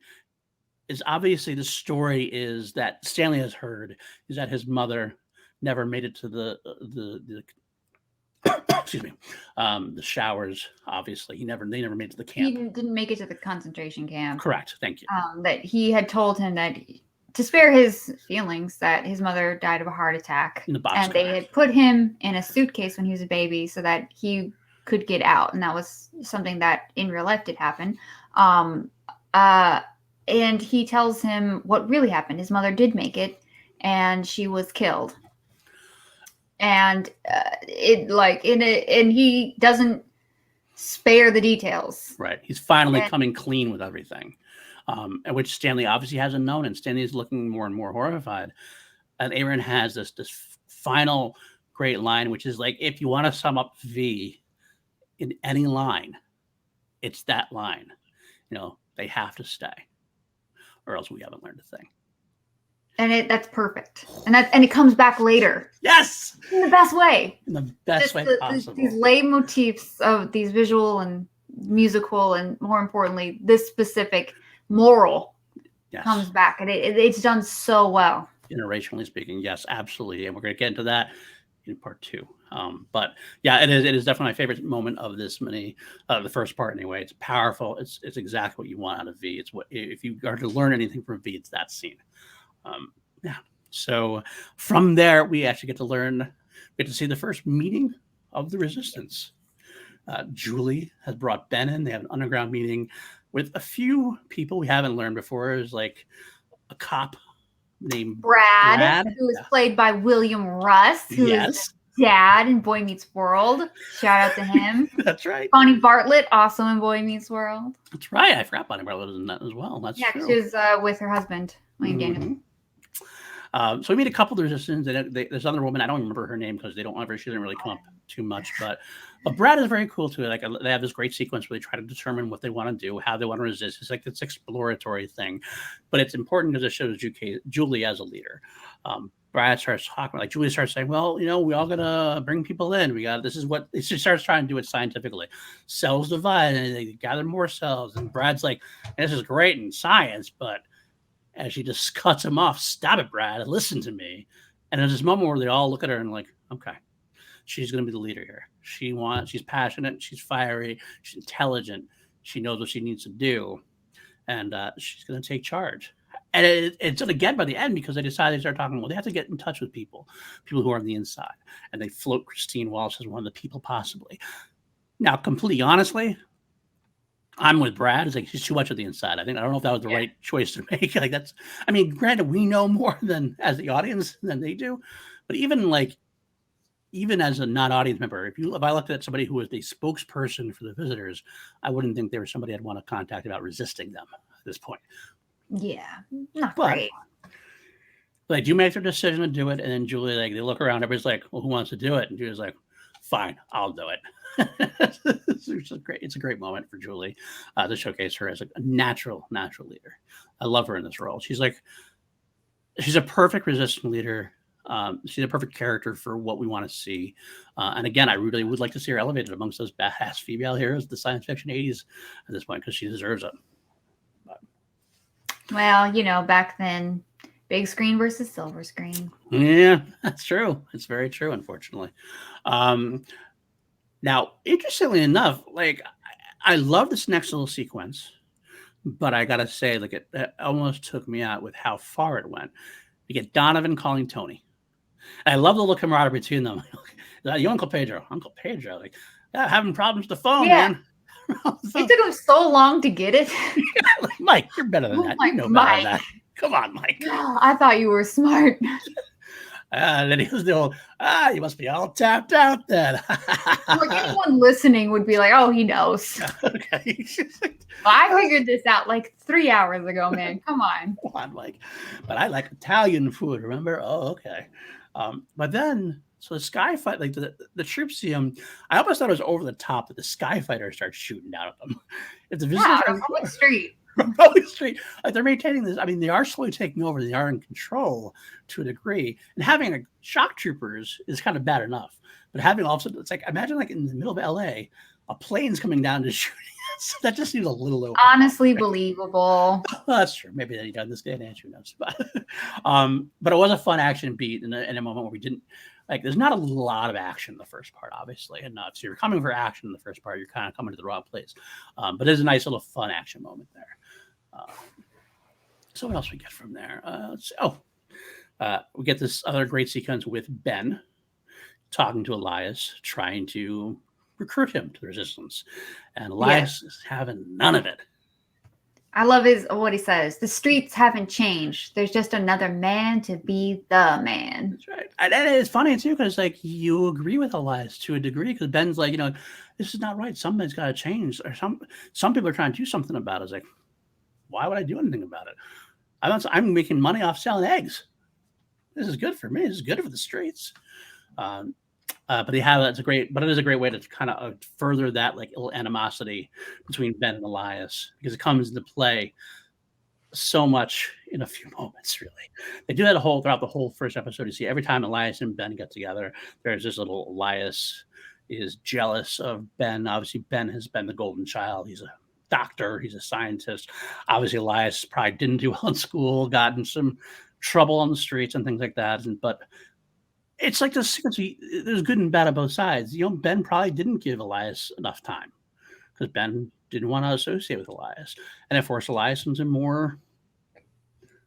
It's obviously the story is that Stanley has heard is that his mother never made it to the excuse me, the showers. Obviously, they never made it to the camp. He didn't make it to the concentration camp. Correct. Thank you. That he had told him that to spare his feelings that his mother died of a heart attack, In the boxcar. and they had put him in a suitcase when he was a baby so that he could get out, and that was something that in real life did happen. And he tells him what really happened. His mother did make it, and she was killed. And and he doesn't spare the details. Right. He's finally coming clean with everything, which Stanley obviously hasn't known, and Stanley is looking more and more horrified. And Aaron has this final great line, which is like, if you want to sum up V in any line, it's that line. They have to stay, or else we haven't learned a thing. And that's perfect. And it comes back later. Yes! In the best way. In the best way possible. These leitmotifs of these visual and musical, and more importantly, this specific moral comes back. And it's done so well. Generationally speaking, yes, absolutely. And we're going to get into that in part 2. But yeah, it is definitely my favorite moment of this mini, the first part anyway. It's powerful. It's exactly what you want out of V. It's what, if you are to learn anything from V, it's that scene. So from there, we actually get to see the first meeting of the resistance. Julie has brought Ben in. They have an underground meeting with a few people we haven't learned before. There's like a cop named Brad. Who is played by William Rust, who is dad in Boy Meets World. Shout out to him. That's right. Bonnie Bartlett, also in Boy Meets World. That's right. I forgot Bonnie Bartlett was in that as well. That's true. She was with her husband, William Daniels. So we meet a couple of the resistance. There's another woman. I don't remember her name because she doesn't really come up too much. But Brad is very cool too. Like, they have this great sequence where they try to determine what they want to do, how they want to resist. It's like this exploratory thing, but it's important because it shows Julie as a leader. Brad starts talking, like Julie starts saying, well, we all gotta bring people in. She starts trying to do it scientifically. Cells divide and they gather more cells. And Brad's like, this is great in science, but as she just cuts him off, stop it, Brad, listen to me. And there's this moment where they all look at her and like, okay, she's going to be the leader here. She's passionate, she's fiery, she's intelligent, she knows what she needs to do, and she's going to take charge. And it's again by the end, because they decide, they start talking, well, they have to get in touch with people who are on the inside, and they float Christine Walsh as one of the people possibly. Now, completely honestly, I'm with Brad. It's like, she's too much of the inside. I don't know if that was the right choice to make. Like, granted, we know more as the audience than they do, but even as a non-audience member, if I looked at somebody who was the spokesperson for the visitors, I wouldn't think they were somebody I'd want to contact about resisting them at this point. Yeah, not great. Like, you make their decision to do it, and then Julie, they look around, everybody's like, well, who wants to do it? And Julie's like, fine, I'll do it. It's a great moment for Julie to showcase her as a natural leader. I love her in this role. She's a perfect resistant leader. She's a perfect character for what we want to see. And again, I really would like to see her elevated amongst those badass female heroes of the science fiction 80s at this point, because she deserves it. Well, back then, big screen versus silver screen. Yeah, that's true. It's very true, unfortunately. Now, interestingly enough, I love this next little sequence, but I gotta say, it almost took me out with how far it went. You get Donovan calling Tony. And I love the little camaraderie between them. Your Uncle Pedro, having problems with the phone, man. It took him so long to get it. Mike, you're better than that. You know better than that. Come on, Mike. I thought you were smart. And then he was the old, you must be all tapped out then. Anyone listening would be like, oh, he knows. Okay. I figured this out 3 hours ago, man. Come on. Come on, Mike. But I like Italian food, remember? Oh, okay. But then, so the sky fight, the troops see him. I almost thought it was over the top that the sky fighter starts shooting down at them. If the visitors on the street. Public street, they're maintaining this. They are slowly taking over. They are in control to a degree, and having shock troopers is kind of bad enough. But having also, it's imagine in the middle of LA, a plane's coming down to shoot That just seems a little over. Honestly believable. Well, that's true. Maybe in this day and age, who knows? But it was a fun action beat in a moment where we didn't like. There's not a lot of action in the first part, obviously, and if you're coming for action in the first part, you're kind of coming to the wrong place. But there's a nice little fun action moment there. So what else we get from there? Let's see. We get this other great sequence with Ben talking to Elias, trying to recruit him to the resistance, and Elias is having none of it. I love what he says. The streets haven't changed. There's just another man to be the man. That's right. And it's funny too, because like you agree with Elias to a degree, because Ben's like, this is not right. Something's got to change, or some people are trying to do something about it. It's like, why would I do anything about it? I'm making money off selling eggs. This is good for me. This is good for the streets. But it is a great way to kind of further that like little animosity between Ben and Elias, because it comes into play so much in a few moments. Really, they do that throughout the whole first episode. You see every time Elias and Ben get together, there's this little Elias is jealous of Ben. Obviously, Ben has been the golden child. He's a doctor. He's a scientist. Obviously, Elias probably didn't do well in school, got in some trouble on the streets and things like that. But it's like this sequence. There's good and bad on both sides. Ben probably didn't give Elias enough time because Ben didn't want to associate with Elias, and it forced Elias into more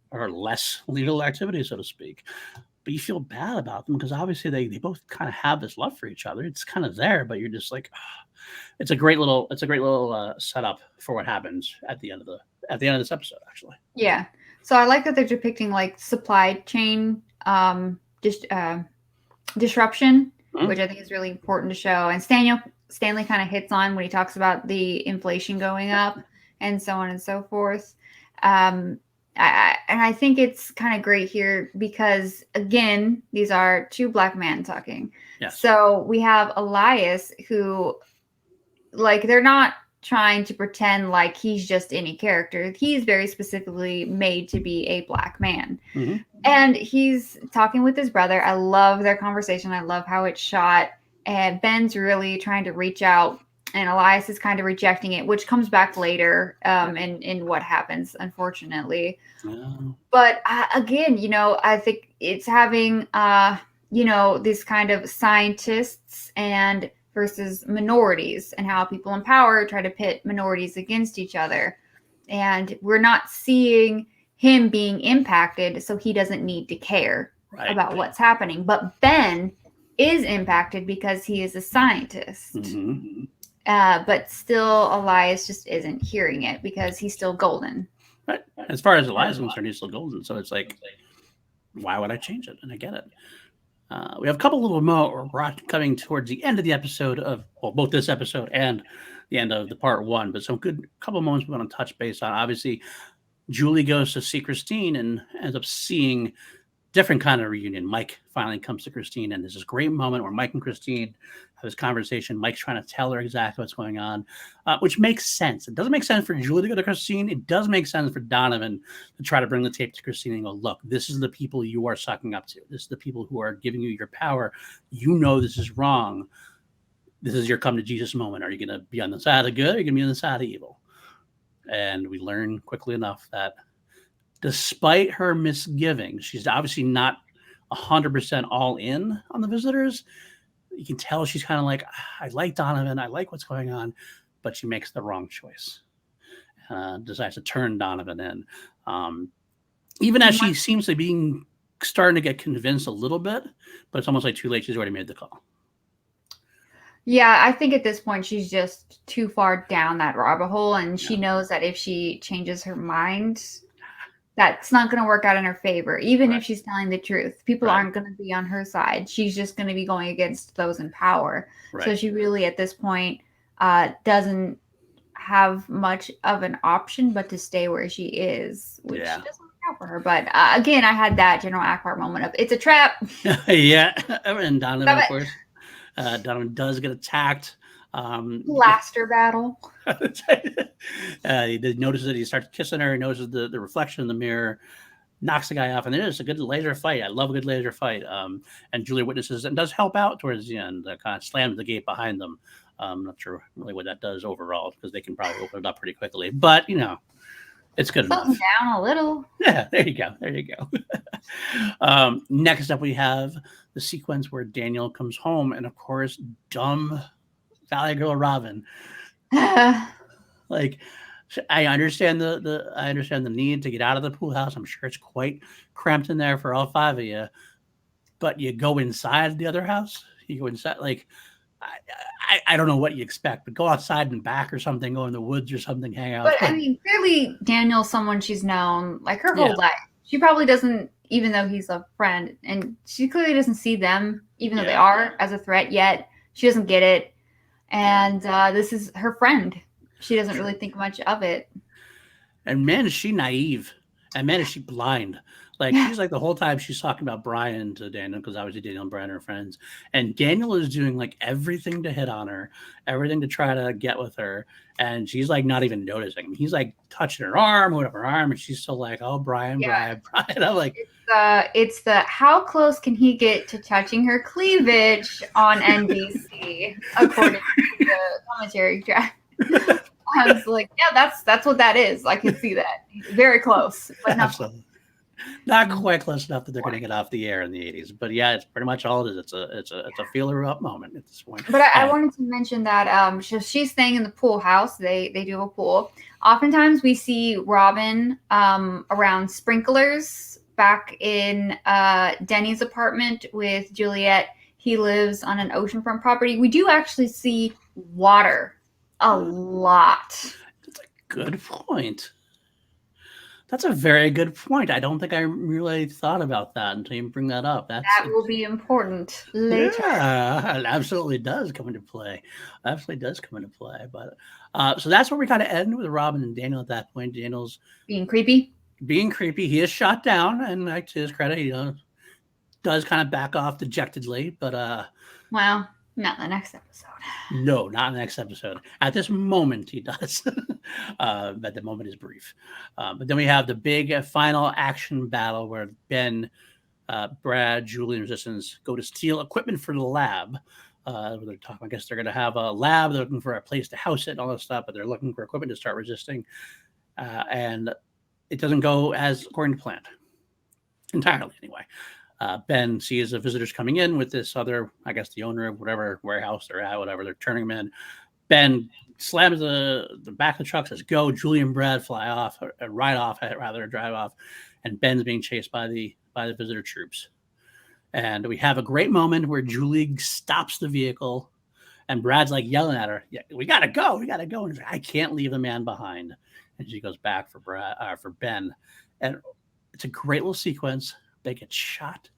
or less legal activity, so to speak. But you feel bad about them because obviously they both kind of have this love for each other. It's kind of there, but you're just like, it's a great little setup for what happens at the end of this episode, actually. Yeah. So I like that they're depicting like supply chain disruption, which I think is really important to show. And Stanley kind of hits on when he talks about the inflation going up and so on and so forth. And I think it's kind of great here because, again, these are two black men talking. Yes. So we have Elias who, like, they're not trying to pretend like he's just any character. He's very specifically made to be a black man. Mm-hmm. And he's talking with his brother. I love their conversation. I love how it's shot. And Ben's really trying to reach out, and Elias is kind of rejecting it, which comes back later in what happens, unfortunately. Oh. But again, I think it's having, these kind of scientists and versus minorities, and how people in power try to pit minorities against each other. And we're not seeing him being impacted, so he doesn't need to care about what's happening. But Ben is impacted because he is a scientist. Mm-hmm. But still, Elias just isn't hearing it because he's still golden. Right. As far as Elias is concerned, he's still golden. So it's like, why would I change it? And I get it. We have a couple little more. We're coming towards the end of the episode of both this episode and the end of the part one. But some good couple of moments we want to touch base on. Obviously, Julie goes to see Christine and ends up seeing different kind of reunion. Mike finally comes to Christine, and there's this great moment where Mike and Christine have this conversation. Mike's trying to tell her exactly what's going on, which makes sense. It doesn't make sense for Julie to go to Christine. It does make sense for Donovan to try to bring the tape to Christine and go, look, this is the people you are sucking up to. This is the people who are giving you your power. This is wrong. This is your come to Jesus moment. Are you going to be on the side of good, or are you going to be on the side of evil? And we learn quickly enough that despite her misgivings, she's obviously not 100% all in on the visitors. You can tell she's kind of like, I like Donovan. I like what's going on. But she makes the wrong choice. Decides to turn Donovan in. Even as she seems to be starting to get convinced a little bit, but it's almost like too late. She's already made the call. Yeah, I think at this point she's just too far down that rabbit hole, and she knows that if she changes her mind, that's not going to work out in her favor, even if she's telling the truth. People aren't going to be on her side. She's just going to be going against those in power. So she really, at this point, doesn't have much of an option but to stay where she is, which doesn't work out for her. But again, I had that General Akbar moment of, it's a trap. Yeah, and Donovan, of course. Donovan does get attacked. Blaster battle. He notices that he starts kissing her. He notices the reflection in the mirror, knocks the guy off, and it is a good laser fight. I love a good laser fight. And Julia witnesses and does help out towards the end. Kind of slams the gate behind them. I'm not sure really what that does overall because they can probably open it up pretty quickly. But it's good Something enough. down a little. Yeah, there you go. There you go. Next up, we have the sequence where Daniel comes home, and of course, dumb Valley Girl Robin. Like, I understand I understand the need to get out of the pool house. I'm sure it's quite cramped in there for all five of you. But you go inside the other house. You go inside, like I don't know what you expect, but go outside and back or something, go in the woods or something, hang out. But I mean, clearly Daniel's someone she's known like her Yeah. whole life. She probably doesn't, even though he's a friend, and she clearly doesn't see them, even though they are, as a threat yet. She doesn't get it. And this is her friend. She doesn't really think much of it. And man, is she naive. And man, is she blind. Like, she's like the whole time she's talking about Brian to Daniel, because obviously Daniel and Brian are friends. And Daniel is doing like everything to hit on her, everything to try to get with her. And she's like not even noticing. He's like touching her arm, holding up her arm, and she's still like, oh, Brian, Brian. I'm like, it's the how close can he get to touching her cleavage on NBC, according to the commentary track. I was like, yeah, that's what that is. I can see that. Very close, but not absolutely. Not quite close enough that they're going to get off the air in the 80s. But yeah, it's pretty much all it is. It's a feeler up moment at this point. But I wanted to mention that she's staying in the pool house. They do have a pool. Oftentimes we see Robin around sprinklers back in Denny's apartment with Juliet. He lives on an oceanfront property. We do actually see water a lot. That's a good point. That's a very good point. I don't think I really thought about that until you bring that up. That will be important later. Yeah, it absolutely does come into play. Absolutely does come into play. But so that's where we kind of end with Robin and Daniel at that point. Daniel's being creepy. He is shot down, and like, to his credit, he does kind of back off dejectedly. But well, not in the next episode. No, not in the next episode. At this moment, he does. But the moment is brief. But then we have the big final action battle where Ben, Brad, Julie, and Resistance go to steal equipment for the lab. They're talking, I guess they're going to have a lab. They're looking for a place to house it and all this stuff, but they're looking for equipment to start resisting. And it doesn't go as according to plan. Entirely, anyway. Ben sees the visitors coming in with this other, I guess, the owner of whatever warehouse they're at, whatever, they're turning them in. Ben slams the back of the truck, says, go. Julie and Brad fly off, or ride off, rather, drive off. And Ben's being chased by the visitor troops. And we have a great moment where Julie stops the vehicle and Brad's like yelling at her, yeah, we got to go. We got to go. And she's like, I can't leave the man behind. And she goes back for Ben. And it's a great little sequence. They get shot,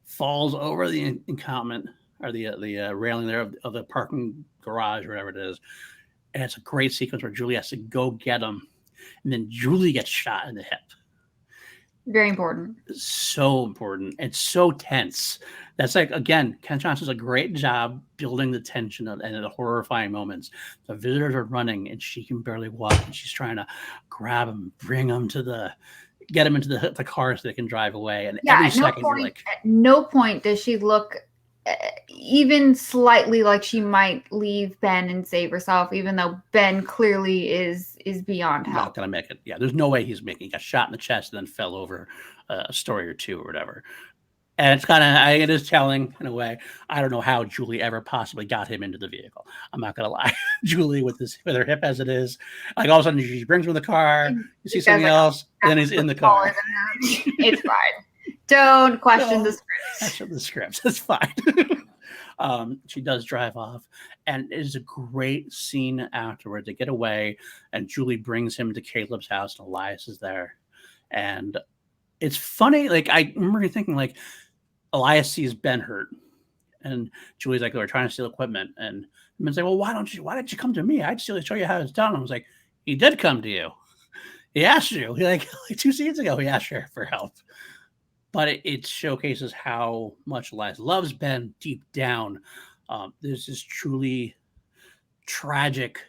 falls over the encampment or the railing there of the parking garage, or whatever it is. And it's a great sequence where Julie has to go get him. And then Julie gets shot in the hip. Very important. So important. It's so tense. That's like, again, Ken Johnson does a great job building the tension and the horrifying moments. The visitors are running and she can barely walk, and she's trying to grab him, bring him to get him into the car so they can drive away. And every second, you're like, at no point does she look even slightly like she might leave Ben and save herself, even though Ben clearly is beyond help. Not gonna make it. Yeah, there's no way he's making. He got shot in the chest and then fell over a story or two or whatever. And it's kind of, it is telling in a way. I don't know how Julie ever possibly got him into the vehicle. I'm not gonna lie. Julie, with her hip as it is, like all of a sudden she brings him in the car. You see something else, and then he's in the car. It's fine. Don't question the scripts. Question the scripts. It's fine. She does drive off, and it is a great scene afterwards. They get away, and Julie brings him to Caleb's house, and Elias is there. And it's funny. Like, I remember thinking, like, Elias sees Ben hurt, and Julie's like, "We're trying to steal equipment." And Ben's like, "Well, why did you come to me? I'd still show you how it's done." I was like, "He did come to you. He asked you. Like 2 scenes ago, he asked you for help." But it showcases how much Elias loves Ben deep down. There's this truly tragic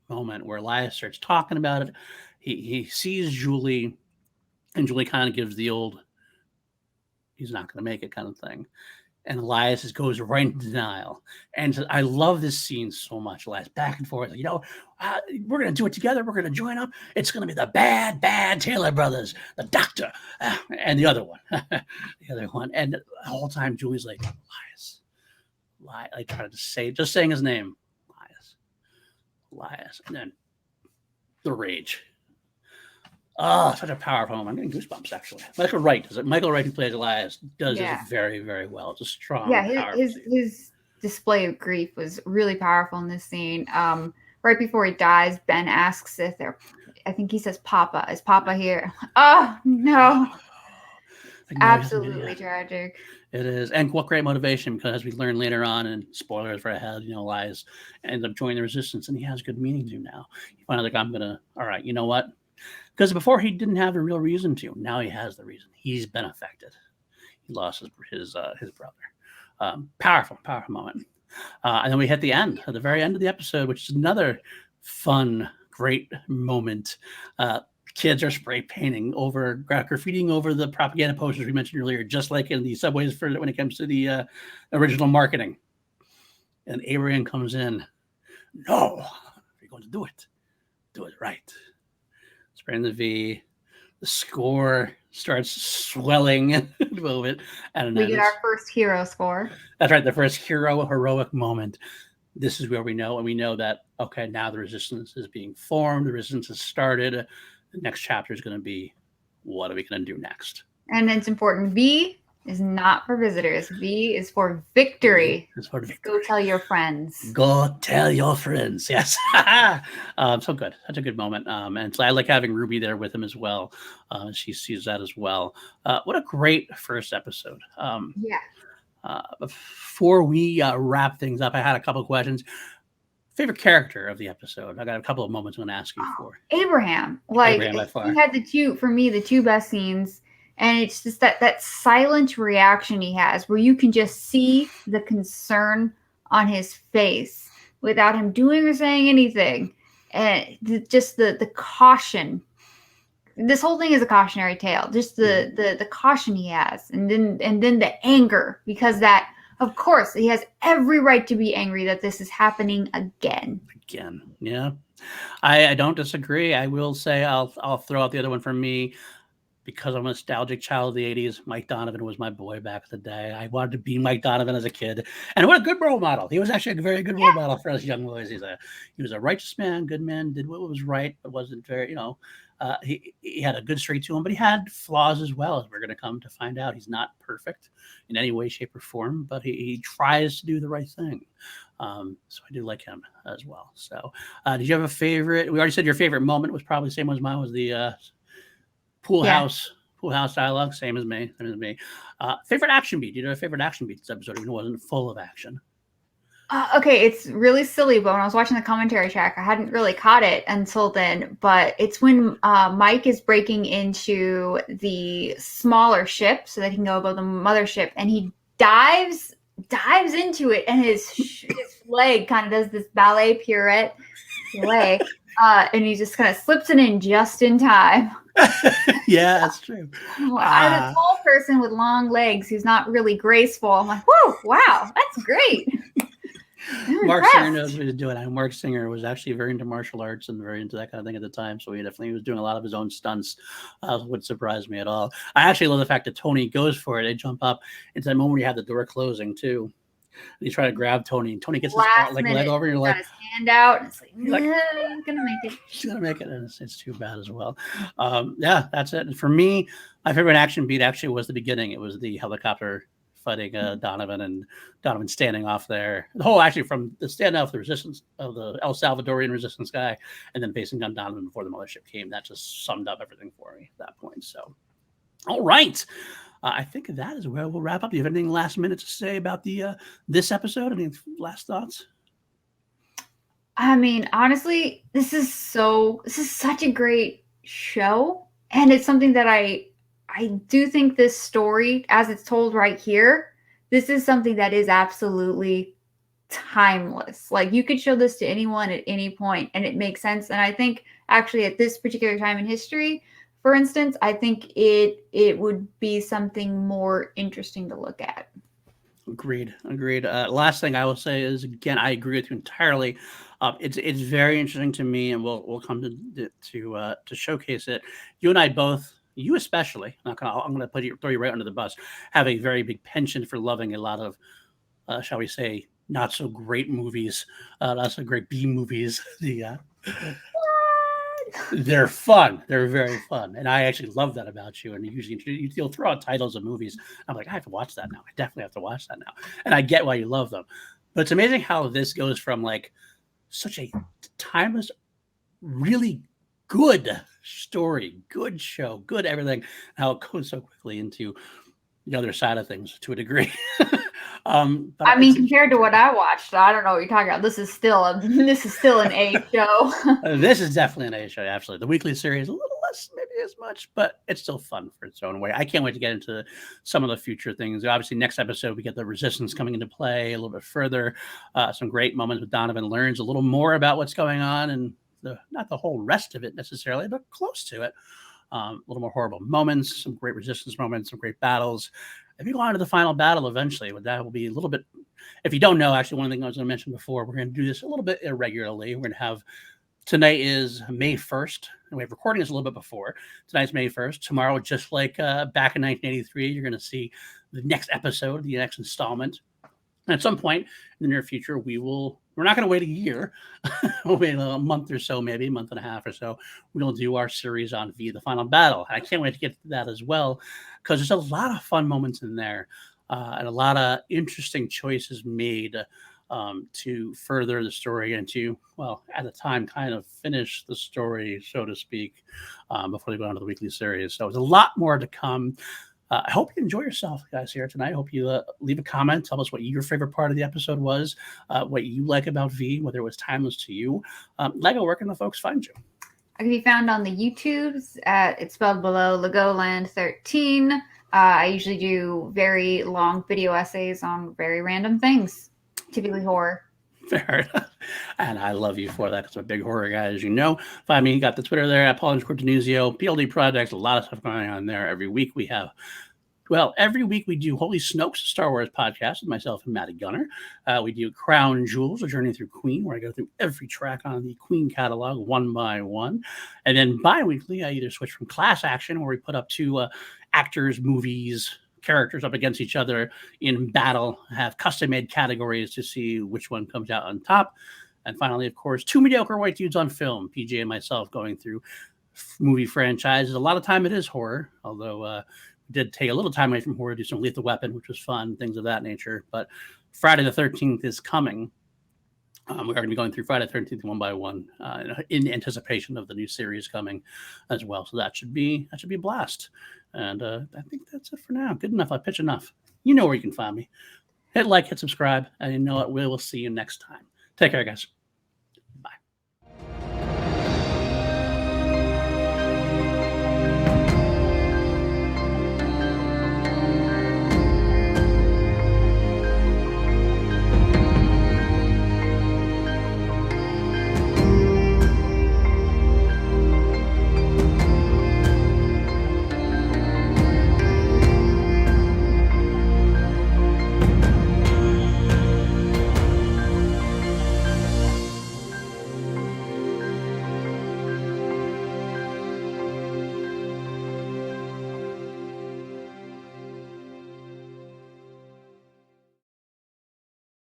moment where Elias starts talking about it. He sees Julie, and Julie kind of gives the old, he's not going to make it kind of thing. And Elias just goes right into denial. And I love this scene so much. Elias back and forth. We're going to do it together. We're going to join up. It's going to be the bad Taylor brothers, the doctor, and the other one. And the whole time, Julie's like, Elias, like trying to say, just saying his name, Elias. And then the rage. Oh, such a powerful moment. I'm getting goosebumps, actually. Michael Wright, who plays Elias, does this very, very well. It's a strong, his display of grief was really powerful in this scene. Right before he dies, Ben asks if I think he says, Papa. Is Papa here? Oh, no. Absolutely tragic. It is. And what great motivation, because as we learn later on, and spoilers for ahead, Elias ends up joining the resistance, and he has good meaning to now. You find out, all right, you know what? Because before he didn't have the real reason to. Now he has the reason. He's been affected. He lost his brother. Powerful moment. And then we hit the end, at the very end of the episode, which is another fun, great moment. Kids are spray painting graffitiing over the propaganda posters we mentioned earlier, just like in the subways when it comes to the original marketing. And Abraham comes in. No, you're going to do it. Do it right. Spraying the V. The score starts swelling a little bit. And we get our first hero score. That's right. The first heroic moment. This is where we know that, okay, now the resistance is being formed. The resistance has started. The next chapter is going to be, what are we going to do next? And it's important. V is not for visitors. V is for victory. Go tell your friends. Go tell your friends. Yes. So good. Such a good moment. And so I like having Ruby there with him as well. She sees that as well. What a great first episode. Before we wrap things up, I had a couple of questions. Favorite character of the episode? I got a couple of moments I'm going to ask you for. Abraham. Like, he had the two best scenes. And it's just that silent reaction he has where you can just see the concern on his face without him doing or saying anything. And just the caution. This whole thing is a cautionary tale. Just the caution he has. And then the anger, because that, of course, he has every right to be angry that this is happening again. Yeah. I don't disagree. I will say I'll throw out the other one for me. Because I'm a nostalgic child of the 80s, Mike Donovan was my boy back in the day. I wanted to be Mike Donovan as a kid. And what a good role model. He was actually a very good role model for us young boys. He was a righteous man, good man, did what was right, but wasn't very, he had a good streak to him, but he had flaws as well, as we're going to come to find out. He's not perfect in any way, shape, or form, but he tries to do the right thing. So I do like him as well. So did you have a favorite? We already said your favorite moment was probably the same as mine, was the Pool house dialogue, same as me. Favorite action beat? Do you know a favorite action beat this episode, even though it wasn't full of action? Okay, it's really silly, but when I was watching the commentary track, I hadn't really caught it until then. But it's when Mike is breaking into the smaller ship so that he can go above the mothership, and he dives into it, and his leg kind of does this ballet pirouette leg, and he just kind of slips it in just in time. Yeah, that's true. I'm a tall person with long legs who's not really graceful. I'm like, whoa, wow, that's great. Mark Singer knows what he's doing. Mark Singer was actually very into martial arts and very into that kind of thing at the time. So he definitely was doing a lot of his own stunts. Wouldn't surprise me at all. I actually love the fact that Tony goes for it. They jump up. It's that moment where you have the door closing too. And you try to grab Tony, and Tony gets his leg over, and you're like, his hand out. And it's like, I'm gonna make it. She's gonna make it, and it's too bad as well. Yeah, that's it. And for me, my favorite action beat actually was the beginning. It was the helicopter fighting Donovan, and Donovan standing off there. The whole actually from the standoff of the resistance of the El Salvadorian resistance guy, and then facing on Donovan before the mothership came. That just summed up everything for me at that point. So, all right. I think that is where we'll wrap up. Do you have anything last minute to say about the this episode? Any last thoughts? I mean, honestly, this is such a great show, and it's something that I do think this story, as it's told right here, this is something that is absolutely timeless. Like, you could show this to anyone at any point, and it makes sense. And I think actually at this particular time in history, for instance, I think it would be something more interesting to look at. Agreed. Agreed. Last thing I will say is again, I agree with you entirely. It's very interesting to me, and we'll come to showcase it. You and I both, you especially, I'm gonna throw you right under the bus, have a very big penchant for loving a lot of, shall we say, not so great movies, not so great B movies. They're fun. They're very fun, and I actually love that about you. And usually you'll throw out titles of movies. I'm like, I have to watch that now. I definitely have to watch that now, and I get why you love them. But it's amazing how this goes from like such a timeless, really good story, good show, good everything, how it goes so quickly into the other side of things to a degree. But I mean, compared to what I watched, I don't know what you're talking about. This is still an A show. This is definitely an A show. Absolutely, the weekly series a little less, maybe as much, but it's still fun for its own way. I can't wait to get into some of the future things. Obviously, next episode we get the resistance coming into play a little bit further. Some great moments with Donovan learns a little more about what's going on, and not the whole rest of it necessarily, but close to it. A little more horrible moments, some great resistance moments, some great battles. If you go on to the final battle eventually, that will be a little bit. If you don't know, actually, one thing I was going to mention before, we're going to do this a little bit irregularly. We're going to have tonight is May 1st, and we have recording this a little bit before. Tonight's May 1st. Tomorrow, just like back in 1983, you're going to see the next episode, the next installment. And at some point in the near future, we're not going to wait a year. We'll wait a month or so, maybe a month and a half or so. We'll do our series on V, the final battle. I can't wait to get to that as well, because there's a lot of fun moments in there and a lot of interesting choices made to further the story and to, well, at the time, kind of finish the story, so to speak, before they go on to the weekly series. So there's a lot more to come. I hope you enjoy yourself, guys, here tonight. I hope you leave a comment. Tell us what your favorite part of the episode was, what you like about V, whether it was timeless to you. Lego, where can the folks find you? I can be found on the YouTubes it's spelled below Legoland 13. I usually do very long video essays on very random things, typically horror. Fair enough. And I love you for that because I'm a big horror guy, as you know. Find me, you got the Twitter there at Paul_Denuzio, PLD Project, a lot of stuff going on there. Every week we do Holy Snopes, Star Wars podcast with myself and Matty Gunner. We do Crown Jewels, a journey through Queen, where I go through every track on the Queen catalog one by one. And then bi-weekly, I either switch from Class Action, where we put up two actors, movies, characters up against each other in battle, have custom-made categories to see which one comes out on top. And finally, of course, Two Mediocre White Dudes on Film, PJ and myself going through movie franchises. A lot of time it is horror, although we did take a little time away from horror, do some Lethal Weapon, which was fun, things of that nature. But Friday the 13th is coming. We're going to be going through Friday the 13th one by one in anticipation of the new series coming as well. So that should be a blast. And I think that's it for now. Good enough. I pitch enough. You know where you can find me. Hit like, hit subscribe, and you know what? We will see you next time. Take care, guys.